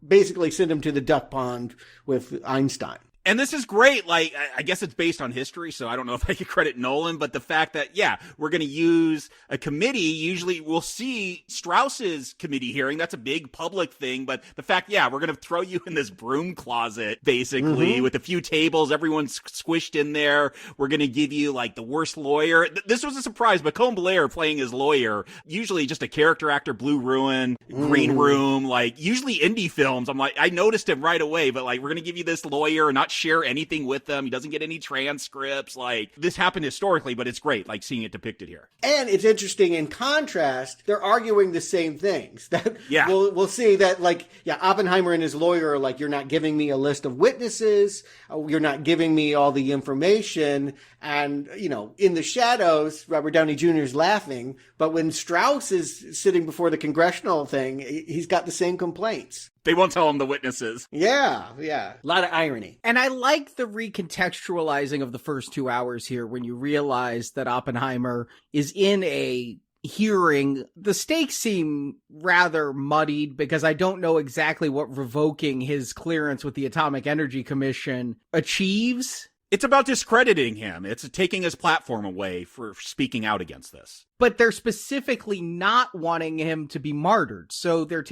basically send him to the duck pond with Einstein. And this is great. Like, I guess it's based on history, so I don't know if I could credit Nolan, but the fact that, we're going to use a committee. Usually we'll see Strauss's committee hearing. That's a big public thing. But the fact, we're going to throw you in this broom closet, basically, with a few tables. Everyone's squished in there. We're going to give you, like, the worst lawyer. This was a surprise, but Colin Blair playing his lawyer, usually just a character actor, Blue Ruin, Green Room, like, usually indie films. I'm like, I noticed him right away, but, like, we're going to give you this lawyer and not share anything with them. He doesn't get any transcripts. Like, this happened historically, but it's great, like, seeing it depicted here. And it's interesting, in contrast, they're arguing the same things. That we'll see that, like, Oppenheimer and his lawyer are like, you're not giving me a list of witnesses, you're not giving me all the information, and, in the shadows, Robert Downey Jr. is laughing, but when Strauss is sitting before the congressional thing, he's got the same complaints. They won't tell him the witnesses. Yeah. A lot of irony. And I like the recontextualizing of the first 2 hours here when you realize that Oppenheimer is in a hearing. The stakes seem rather muddied because I don't know exactly what revoking his clearance with the Atomic Energy Commission achieves. It's about discrediting him. It's taking his platform away for speaking out against this. But they're specifically not wanting him to be martyred. So they're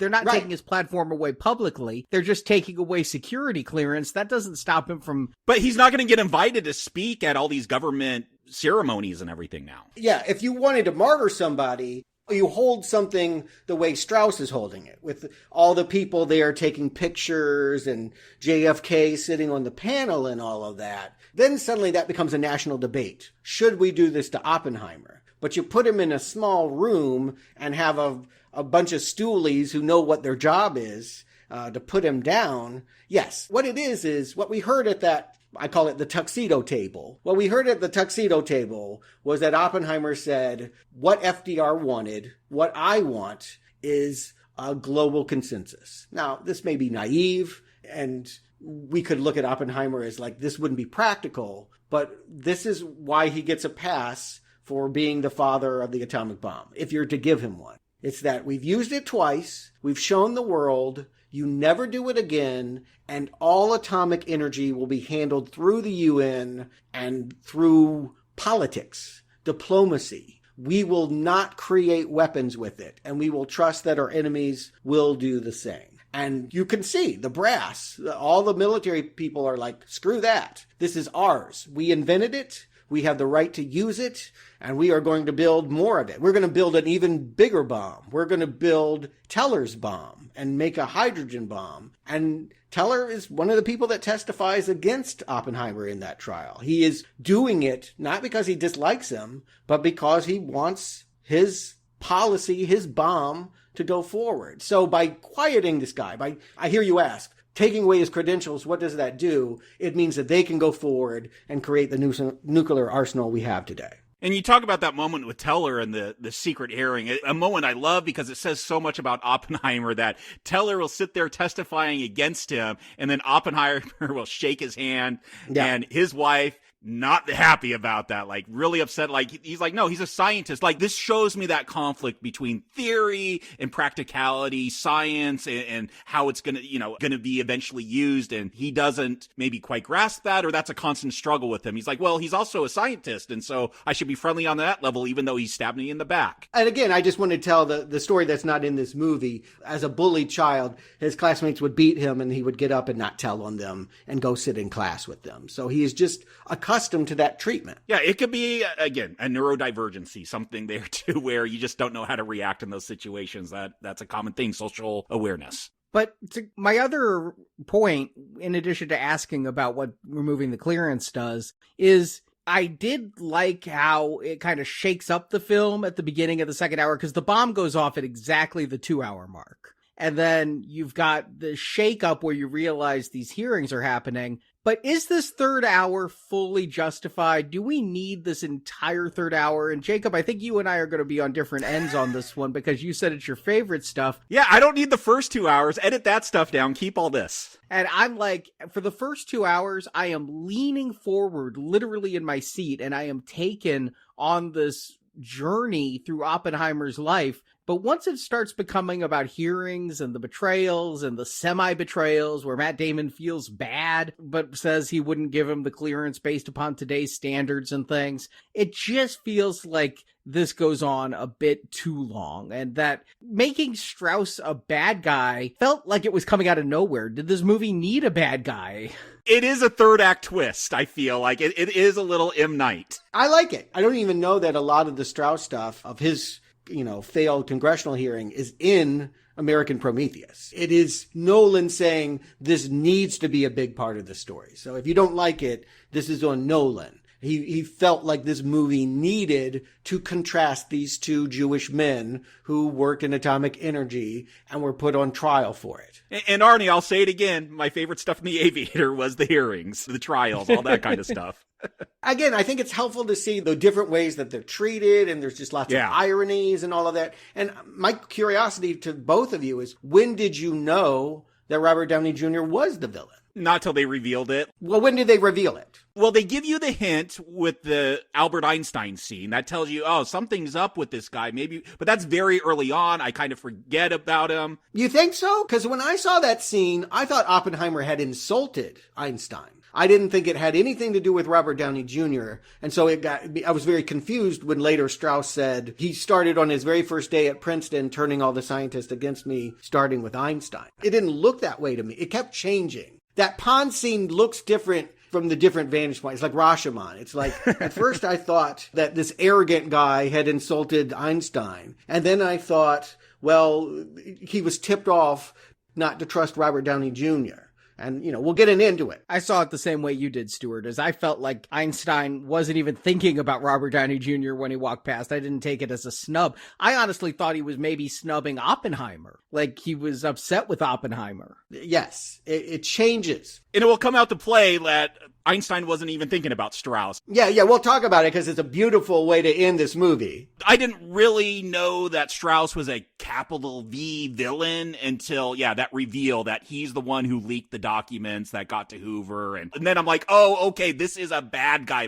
not taking his platform away publicly. They're just taking away security clearance. That doesn't stop him from... But he's not going to get invited to speak at all these government ceremonies and everything now. Yeah, if you wanted to martyr somebody, you hold something the way Strauss is holding it, with all the people there taking pictures and JFK sitting on the panel and all of that. Then suddenly that becomes a national debate. Should we do this to Oppenheimer? But you put him in a small room and have a bunch of stoolies who know what their job is to put him down. Yes, what it is what we heard at that, I call it the tuxedo table. What we heard at the tuxedo table was that Oppenheimer said, what FDR wanted, what I want, is a global consensus. Now, this may be naive, and we could look at Oppenheimer as like, this wouldn't be practical, but this is why he gets a pass for being the father of the atomic bomb, if you're to give him one. It's that we've used it twice, we've shown the world, you never do it again, and all atomic energy will be handled through the UN and through politics, diplomacy. We will not create weapons with it, and we will trust that our enemies will do the same. And you can see the brass, all the military people are like, screw that. This is ours. We invented it. We have the right to use it, and we are going to build more of it. We're going to build an even bigger bomb. We're going to build Teller's bomb and make a hydrogen bomb. And Teller is one of the people that testifies against Oppenheimer in that trial. He is doing it not because he dislikes him, but because he wants his policy, his bomb, to go forward. So by quieting this guy, I hear you ask, taking away his credentials, what does that do? It means that they can go forward and create the nuclear arsenal we have today. And you talk about that moment with Teller and the secret hearing, a moment I love because it says so much about Oppenheimer that Teller will sit there testifying against him, and then Oppenheimer will shake his hand, and his wife not happy about that, like really upset. Like he's like, no, he's a scientist. Like this shows me that conflict between theory and practicality, science and how it's going to be eventually used. And he doesn't maybe quite grasp that, or that's a constant struggle with him. He's like, well, he's also a scientist. And so I should be friendly on that level, even though he stabbed me in the back. And again, I just want to tell the story that's not in this movie. As a bullied child, his classmates would beat him and he would get up and not tell on them and go sit in class with them. So he is just accustomed to that treatment. Yeah, it could be, again, a neurodivergency, something there too, where you just don't know how to react in those situations. That's a common thing, social awareness. But my other point, in addition to asking about what removing the clearance does, is I did like how it kind of shakes up the film at the beginning of the second hour, because the bomb goes off at exactly the 2-hour mark. And then you've got the shake up where you realize these hearings are happening. But is this third hour fully justified? Do we need this entire third hour? And Jacob, I think you and I are going to be on different ends on this one because you said it's your favorite stuff. Yeah, I don't need the first 2 hours. Edit that stuff down. Keep all this. And I'm like, for the first 2 hours, I am leaning forward literally in my seat, and I am taken on this journey through Oppenheimer's life But once it starts becoming about hearings and the betrayals and the semi-betrayals where Matt Damon feels bad, but says he wouldn't give him the clearance based upon today's standards and things, it just feels like this goes on a bit too long, and that making Strauss a bad guy felt like it was coming out of nowhere. Did this movie need a bad guy? It is a third act twist, I feel like. It is a little M. Night. I like it. I don't even know that a lot of the Strauss stuff of his, failed congressional hearing is in American Prometheus. It is Nolan saying this needs to be a big part of the story. So if you don't like it, this is on Nolan. He felt like this movie needed to contrast these two Jewish men who worked in atomic energy and were put on trial for it. And Arnie, I'll say it again, my favorite stuff in The Aviator was the hearings, the trials, all that kind of stuff. Again, I think it's helpful to see the different ways that they're treated, and there's just lots of ironies and all of that. And my curiosity to both of you is, when did you know that Robert Downey Jr. was the villain? Not till they revealed it. Well, when did they reveal it? Well, they give you the hint with the Albert Einstein scene. That tells you, oh, something's up with this guy, maybe. But that's very early on. I kind of forget about him. You think so? Because when I saw that scene, I thought Oppenheimer had insulted Einstein. I didn't think it had anything to do with Robert Downey Jr. And so I was very confused when later Strauss said he started on his very first day at Princeton, turning all the scientists against me, starting with Einstein. It didn't look that way to me. It kept changing. That pond scene looks different from the different vantage points. It's like Rashomon. It's like, at first I thought that this arrogant guy had insulted Einstein. And then I thought, well, he was tipped off not to trust Robert Downey Jr. And, we'll get into it. I saw it the same way you did, Stuart, as I felt like Einstein wasn't even thinking about Robert Downey Jr. when he walked past. I didn't take it as a snub. I honestly thought he was maybe snubbing Oppenheimer. Like he was upset with Oppenheimer. Yes, it changes. And it will come out to play that Einstein wasn't even thinking about Strauss. Yeah, we'll talk about it because it's a beautiful way to end this movie. I didn't really know that Strauss was a capital V villain until, that reveal that he's the one who leaked the documents that got to Hoover. And then I'm like, oh, okay, this is a bad guy.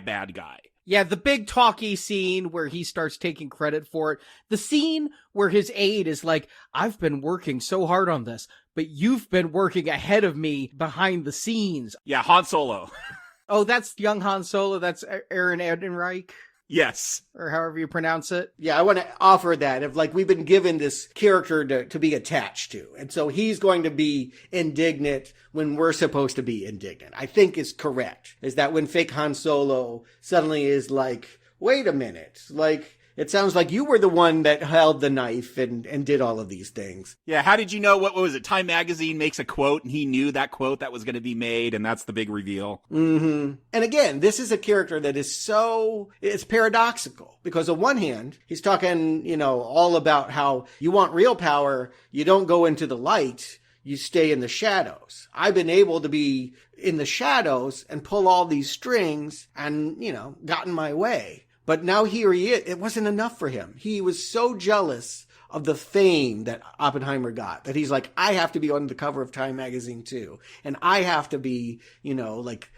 Yeah, the big talky scene where he starts taking credit for it. The scene where his aide is like, I've been working so hard on this, but you've been working ahead of me behind the scenes. Yeah, Han Solo. Oh, that's young Han Solo. That's Aaron Ehrenreich. Yes. Or however you pronounce it. Yeah, I want to offer that of we've been given this character to be attached to. And so he's going to be indignant when we're supposed to be indignant. I think is correct. Is that when fake Han Solo suddenly is like, wait a minute, it sounds like you were the one that held the knife and did all of these things. Yeah, how did you know, what was it? Time Magazine makes a quote and he knew that quote that was going to be made, and that's the big reveal. Mm-hmm. And again, this is a character that is it's paradoxical. Because on one hand, he's talking, all about how you want real power, you don't go into the light, you stay in the shadows. I've been able to be in the shadows and pull all these strings and, gotten my way. But now here he is. It wasn't enough for him. He was so jealous of the fame that Oppenheimer got that he's like, I have to be on the cover of Time Magazine too. And I have to be,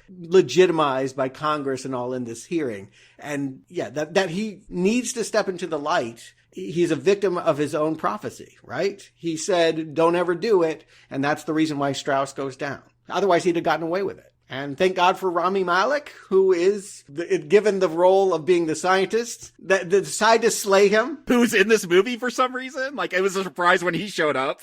legitimized by Congress and all in this hearing. And that he needs to step into the light. He's a victim of his own prophecy, right? He said, don't ever do it. And that's the reason why Strauss goes down. Otherwise, he'd have gotten away with it. And thank God for Rami Malek, who is given the role of being the scientist that decided to slay him. Who's in this movie for some reason? It was a surprise when he showed up.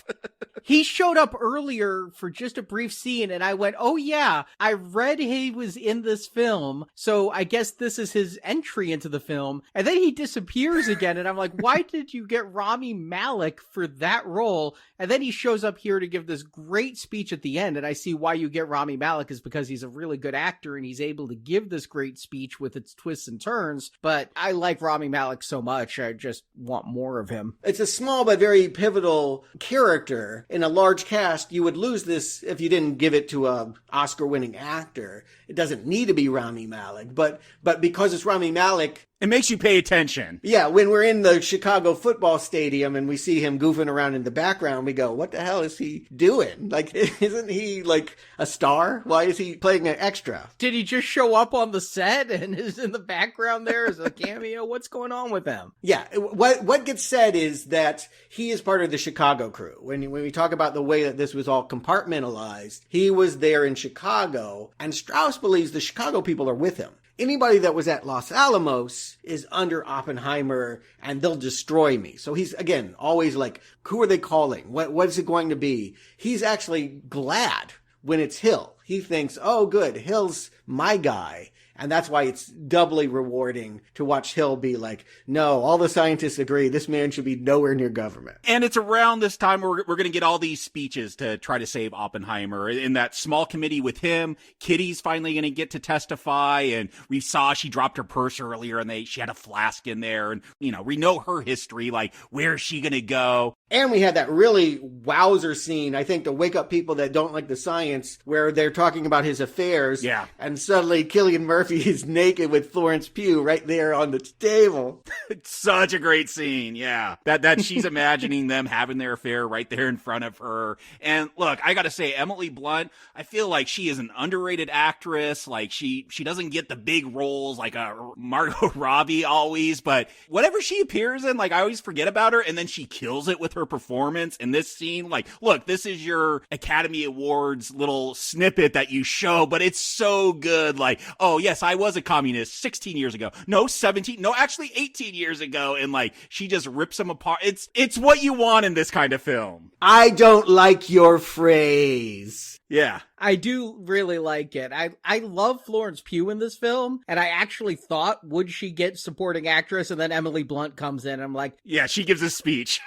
He showed up earlier for just a brief scene, and I went, oh yeah, I read he was in this film, so I guess this is his entry into the film. And then he disappears again, and I'm like, why did you get Rami Malek for that role? And then he shows up here to give this great speech at the end, and I see why you get Rami Malek is because he's a really good actor, and he's able to give this great speech with its twists and turns. But I like Rami Malek so much, I just want more of him. It's a small but very pivotal character. In a large cast, you would lose this if you didn't give it to a Oscar-winning actor. It doesn't need to be Rami Malek, but because it's Rami Malek, It makes you pay attention. Yeah, when we're in the Chicago football stadium and we see him goofing around in the background, we go, what the hell is he doing? Like, isn't he like a star? Why is he playing an extra? Did he just show up on the set and is in the background there as a cameo? What's going on with him? Yeah, what gets said is that he is part of the Chicago crew. When we talk about the way that this was all compartmentalized, he was there in Chicago, and Strauss believes the Chicago people are with him. Anybody that was at Los Alamos is under Oppenheimer, and they'll destroy me. So he's, again, always like, who are they calling? What is it going to be? He's actually glad when it's Hill. He thinks, oh, good, Hill's my guy. And that's why it's doubly rewarding to watch Hill be like, no, all the scientists agree this man should be nowhere near government. And it's around this time where we're going to get all these speeches to try to save Oppenheimer. In that small committee with him, Kitty's finally going to get to testify. And we saw she dropped her purse earlier and she had a flask in there. And, we know her history, like, where is she going to go? And we had that really wowzer scene, I think, to wake up people that don't like the science, where they're talking about his affairs. Yeah. And suddenly Cillian Murphy is naked with Florence Pugh right there on the table. It's such a great scene, yeah. That she's imagining them having their affair right there in front of her. And look, I gotta say, Emily Blunt, I feel like she is an underrated actress. Like, she doesn't get the big roles like Margot Robbie always, but whatever she appears in, like, I always forget about her, and then she kills it with her performance in this scene. Like, look, this is your Academy Awards little snippet that you show, but it's so good. Like, oh yes, I was a communist 16 years ago. No, 17. No, actually 18 years ago. And like, she just rips them apart. It's what you want in this kind of film. I don't like your phrase. Yeah. I do really like it. I love Florence Pugh in this film, and I actually thought, would she get supporting actress? And then Emily Blunt comes in, and I'm like... Yeah, she gives a speech.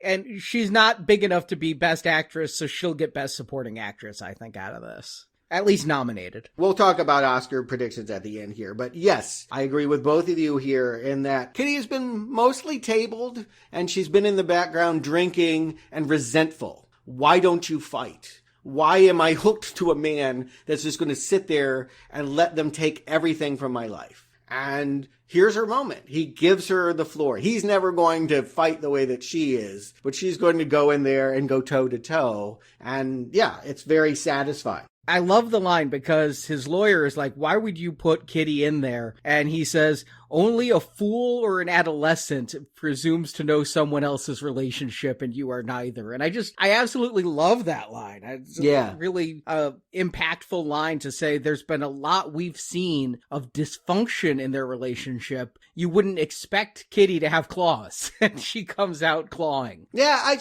And she's not big enough to be best actress, so she'll get best supporting actress, I think, out of this. At least nominated. We'll talk about Oscar predictions at the end here. But yes, I agree with both of you here in that Kitty has been mostly tabled, and she's been in the background drinking and resentful. Why don't you fight? Why am I hooked to a man that's just going to sit there and let them take everything from my life? And here's her moment. He gives her the floor. He's never going to fight the way that she is, but she's going to go in there and go toe to toe. And yeah, it's very satisfying. I love the line because his lawyer is like, why would you put Kitty in there? And he says, only a fool or an adolescent presumes to know someone else's relationship, and you are neither. And I absolutely love that line. It's a really impactful line to say there's been a lot we've seen of dysfunction in their relationship. You wouldn't expect Kitty to have claws, and she comes out clawing. Yeah,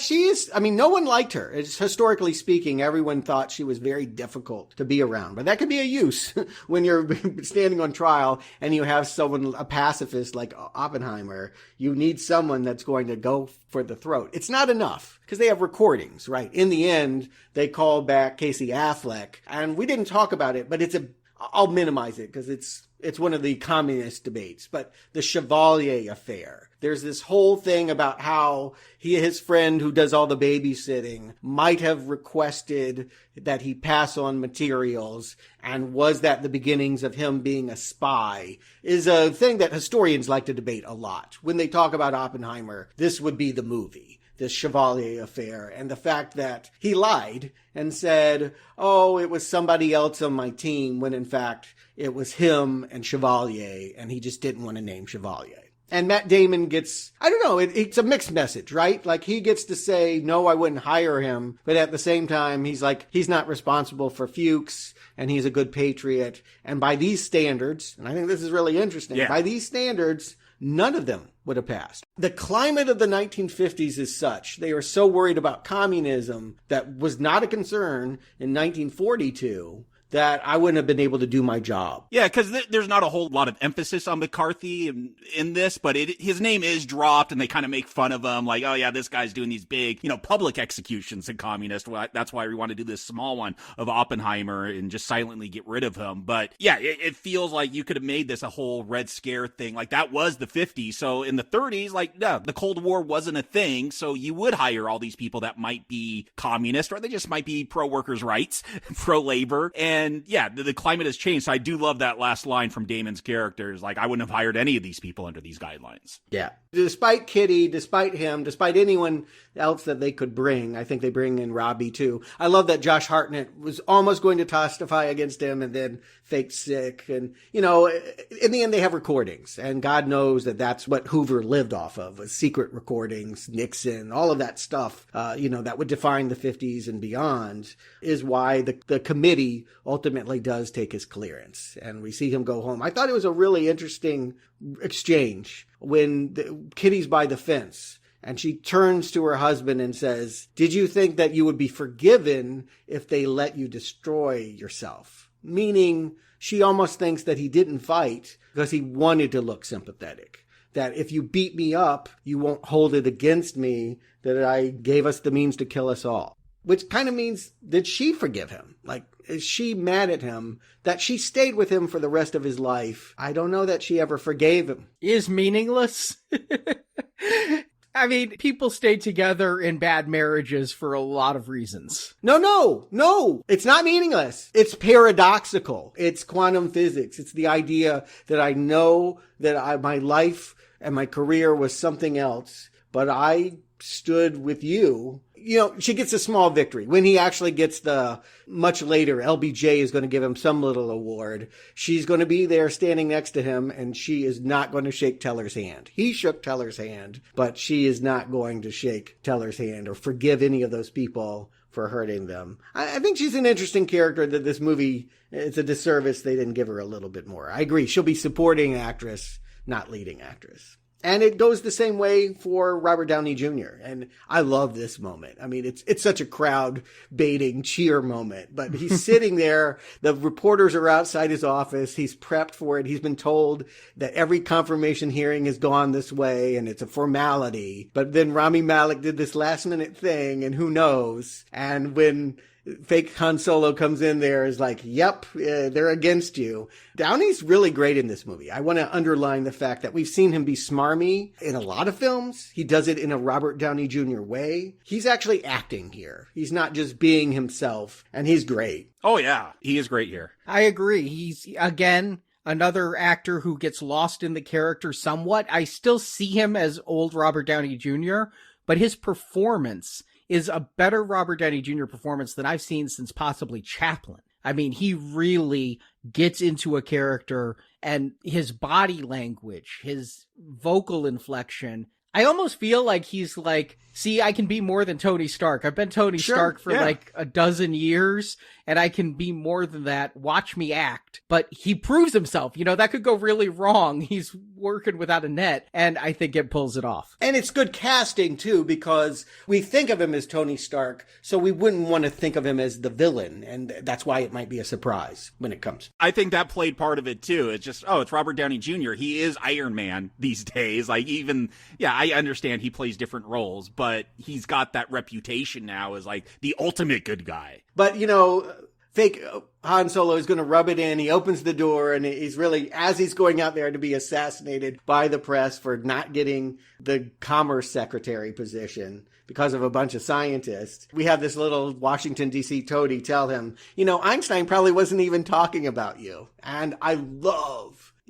no one liked her. It's, historically speaking, everyone thought she was very difficult to be around. But that could be a use when you're standing on trial and you have someone, a pacifist like Oppenheimer. You need someone that's going to go for the throat. It's not enough because they have recordings, right? In the end, they call back Casey Affleck, and we didn't talk about it, but I'll minimize it because it's one of the communist debates, but the Chevalier affair. There's this whole thing about how his friend who does all the babysitting might have requested that he pass on materials, and was that the beginnings of him being a spy, is a thing that historians like to debate a lot. When they talk about Oppenheimer, this would be the movie. This Chevalier affair, and the fact that he lied and said, oh, it was somebody else on my team, when in fact it was him and Chevalier, and he just didn't want to name Chevalier. And Matt Damon gets, I don't know, it's a mixed message, right? Like, he gets to say, no, I wouldn't hire him, but at the same time, he's like, he's not responsible for Fuchs, and he's a good patriot. And by these standards, and I think this is really interesting, by these standards, none of them would have passed. The climate of the 1950s is such. They were so worried about communism that was not a concern in 1942 that I wouldn't have been able to do my job. Yeah, because there's not a whole lot of emphasis on McCarthy in this, but his name is dropped, and they kind of make fun of him, like, oh yeah, this guy's doing these big, public executions in communist. Well, that's why we want to do this small one of Oppenheimer and just silently get rid of him. But yeah, it feels like you could have made this a whole Red Scare thing. Like, that was the 50s. So in the 30s, like, no, the Cold War wasn't a thing. So you would hire all these people that might be communist, or they just might be pro-workers' rights, pro-labor, and And yeah, the climate has changed. So I do love that last line from Damon's characters. Like, I wouldn't have hired any of these people under these guidelines. Yeah. Despite Kitty, despite him, despite anyone else that they could bring, I think they bring in Robbie too. I love that Josh Hartnett was almost going to testify against him and then faked sick. And, you know, in the end, they have recordings. And God knows that that's what Hoover lived off of, was secret recordings, Nixon, all of that stuff, that would define the 50s and beyond, is why the committee ultimately does take his clearance. And we see him go home. I thought it was a really interesting exchange when Kitty's by the fence. And she turns to her husband and says, "Did you think that you would be forgiven if they let you destroy yourself?" Meaning, she almost thinks that he didn't fight because he wanted to look sympathetic. That if you beat me up, you won't hold it against me that I gave us the means to kill us all. Which kind of means, did she forgive him? Like, is she mad at him that she stayed with him for the rest of his life? I don't know that she ever forgave him. Is meaningless. I mean, people stay together in bad marriages for a lot of reasons. No. It's not meaningless. It's paradoxical. It's quantum physics. It's the idea that I know that my life and my career was something else, but I stood with you. You know, she gets a small victory. When he actually gets much later, LBJ is going to give him some little award. She's going to be there standing next to him, and she is not going to shake Teller's hand. He shook Teller's hand, but she is not going to shake Teller's hand or forgive any of those people for hurting them. I think she's an interesting character that this movie, it's a disservice they didn't give her a little bit more. I agree. She'll be supporting actress, not leading actress. And it goes the same way for Robert Downey Jr. And I love this moment. I mean, it's such a crowd baiting cheer moment, but he's sitting there. The reporters are outside his office. He's prepped for it. He's been told that every confirmation hearing has gone this way and it's a formality. But then Rami Malek did this last minute thing and who knows? And when fake Han Solo comes in there is like, yep, they're against you. Downey's really great in this movie. I want to underline the fact that we've seen him be smarmy in a lot of films. He does it in a Robert Downey Jr. way. He's actually acting here. He's not just being himself, and he's great. Oh, yeah. He is great here. I agree. He's, again, another actor who gets lost in the character somewhat. I still see him as old Robert Downey Jr., but his performance is a better Robert Downey Jr. performance than I've seen since possibly Chaplin. I mean, he really gets into a character, and his body language, his vocal inflection, I almost feel like he's like, see, I can be more than Tony Stark. I've been Tony Stark for like a dozen years, and I can be more than that. Watch me act. But he proves himself. You know, that could go really wrong. He's working without a net, and I think it pulls it off. And it's good casting, too, because we think of him as Tony Stark, so we wouldn't want to think of him as the villain, and that's why it might be a surprise when it comes. I think that played part of it, too. It's just, it's Robert Downey Jr. He is Iron Man these days. Like, I understand he plays different roles, but he's got that reputation now as like the ultimate good guy. But, you know, fake Han Solo is going to rub it in. He opens the door and he's really, as he's going out there to be assassinated by the press for not getting the Commerce Secretary position because of a bunch of scientists, we have this little Washington, D.C. toady tell him, you know, Einstein probably wasn't even talking about you. And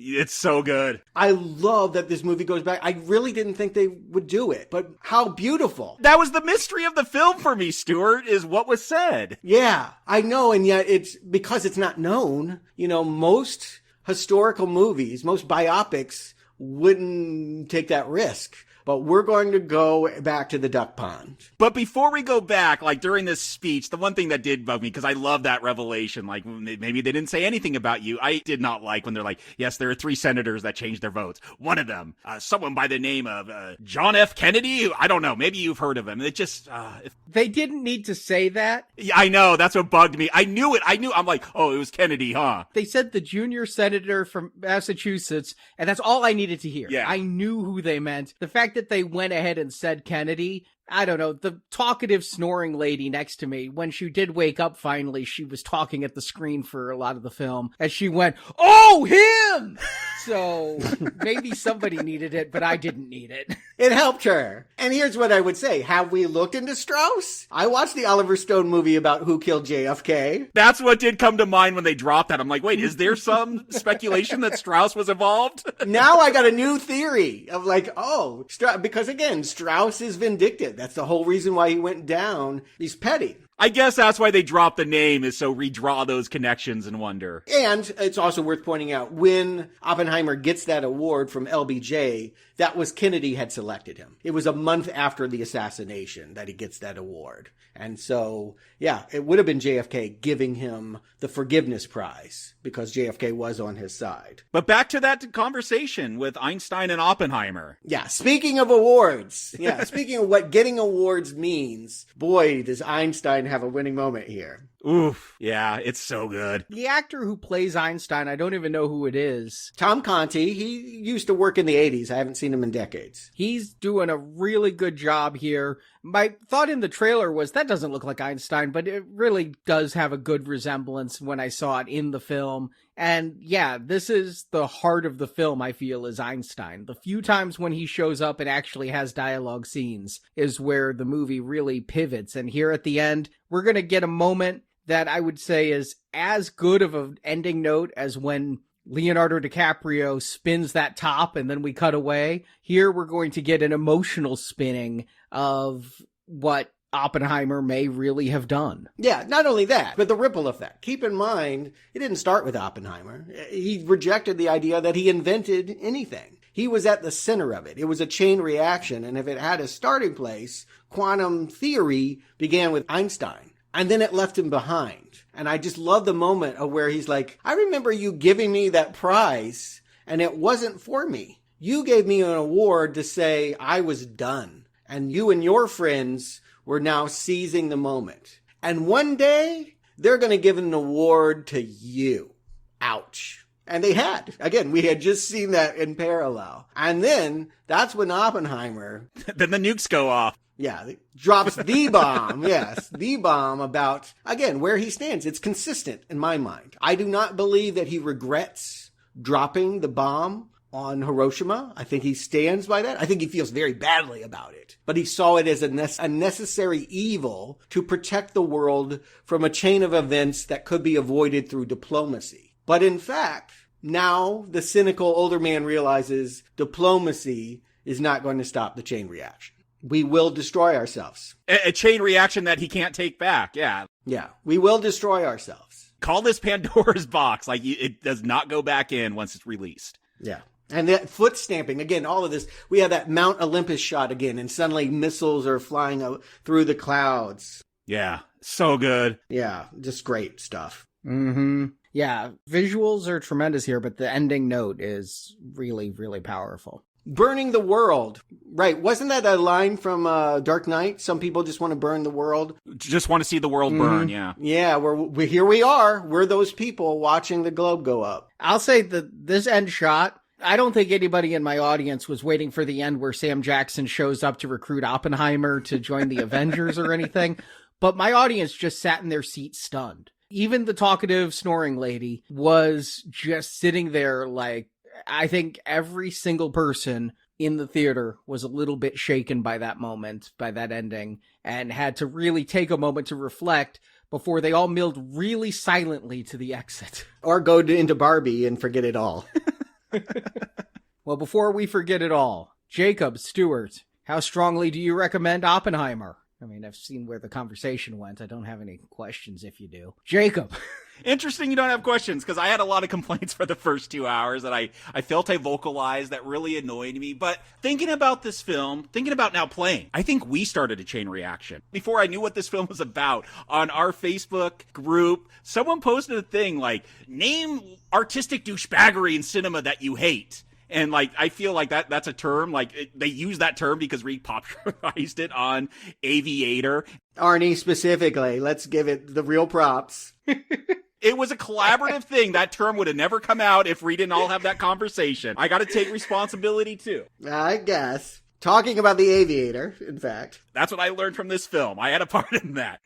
it's so good. I love that this movie goes back. I really didn't think they would do it, but how beautiful. That was the mystery of the film for me, Stuart, is what was said. Yeah, I know. And yet it's because it's not known. You know, most historical movies, most biopics wouldn't take that risk. But we're going to go back to the duck pond. But before we go back, like during this speech, the one thing that did bug me, because I love that revelation, like maybe they didn't say anything about you. I did not like when they're like, yes, there are 3 senators that changed their votes. One of them, someone by the name of John F. Kennedy. I don't know. Maybe you've heard of him. It just... They didn't need to say that. Yeah, I know. That's what bugged me. I knew it. I'm like, oh, it was Kennedy, huh? They said the junior senator from Massachusetts, and that's all I needed to hear. Yeah. I knew who they meant. The fact that they went ahead and said Kennedy, I don't know, the talkative snoring lady next to me, when she did wake up finally, she was talking at the screen for a lot of the film, and she went, oh, him! So maybe somebody needed it, but I didn't need it. It helped her. And here's what I would say. Have we looked into Strauss? I watched the Oliver Stone movie about who killed JFK. That's what did come to mind when they dropped that. I'm like, wait, is there some speculation that Strauss was involved? Now I got a new theory of like, because again, Strauss is vindictive. That's the whole reason why he went down. He's petty. I guess that's why they dropped the name, is so redraw those connections and wonder. And it's also worth pointing out, when Oppenheimer gets that award from LBJ, that was Kennedy had selected him. It was a month after the assassination that he gets that award. And so, yeah, it would have been JFK giving him the forgiveness prize because JFK was on his side. But back to that conversation with Einstein and Oppenheimer. Yeah, speaking of awards, speaking of what getting awards means, boy, does Einstein have a winning moment here. Oof. Yeah, it's so good. The actor who plays Einstein, I don't even know who it is. Tom Conti, he used to work in the 80s. I haven't seen him in decades. He's doing a really good job here. My thought in the trailer was, that doesn't look like Einstein, but it really does have a good resemblance when I saw it in the film. And yeah, this is the heart of the film, I feel, is Einstein. The few times when he shows up and actually has dialogue scenes is where the movie really pivots. And here at the end, we're going to get a moment that I would say is as good of an ending note as when Leonardo DiCaprio spins that top and then we cut away. Here we're going to get an emotional spinning of what Oppenheimer may really have done. Yeah, not only that, but the ripple effect. Keep in mind, it didn't start with Oppenheimer. He rejected the idea that he invented anything. He was at the center of it. It was a chain reaction, and if it had a starting place, quantum theory began with Einstein. And then it left him behind. And I just love the moment of where he's like, I remember you giving me that prize, and it wasn't for me. You gave me an award to say I was done. And you and your friends were now seizing the moment. And one day, they're going to give an award to you. Ouch. And they had. Again, we had just seen that in parallel. And then, that's when Oppenheimer... Then the nukes go off. Yeah, drops the bomb, yes, the bomb about, again, where he stands. It's consistent in my mind. I do not believe that he regrets dropping the bomb on Hiroshima. I think he stands by that. I think he feels very badly about it. But he saw it as a necessary evil to protect the world from a chain of events that could be avoided through diplomacy. But in fact, now the cynical older man realizes diplomacy is not going to stop the chain reaction. We will destroy ourselves. A chain reaction that he can't take back, yeah. Yeah, we will destroy ourselves. Call this Pandora's box. Like, it does not go back in once it's released. Yeah. And that foot stamping, again, all of this, we have that Mount Olympus shot again, and suddenly missiles are flying through the clouds. Yeah, so good. Yeah, just great stuff. Mm-hmm. Yeah, visuals are tremendous here, but the ending note is really, really powerful. Burning the world. Right. Wasn't that a line from Dark Knight? Some people just want to burn the world. Just want to see the world burn, yeah. Yeah, here we are. We're those people watching the globe go up. I'll say that this end shot, I don't think anybody in my audience was waiting for the end where Sam Jackson shows up to recruit Oppenheimer to join the Avengers or anything. But my audience just sat in their seat stunned. Even the talkative snoring lady was just sitting there like, I think every single person in the theater was a little bit shaken by that moment, by that ending, and had to really take a moment to reflect before they all milled really silently to the exit. Or go into Barbie and forget it all. Well, before we forget it all, Jacob Stewart, how strongly do you recommend Oppenheimer? I mean, I've seen where the conversation went. I don't have any questions if you do. Jacob. Interesting you don't have questions, because I had a lot of complaints for the first 2 hours that I felt I vocalized that really annoyed me. But thinking about this film, thinking about Now Playing, I think we started a chain reaction. Before I knew what this film was about, on our Facebook group, someone posted a thing like, name artistic douchebaggery in cinema that you hate. And, like, I feel like that's a term, like, they use that term because Reed popularized it on Aviator. Arnie specifically, let's give it the real props. It was a collaborative thing. That term would have never come out if we didn't all have that conversation. I got to take responsibility, too. I guess. Talking about the Aviator, in fact. That's what I learned from this film. I had a part in that.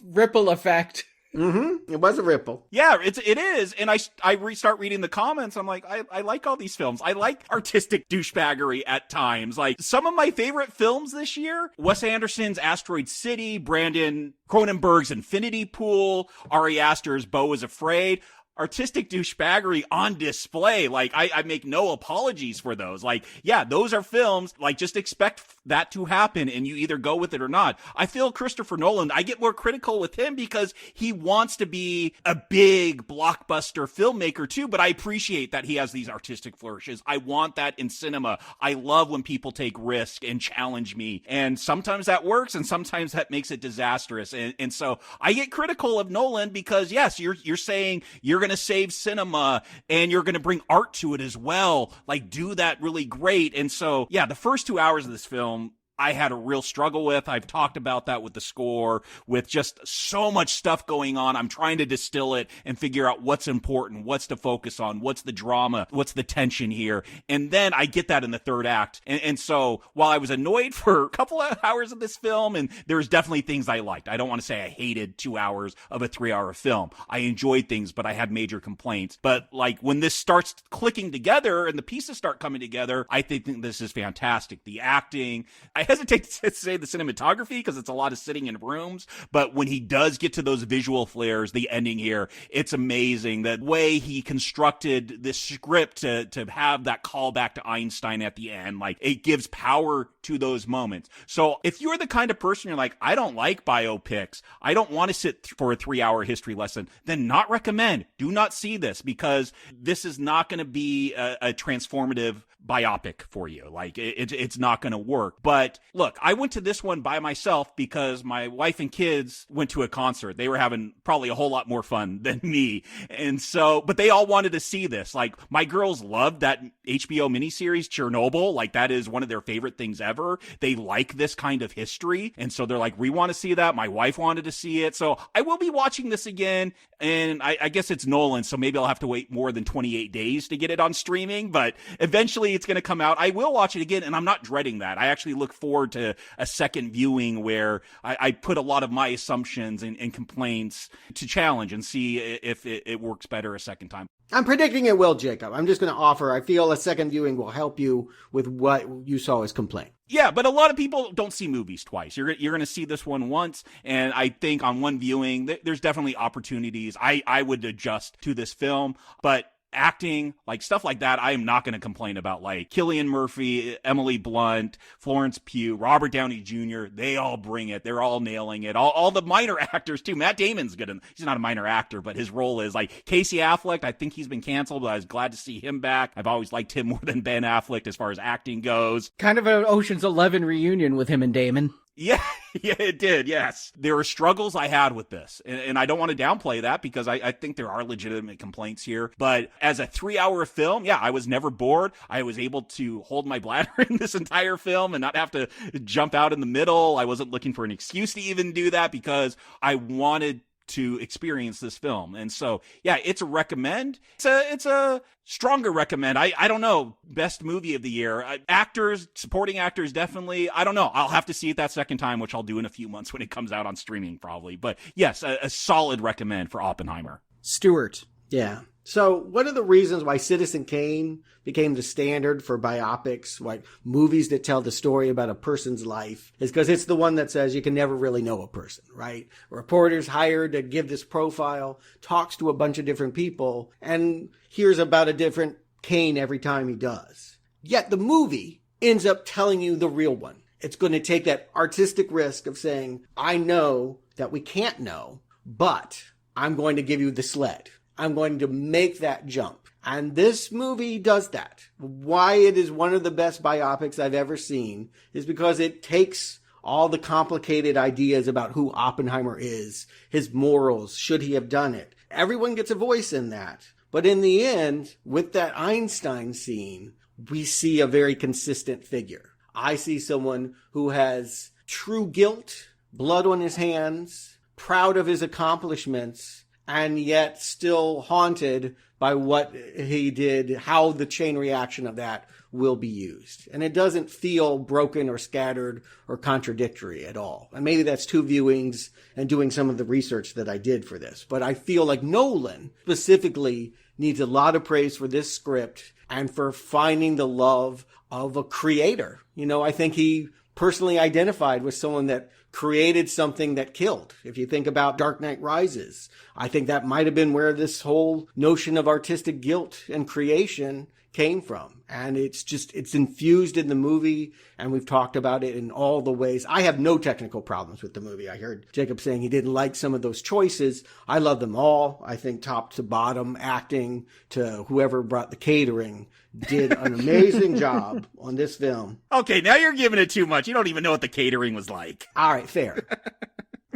Ripple effect. Mm-hmm. It was a ripple. Yeah, it is. And I start reading the comments. I'm like, I like all these films. I like artistic douchebaggery at times. Like, some of my favorite films this year, Wes Anderson's Asteroid City, Brandon Cronenberg's Infinity Pool, Ari Aster's Beau is Afraid. Artistic douchebaggery on display. Like, I make no apologies for those. Like, yeah, those are films. Like, just expect that to happen and you either go with it or not. I feel Christopher Nolan, I get more critical with him because he wants to be a big blockbuster filmmaker too, but I appreciate that he has these artistic flourishes. I want that in cinema. I love when people take risk and challenge me. And sometimes that works and sometimes that makes it disastrous. And so I get critical of Nolan because, yes, you're saying you're going to save cinema and you're going to bring art to it as well. Like, do that really great. And so, yeah, the first 2 hours of this film, I had a real struggle with. I've talked about that with the score, with just so much stuff going on. I'm trying to distill it and figure out what's important, what's to focus on, what's the drama, what's the tension here. And then I get that in the third act. And so while I was annoyed for a couple of hours of this film, and there's definitely things I liked. I don't want to say I hated 2 hours of a 3-hour film. I enjoyed things, but I had major complaints. But like, when this starts clicking together and the pieces start coming together, I think this is fantastic. The acting, I hesitate to say the cinematography because it's a lot of sitting in rooms, but when he does get to those visual flares, the ending here, it's amazing. The way he constructed this script to have that callback to Einstein at the end, like, it gives power to those moments. So if you're the kind of person you're like, I don't like biopics, I don't want to sit for a 3-hour history lesson, then not recommend. Do not see this, because this is not going to be a transformative biopic for you. Like, it's not going to work. But look, I went to this one by myself because my wife and kids went to a concert. They were having probably a whole lot more fun than me. And so, but they all wanted to see this. Like, my girls loved that HBO miniseries Chernobyl. Like, that is one of their favorite things ever. They like this kind of history. And so they're like, we want to see that. My wife wanted to see it. So I will be watching this again. And I guess it's Nolan, so maybe I'll have to wait more than 28 days to get it on streaming, but eventually it's going to come out. I will watch it again, and I'm not dreading that. I actually look forward to a second viewing where I put a lot of my assumptions and complaints to challenge and see if it works better a second time. I'm predicting it will, Jacob. I'm just going to offer, I feel a second viewing will help you with what you saw as complaint. Yeah, but a lot of people don't see movies twice. You're going to see this one once, and I think on one viewing, there's definitely opportunities. I would adjust to this film, but acting, like stuff like that, I am not going to complain about. Like Cillian Murphy, Emily Blunt, Florence Pugh, Robert Downey Jr., they all bring it. They're all nailing it. All the minor actors too. Matt Damon's good. He's not a minor actor, but his role is like Casey Affleck. I think he's been canceled, but I was glad to see him back. I've always liked him more than Ben Affleck as far as acting goes. Kind of an Ocean's 11 reunion with him and Damon. Yeah, it did, yes. There were struggles I had with this, and I don't want to downplay that because I think there are legitimate complaints here. But as a 3-hour film, yeah, I was never bored. I was able to hold my bladder in this entire film and not have to jump out in the middle. I wasn't looking for an excuse to even do that because I wanted to experience this film. And so, yeah, it's a recommend. It's a stronger recommend. I don't know. Best movie of the year. Actors, supporting actors, definitely. I don't know. I'll have to see it that second time, which I'll do in a few months when it comes out on streaming probably. But yes, a solid recommend for Oppenheimer. Stuart. Yeah. So one of the reasons why Citizen Kane became the standard for biopics, like movies that tell the story about a person's life, is because it's the one that says you can never really know a person, right? A reporter's hired to give this profile, talks to a bunch of different people, and hears about a different Kane every time he does. Yet the movie ends up telling you the real one. It's going to take that artistic risk of saying, I know that we can't know, but I'm going to give you the sled. I'm going to make that jump. And this movie does that. Why it is one of the best biopics I've ever seen is because it takes all the complicated ideas about who Oppenheimer is, his morals, should he have done it. Everyone gets a voice in that. But in the end, with that Einstein scene, we see a very consistent figure. I see someone who has true guilt, blood on his hands, proud of his accomplishments, and yet still haunted by what he did, how the chain reaction of that will be used. And it doesn't feel broken or scattered or contradictory at all. And maybe that's 2 viewings and doing some of the research that I did for this. But I feel like Nolan specifically needs a lot of praise for this script and for finding the love of a creator. You know, I think he personally identified with someone that created something that killed. If you think about Dark Knight Rises, I think that might have been where this whole notion of artistic guilt and creation came from. And it's infused in the movie, and we've talked about it in all the ways. I have no technical problems with the movie. I heard Jacob saying he didn't like some of those choices. I love them all. I think top to bottom, acting to whoever brought the catering, did an amazing job on this film. Okay, now you're giving it too much. You don't even know what the catering was like. All right, fair.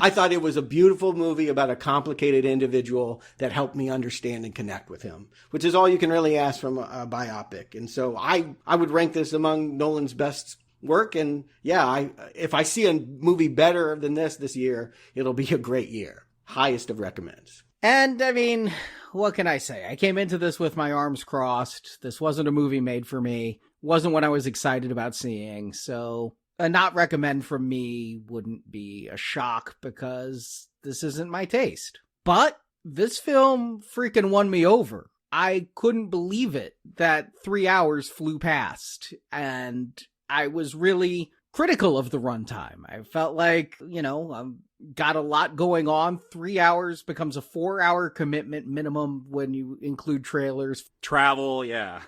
I thought it was a beautiful movie about a complicated individual that helped me understand and connect with him, which is all you can really ask from a biopic. And so I would rank this among Nolan's best work. And yeah, if I see a movie better than this year, it'll be a great year. Highest of recommends. And I mean, what can I say? I came into this with my arms crossed. This wasn't a movie made for me. Wasn't what I was excited about seeing. So a not recommend from me wouldn't be a shock because this isn't my taste. But this film freaking won me over. I couldn't believe it that 3 hours flew past, and I was really critical of the runtime. I felt like, got a lot going on. 3 hours becomes a 4-hour commitment minimum when you include trailers. Travel, yeah.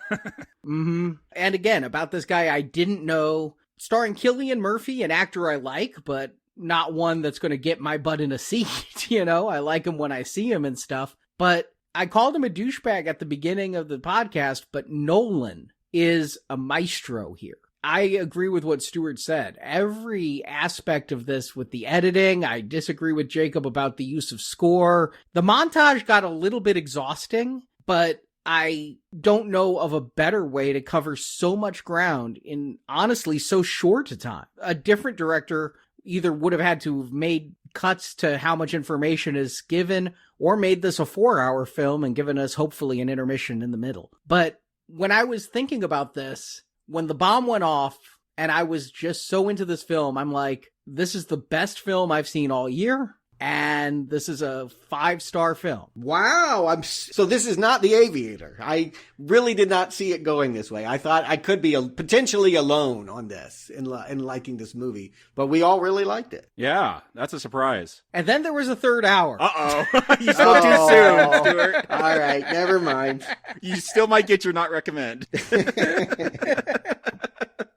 And again, about this guy I didn't know, starring Cillian Murphy, an actor I like, but not one that's going to get my butt in a seat. I like him when I see him and stuff. But I called him a douchebag at the beginning of the podcast, but Nolan is a maestro here. I agree with what Stuart said. Every aspect of this with the editing, I disagree with Jacob about the use of score. The montage got a little bit exhausting, but I don't know of a better way to cover so much ground in, honestly, so short a time. A different director either would have had to have made cuts to how much information is given, or made this a 4-hour film and given us hopefully an intermission in the middle. But when I was thinking about this, when the bomb went off and I was just so into this film, I'm like, this is the best film I've seen all year. And this is a 5-star film. Wow. So this is not The Aviator. I really did not see it going this way. I thought I could be potentially alone on this in liking this movie, but we all really liked it. Yeah, that's a surprise. And then there was a 3rd hour. Uh-oh. You spoke too soon, Stuart. All right, never mind. You still might get your not recommend.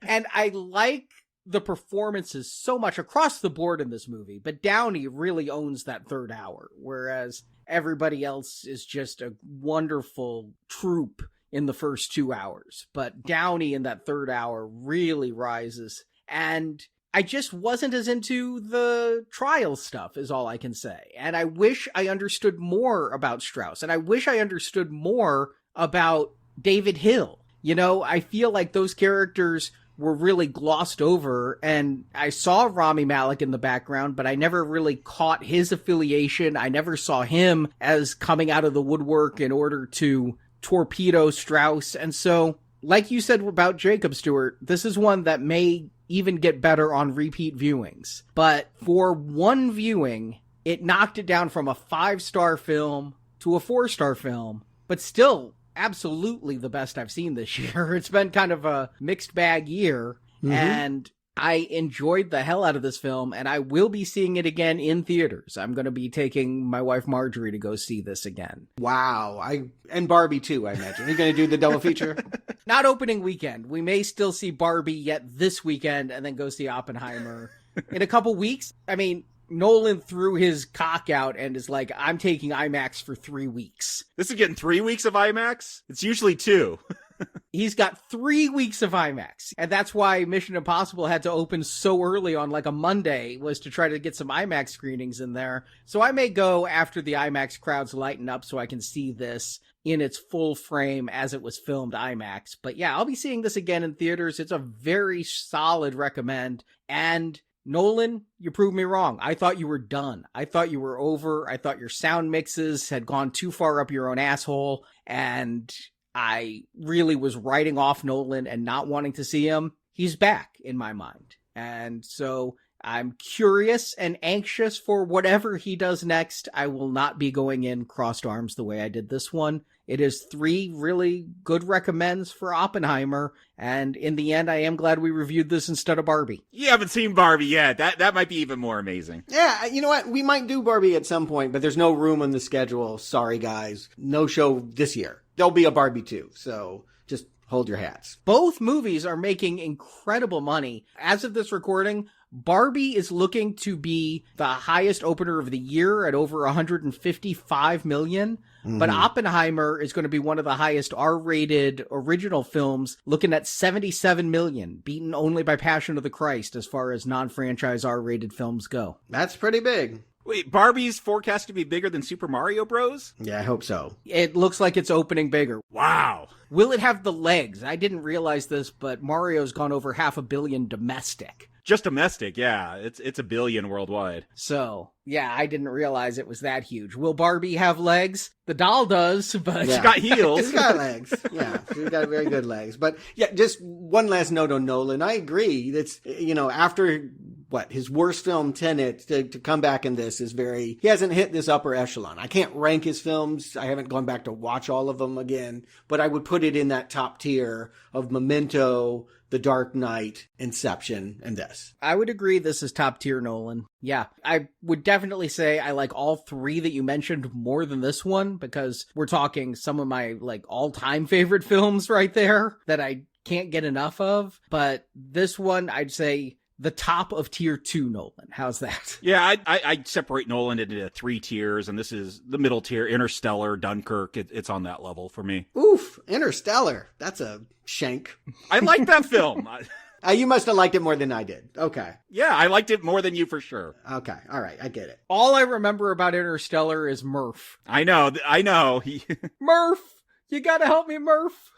And I like the performances so much across the board in this movie, but Downey really owns that 3rd hour, whereas everybody else is just a wonderful troupe in the first 2 hours. But Downey in that 3rd hour really rises, and I just wasn't as into the trial stuff, is all I can say. And I wish I understood more about Strauss, and I wish I understood more about David Hill. I feel like those characters were really glossed over, and I saw Rami Malek in the background, but I never really caught his affiliation. I never saw him as coming out of the woodwork in order to torpedo Strauss. And so, like you said about Jacob Stewart, this is one that may even get better on repeat viewings. But for one viewing, it knocked it down from a 5-star film to a 4-star film, but still absolutely the best I've seen this year. It's been kind of a mixed bag year, and I enjoyed the hell out of this film, and I will be seeing it again in theaters. I'm going to be taking my wife Marjorie to go see this again. Wow. And Barbie too, I imagine. Are you going to do the double feature? Not opening weekend. We may still see Barbie yet this weekend and then go see Oppenheimer in a couple weeks. I mean, Nolan threw his cock out and is like, I'm taking IMAX for 3 weeks. This is getting 3 weeks of IMAX? It's usually 2. He's got 3 weeks of IMAX. And that's why Mission Impossible had to open so early on like a Monday, was to try to get some IMAX screenings in there. So I may go after the IMAX crowds lighten up so I can see this in its full frame as it was filmed IMAX. But yeah, I'll be seeing this again in theaters. It's a very solid recommend. And Nolan, you proved me wrong. I thought you were done. I thought you were over. I thought your sound mixes had gone too far up your own asshole, and I really was writing off Nolan and not wanting to see him. He's back in my mind. And so I'm curious and anxious for whatever he does next. I will not be going in crossed arms the way I did this one. It is 3 really good recommends for Oppenheimer, and in the end, I am glad we reviewed this instead of Barbie. You haven't seen Barbie yet. That might be even more amazing. Yeah, you know what? We might do Barbie at some point, but there's no room on the schedule. Sorry, guys. No show this year. There'll be a Barbie too, so just hold your hats. Both movies are making incredible money. As of this recording, Barbie is looking to be the highest opener of the year at over $155 million. But Oppenheimer is going to be one of the highest R-rated original films, looking at $77 million, beaten only by Passion of the Christ as far as non-franchise R-rated films go. That's pretty big. Wait, Barbie's forecast to be bigger than Super Mario Bros? Yeah, I hope so. It looks like it's opening bigger. Wow. Will it have the legs? I didn't realize this, but Mario's gone over $500 million domestic. Just domestic, yeah. It's $1 billion worldwide. So, yeah, I didn't realize it was that huge. Will Barbie have legs? The doll does, but... Yeah. She's got heels. She's got legs. Yeah, she's got very good legs. But, yeah, just one last note on Nolan. I agree. That's, after... his worst film, Tenet, to come back in this is he hasn't hit this upper echelon. I can't rank his films. I haven't gone back to watch all of them again, but I would put it in that top tier of Memento, The Dark Knight, Inception, and this. I would agree this is top tier Nolan. Yeah, I would definitely say I like all 3 that you mentioned more than this one, because we're talking some of my all-time favorite films right there that I can't get enough of. But this one, I'd say the top of tier 2 Nolan. How's that? Yeah, I'd separate Nolan into 3 tiers, and this is the middle tier. Interstellar, Dunkirk, it's on that level for me. Oof, Interstellar. That's a shank. I like that film. You must have liked it more than I did. Okay. Yeah, I liked it more than you for sure. Okay, all right, I get it. All I remember about Interstellar is Murph. I know. Murph! You gotta help me, Murph!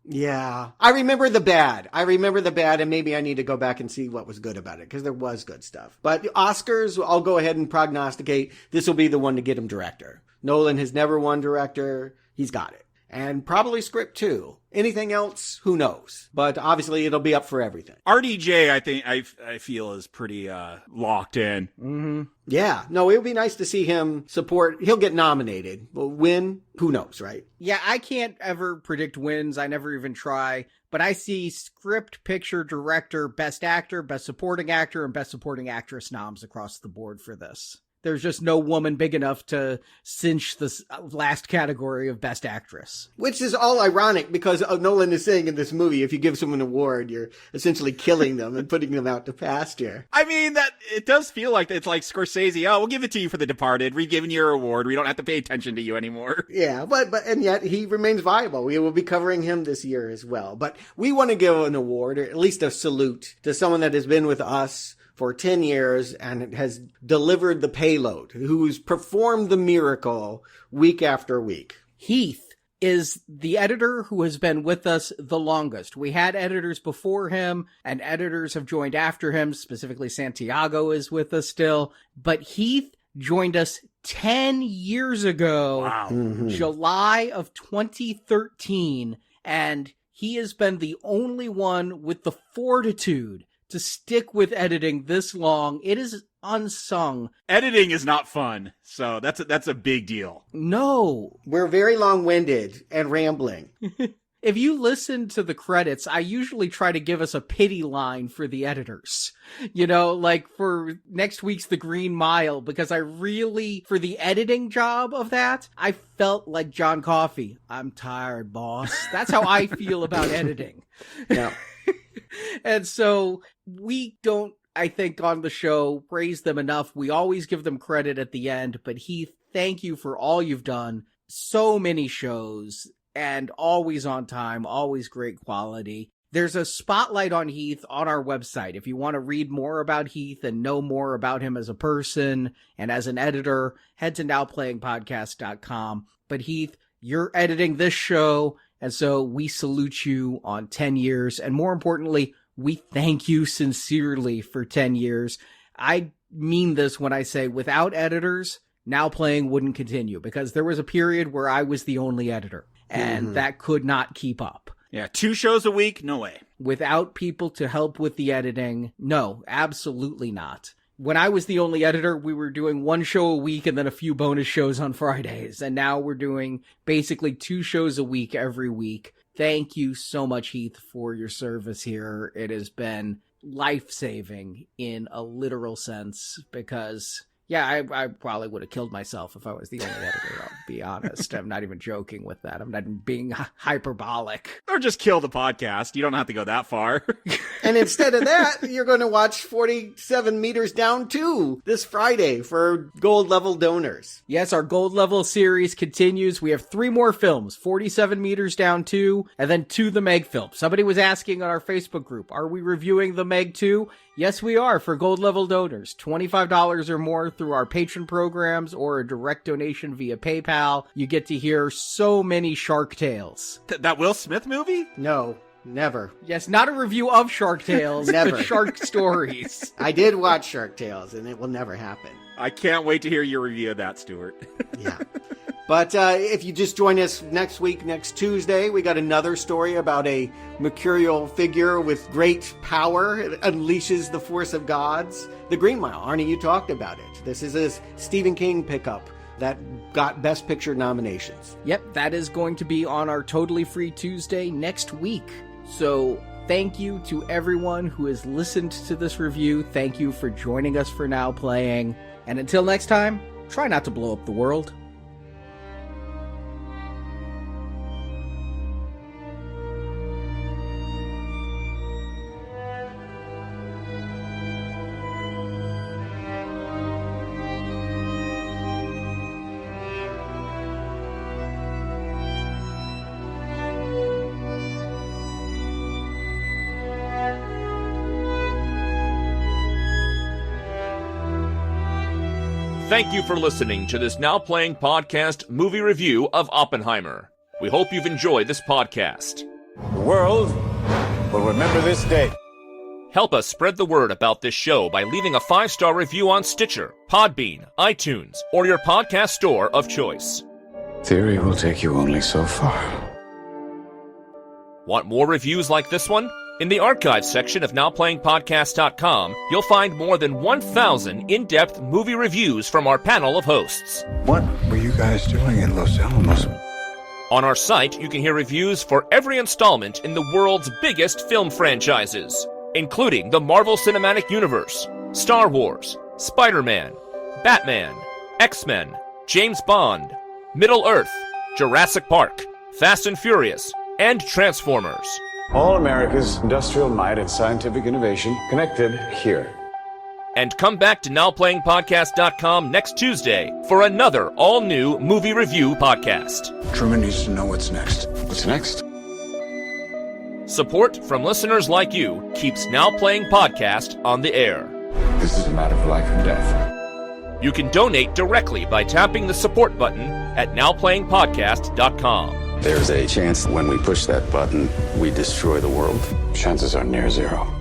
Yeah. I remember the bad, and maybe I need to go back and see what was good about it, because there was good stuff. But Oscars, I'll go ahead and prognosticate, this will be the one to get him director. Nolan has never won director. He's got it. And probably script too. Anything else? Who knows? But obviously it'll be up for everything. RDJ, I feel is pretty locked in. Mm-hmm. Yeah. No, it would be nice to see him support. He'll get nominated. But win? Who knows, right? Yeah, I can't ever predict wins. I never even try. But I see script, picture, director, best actor, best supporting actor, and best supporting actress noms across the board for this. There's just no woman big enough to cinch the last category of Best Actress. Which is all ironic, because Nolan is saying in this movie, if you give someone an award, you're essentially killing them and putting them out to pasture. I mean, that it does feel like it's like Scorsese. Oh, we'll give it to you for The Departed. We've given you your award. We don't have to pay attention to you anymore. Yeah, and yet he remains viable. We will be covering him this year as well. But we want to give an award, or at least a salute, to someone that has been with us for 10 years and has delivered the payload, who's performed the miracle week after week. Heath is the editor who has been with us the longest. We had editors before him, and editors have joined after him. Specifically, Santiago is with us still. But Heath joined us 10 years ago, wow. July of 2013, and he has been the only one with the fortitude to stick with editing this long. It is unsung. Editing is not fun, so that's a big deal. No. We're very long-winded and rambling. If you listen to the credits, I usually try to give us a pity line for the editors. Like for next week's The Green Mile, because for the editing job of that, I felt like John Coffey. I'm tired, boss. That's how I feel about editing. Yeah. And so we don't, I think, on the show praise them enough. We always give them credit at the end. But Heath, thank you for all you've done. So many shows, and always on time, always great quality. There's a spotlight on Heath on our website. If you want to read more about Heath and know more about him as a person and as an editor, head to nowplayingpodcast.com. But Heath, you're editing this show, and so we salute you on 10 years. And more importantly, we thank you sincerely for 10 years. I mean this when I say without editors, Now Playing wouldn't continue, because there was a period where I was the only editor, and that could not keep up. Yeah, 2 shows a week? No way. Without people to help with the editing, no, absolutely not. When I was the only editor, we were doing 1 show a week and then a few bonus shows on Fridays. And now we're doing basically 2 shows a week every week. Thank you so much, Heath, for your service here. It has been life-saving in a literal sense, because... yeah, I probably would have killed myself if I was the only editor, I'll be honest. I'm not even joking with that. I'm not even being hyperbolic. Or just kill the podcast. You don't have to go that far. And instead of that, you're going to watch 47 Meters Down 2 this Friday for gold level donors. Yes, our gold level series continues. We have 3 more films, 47 Meters Down 2, and then 2 The Meg films. Somebody was asking on our Facebook group, are we reviewing The Meg 2? Yes, we are, for gold level donors. $25 or more through our patron programs or a direct donation via PayPal. You get to hear so many Shark Tales. That Will Smith movie? No, never. Yes, not a review of Shark Tales, Never. but Shark Stories. I did watch Shark Tales, and it will never happen. I can't wait to hear your review of that, Stuart. Yeah. But if you just join us next week, next Tuesday, we got another story about a mercurial figure with great power. It unleashes the force of gods. The Green Mile. Arnie, you talked about it. This is a Stephen King pickup that got Best Picture nominations. Yep, that is going to be on our Totally Free Tuesday next week. So thank you to everyone who has listened to this review. Thank you for joining us for Now Playing. And until next time, try not to blow up the world. Thank you for listening to this Now Playing podcast movie review of Oppenheimer. We hope you've enjoyed this podcast. The world will remember this day. Help us spread the word about this show by leaving a 5-star review on Stitcher, Podbean, iTunes, or your podcast store of choice. Theory will take you only so far. Want more reviews like this one? In the archives section of NowPlayingPodcast.com, you'll find more than 1,000 in-depth movie reviews from our panel of hosts. What were you guys doing in Los Alamos? On our site, you can hear reviews for every installment in the world's biggest film franchises, including the Marvel Cinematic Universe, Star Wars, Spider-Man, Batman, X-Men, James Bond, Middle-earth, Jurassic Park, Fast and Furious, and Transformers. All America's industrial might and scientific innovation connected here. And come back to NowPlayingPodcast.com next Tuesday for another all-new movie review podcast. Truman needs to know what's next. What's next? Support from listeners like you keeps Now Playing Podcast on the air. This is a matter of life and death. You can donate directly by tapping the support button at NowPlayingPodcast.com. There's a chance when we push that button, we destroy the world. Chances are near zero.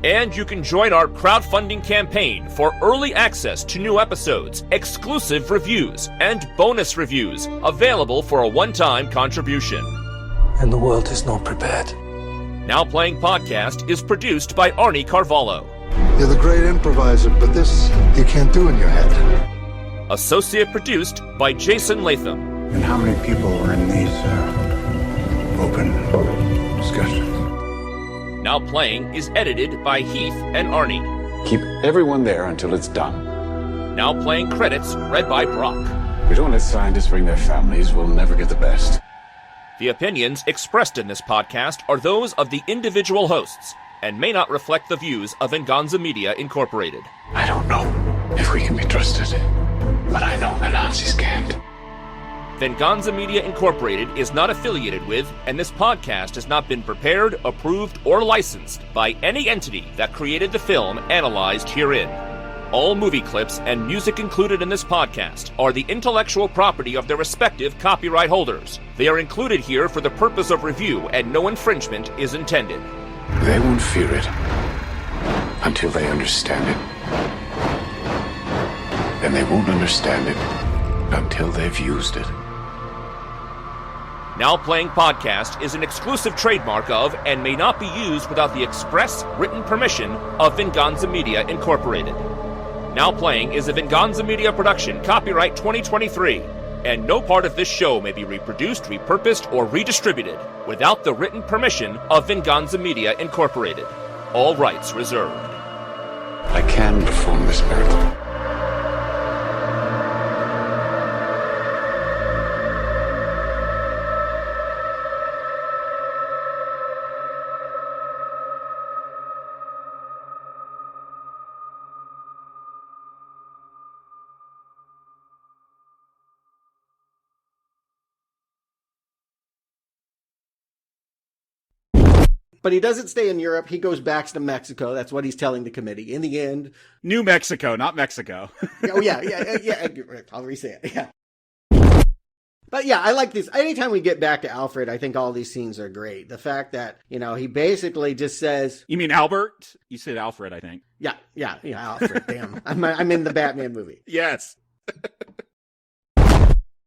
And you can join our crowdfunding campaign for early access to new episodes, exclusive reviews, and bonus reviews available for a one-time contribution. And the world is not prepared. Now Playing Podcast is produced by Arnie Carvalho. You're the great improviser, but this you can't do in your head. Associate produced by Jason Latham. And how many people were in these open discussions? Now Playing is edited by Heath and Arnie. Keep everyone there until it's done. Now Playing credits read by Brock. If we don't let scientists bring their families, we'll never get the best. The opinions expressed in this podcast are those of the individual hosts and may not reflect the views of Venganza Media Incorporated. I don't know if we can be trusted, but I know the Nazis can't. Venganza Media Incorporated is not affiliated with, and this podcast has not been prepared, approved, or licensed by any entity that created the film analyzed herein. All movie clips and music included in this podcast are the intellectual property of their respective copyright holders. They are included here for the purpose of review, and no infringement is intended. They won't fear it until they understand it. And they won't understand it until they've used it. Now Playing Podcast is an exclusive trademark of and may not be used without the express written permission of Venganza Media Incorporated. Now Playing is a Venganza Media production, copyright 2023, and no part of this show may be reproduced, repurposed, or redistributed without the written permission of Venganza Media Incorporated. All rights reserved. I can perform this miracle. But he doesn't stay in Europe. He goes back to Mexico. That's what he's telling the committee. In the end... New Mexico, not Mexico. Oh, yeah. I'll re-say it, yeah. But yeah, I like this. Anytime we get back to Alfred, I think all these scenes are great. The fact that, he basically just says... You mean Albert? You said Alfred, I think. Yeah, Alfred, damn. I'm in the Batman movie. Yes.